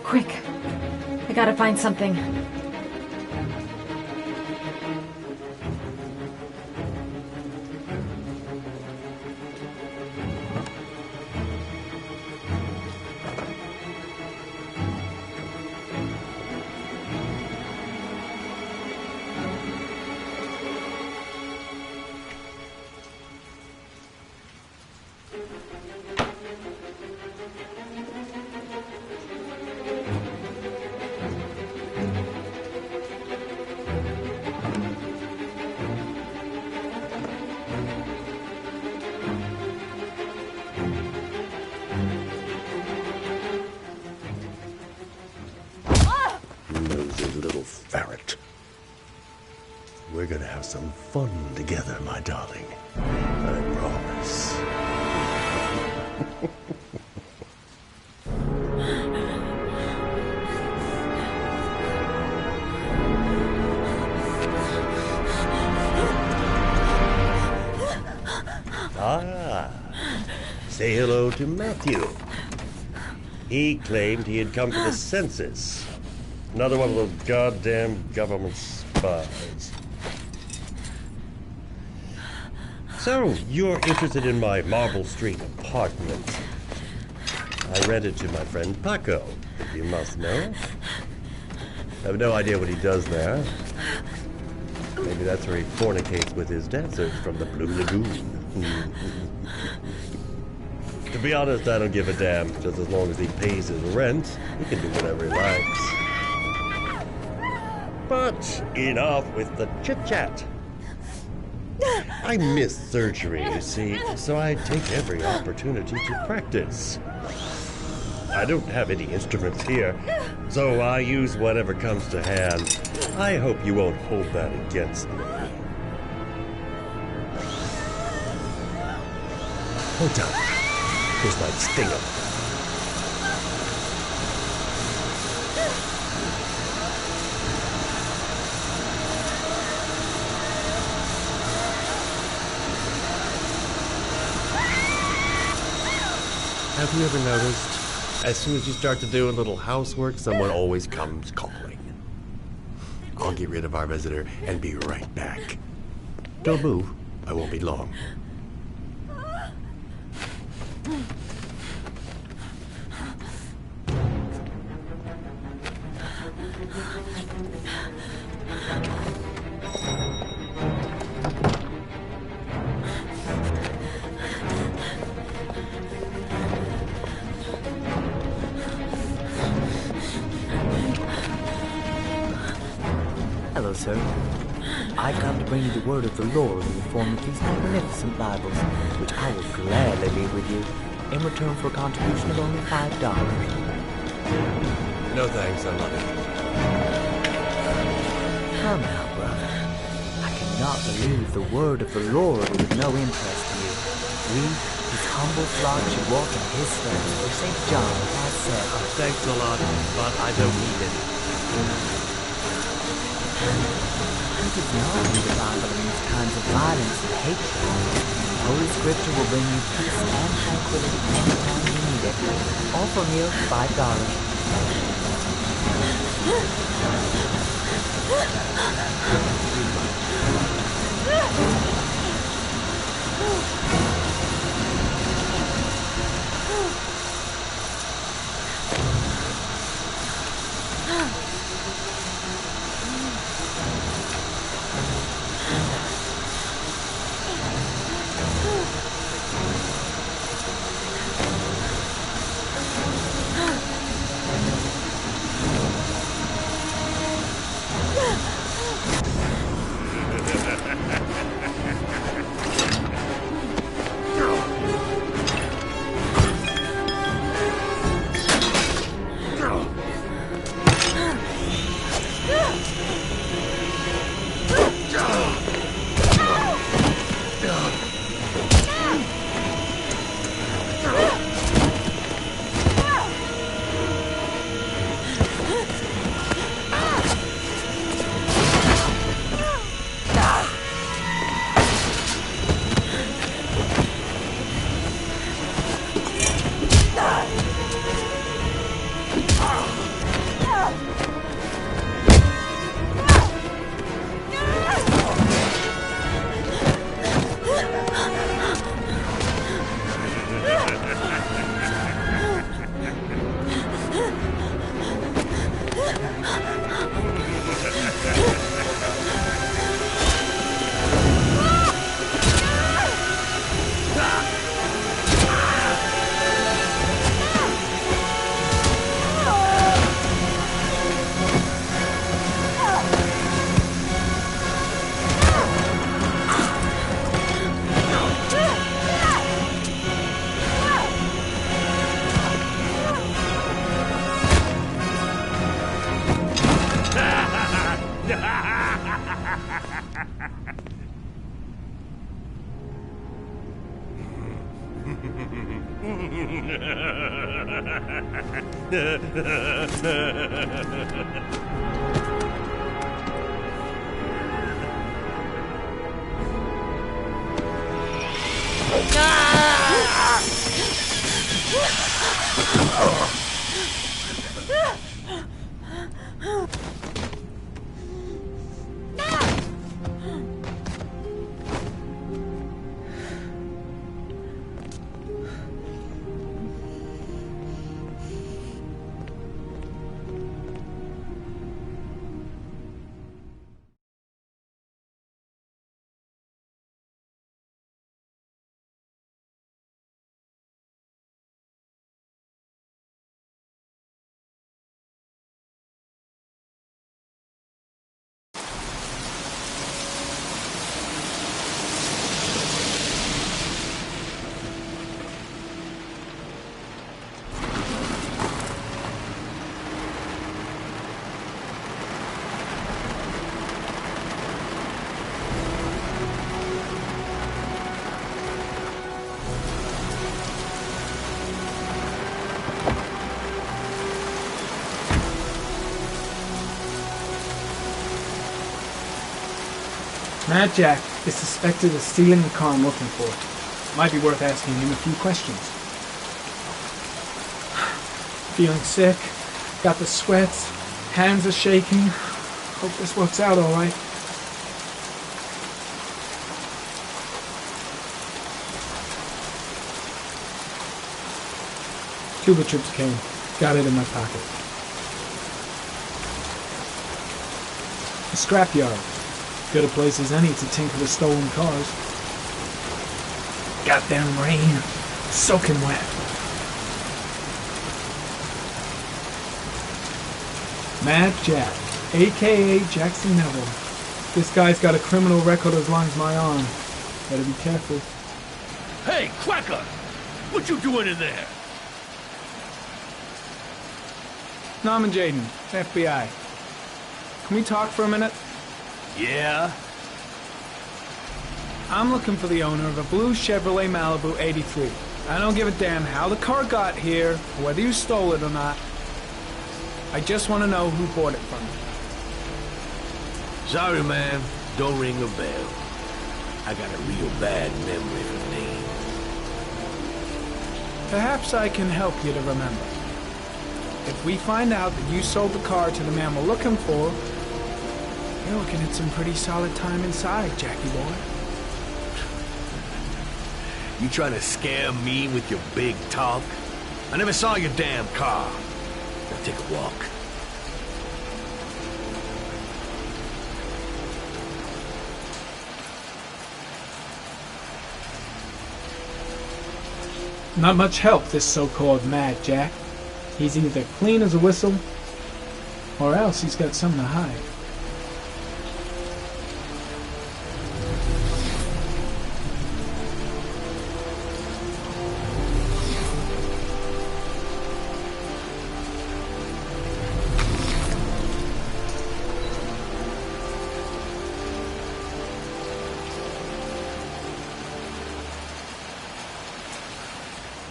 Quick! I gotta find something. Ferret. We're gonna have some fun together, my darling. I promise. Say hello to Matthew. He claimed he had come for the census. Another one of those goddamn government spies. So, you're interested in my Marble Street apartment. I rented to my friend Paco, you must know. I have no idea what he does there. Maybe that's where he fornicates with his dancers from the Blue Lagoon. To be honest, I don't give a damn. Just as long as he pays his rent, he can do whatever he likes. But enough with the chit-chat. I miss surgery, you see, so I take every opportunity to practice. I don't have any instruments here, so I use whatever comes to hand. I hope you won't hold that against me. Hold on. This might sting him. Have you ever noticed, as soon as you start to do a little housework, someone always comes calling? I'll get rid of our visitor and be right back. Don't move. I won't be long. Hello, sir. I come to bring you the word of the Lord in the form of these magnificent Bibles, which I will gladly leave with you, in return for a contribution of only $5. No thanks, I love it. Come now, brother. I cannot believe the word of the Lord is of no interest to you. We, his humble flock, should walk in his steps, for St. John has said. Thanks a lot, but I don't need it. He does not read the Bible in these times of violence and hatred. Holy Scripture will bring you peace and tranquility anytime you need it. All for mere Mad Jack is suspected of stealing the car I'm looking for. Might be worth asking him a few questions. Feeling sick, got the sweats, hands are shaking. Hope this works out all right. Cuba Trips cane. Got it in my pocket. A scrapyard. Good a place as any to tinker with stolen cars. Goddamn rain. Soaking wet. Mad Jack, a.k.a. Jackson Neville. This guy's got a criminal record as long as my arm. Better be careful. Hey, Cracker! What you doing in there? Norman Jaden, FBI. Can we talk for a minute? Yeah? I'm looking for the owner of a blue Chevrolet Malibu 83. I don't give a damn how the car got here, or whether you stole it or not. I just want to know who bought it from you. Sorry, man. Don't ring a bell. I got a real bad memory for names. Perhaps I can help you to remember. If we find out that you sold the car to the man we're looking for, you're looking at some pretty solid time inside, Jackie boy. You trying to scare me with your big talk? I never saw your damn car. Now take a walk. Not much help, this so-called Mad Jack. He's either clean as a whistle, or else he's got something to hide.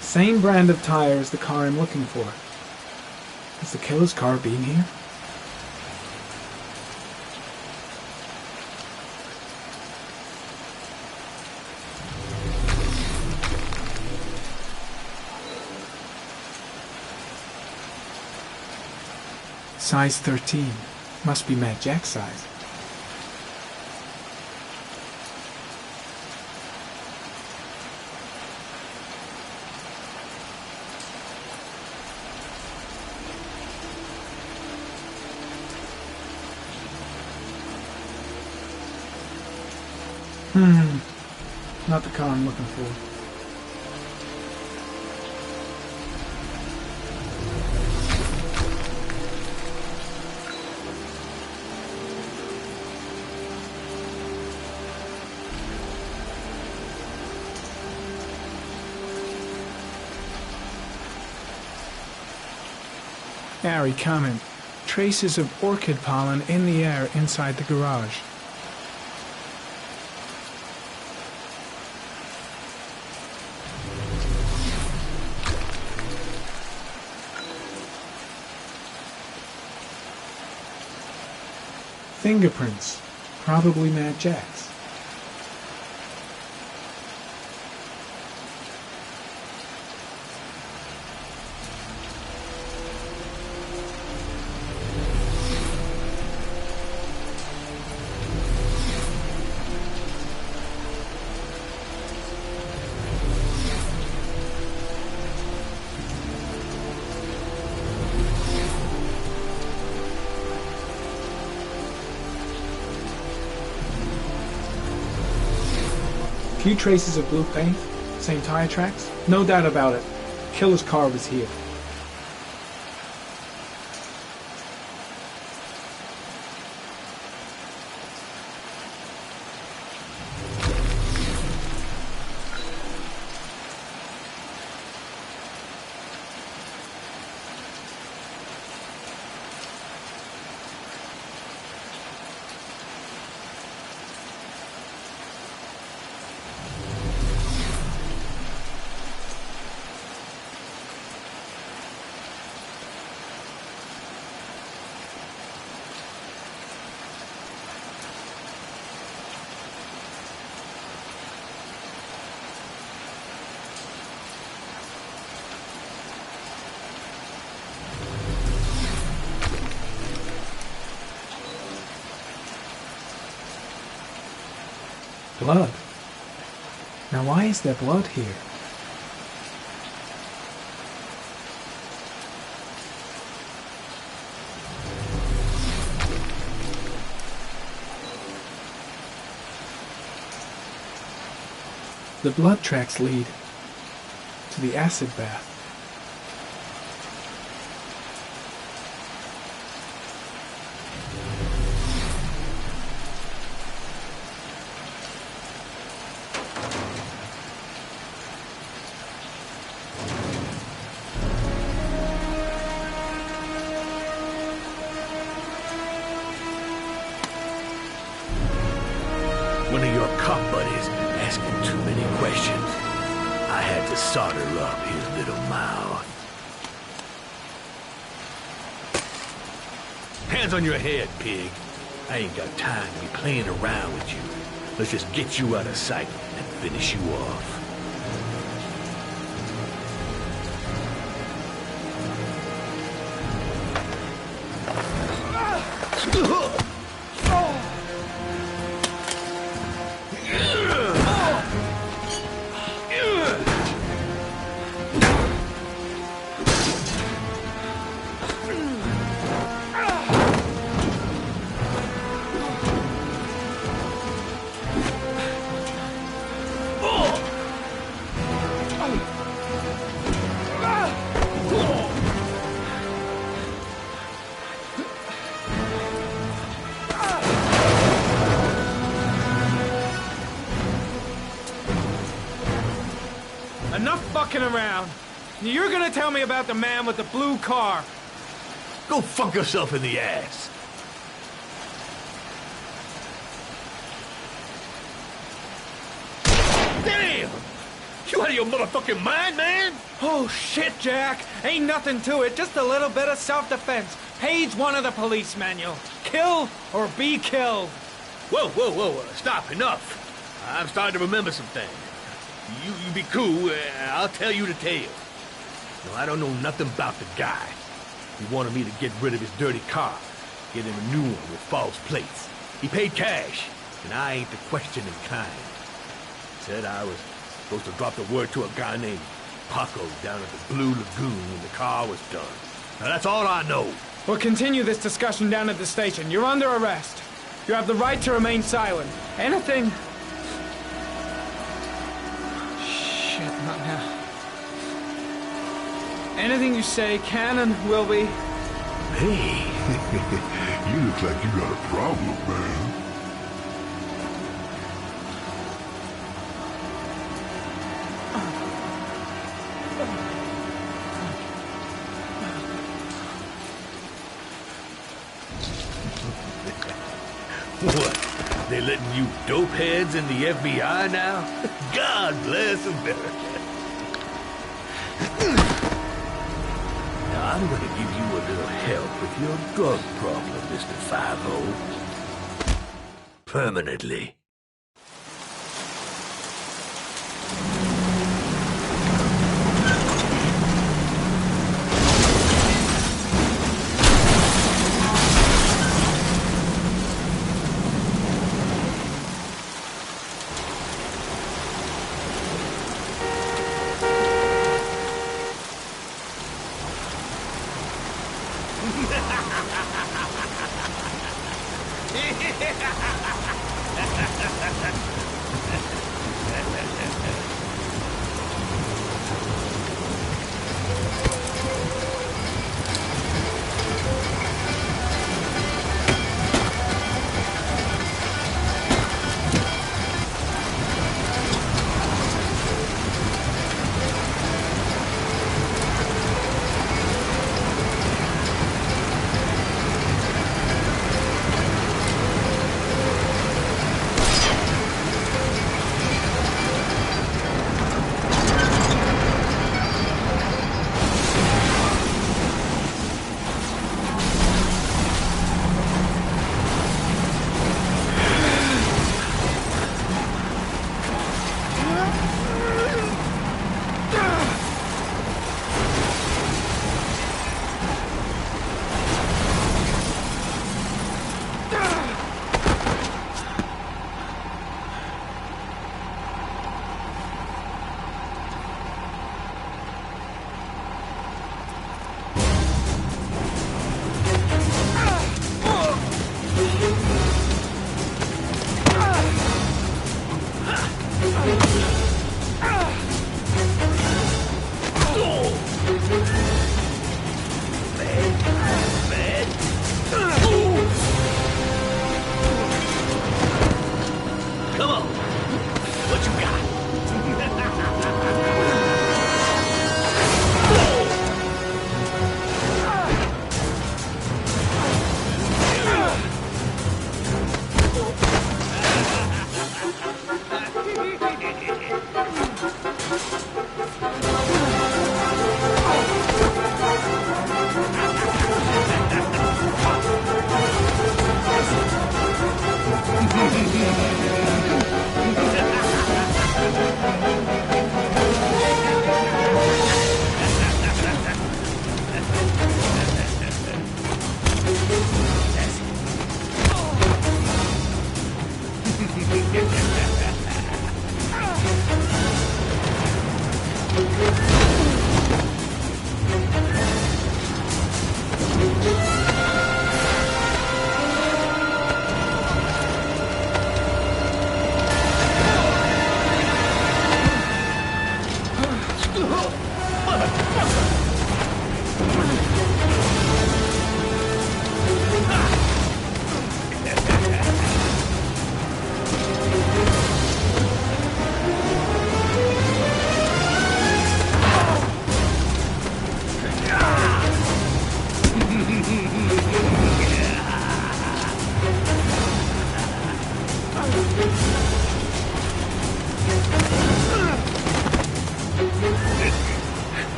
Same brand of tire as the car I'm looking for. Is the killer's car being here? Size 13. Must be Mad Jack's size. Not the car I'm looking for. Harry, comment. Traces of orchid pollen in the air inside the garage. Fingerprints. Probably Mad Jack's. Few traces of blue paint, same tire tracks. No doubt about it. Killer's car was here. Blood? Now why is there blood here? The blood tracks lead to the acid bath. One of your cop buddies asking too many questions. I had to solder up his little mouth. Hands on your head, pig. I ain't got time to be playing around with you. Let's just get you out of sight and finish you off. Enough fucking around. You're gonna tell me about the man with the blue car. Go fuck yourself in the ass. Damn! You out of your motherfucking mind, man? Oh shit, Jack. Ain't nothing to it. Just a little bit of self-defense. Page 1 of the police manual. Kill or be killed. Whoa, whoa, whoa. Stop. Enough. I'm starting to remember some things. You be cool. I'll tell you the tale. No, I don't know nothing about the guy. He wanted me to get rid of his dirty car. Get him a new one with false plates. He paid cash, and I ain't the questioning kind. Said I was supposed to drop the word to a guy named Paco down at the Blue Lagoon when the car was done. Now that's all I know. We'll continue this discussion down at the station. You're under arrest. You have the right to remain silent. Anything... Shit, not now. Anything you say can and will be... Hey, you look like you got a problem, man. What? They letting you dope heads in the FBI now? God bless America. Now I'm gonna give you a little help with your drug problem, Mr. 5-0. Permanently.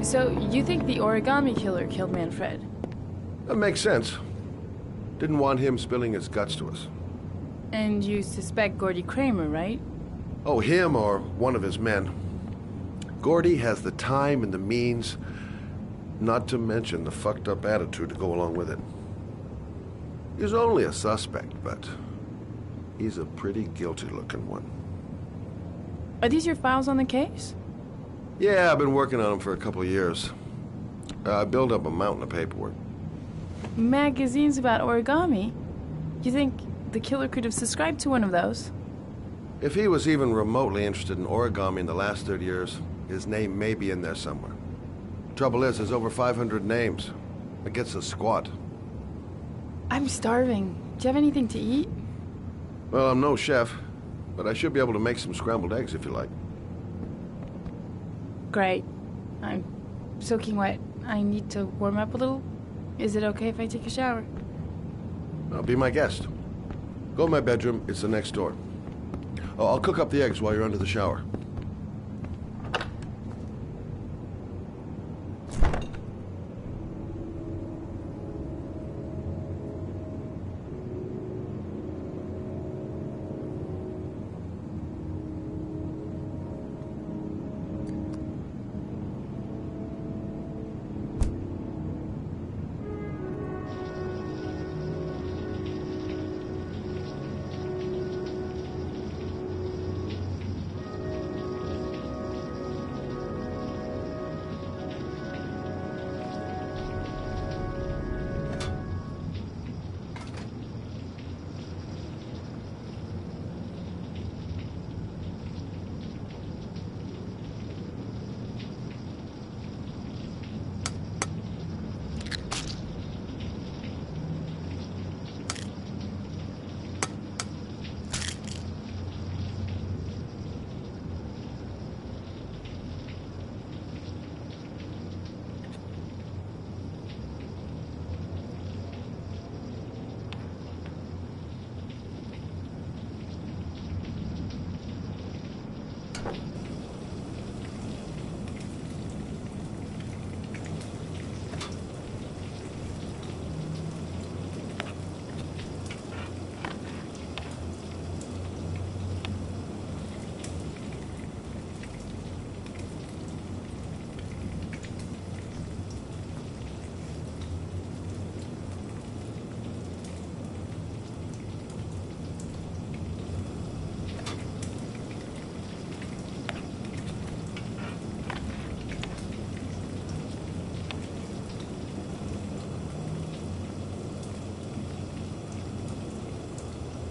So, you think the Origami Killer killed Manfred? That makes sense. Didn't want him spilling his guts to us. And you suspect Gordy Kramer, right? Oh, him or one of his men. Gordy has the time and the means, not to mention the fucked up attitude to go along with it. He's only a suspect, but he's a pretty guilty looking one. Are these your files on the case? Yeah, I've been working on him for a couple of years. I built up a mountain of paperwork. Magazines about origami? You think the killer could have subscribed to one of those? If he was even remotely interested in origami in the last 30 years, his name may be in there somewhere. Trouble is, there's over 500 names. It gets us squat. I'm starving. Do you have anything to eat? Well, I'm no chef, but I should be able to make some scrambled eggs if you like. Great. I'm soaking wet. I need to warm up a little. Is it okay if I take a shower? Be my guest. Go to my bedroom. It's the next door. Oh, I'll cook up the eggs while you're under the shower.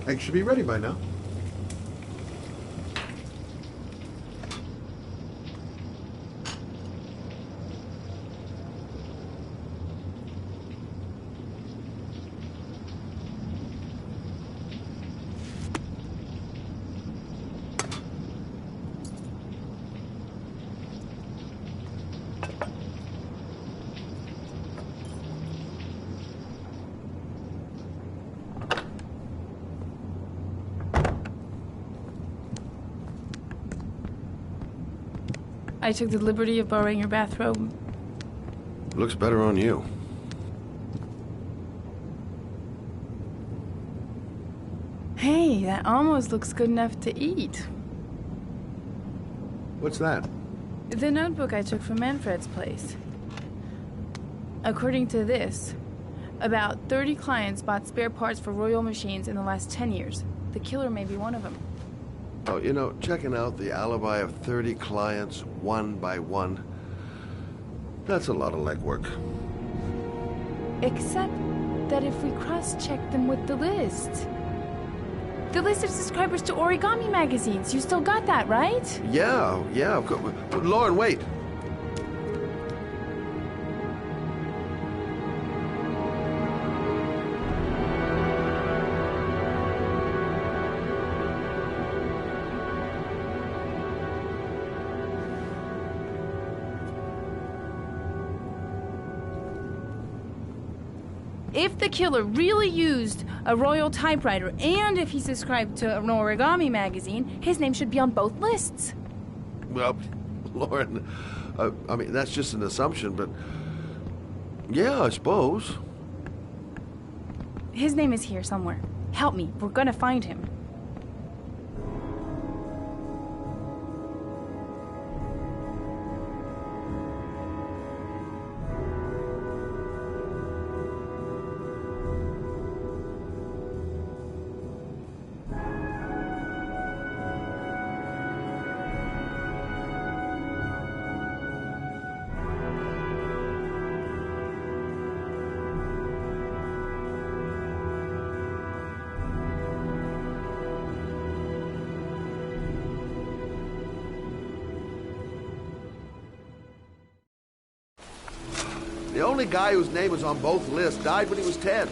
Eggs should be ready by now. I took the liberty of borrowing your bathrobe. Looks better on you. Hey, that almost looks good enough to eat. What's that? The notebook I took from Manfred's place. According to this, about 30 clients bought spare parts for Royal machines in the last 10 years. The killer may be one of them. Oh, you know, checking out the alibi of 30 clients one by one, that's a lot of legwork. Except that if we cross-check them with the list. The list of subscribers to Origami magazines. You still got that, right? Yeah, of course. Lauren, wait. If the killer really used a Royal typewriter, and if he subscribed to an Origami magazine, his name should be on both lists. Well, Lauren, I mean, that's just an assumption, but yeah, I suppose. His name is here somewhere. Help me. We're gonna find him. The only guy whose name was on both lists died when he was 10.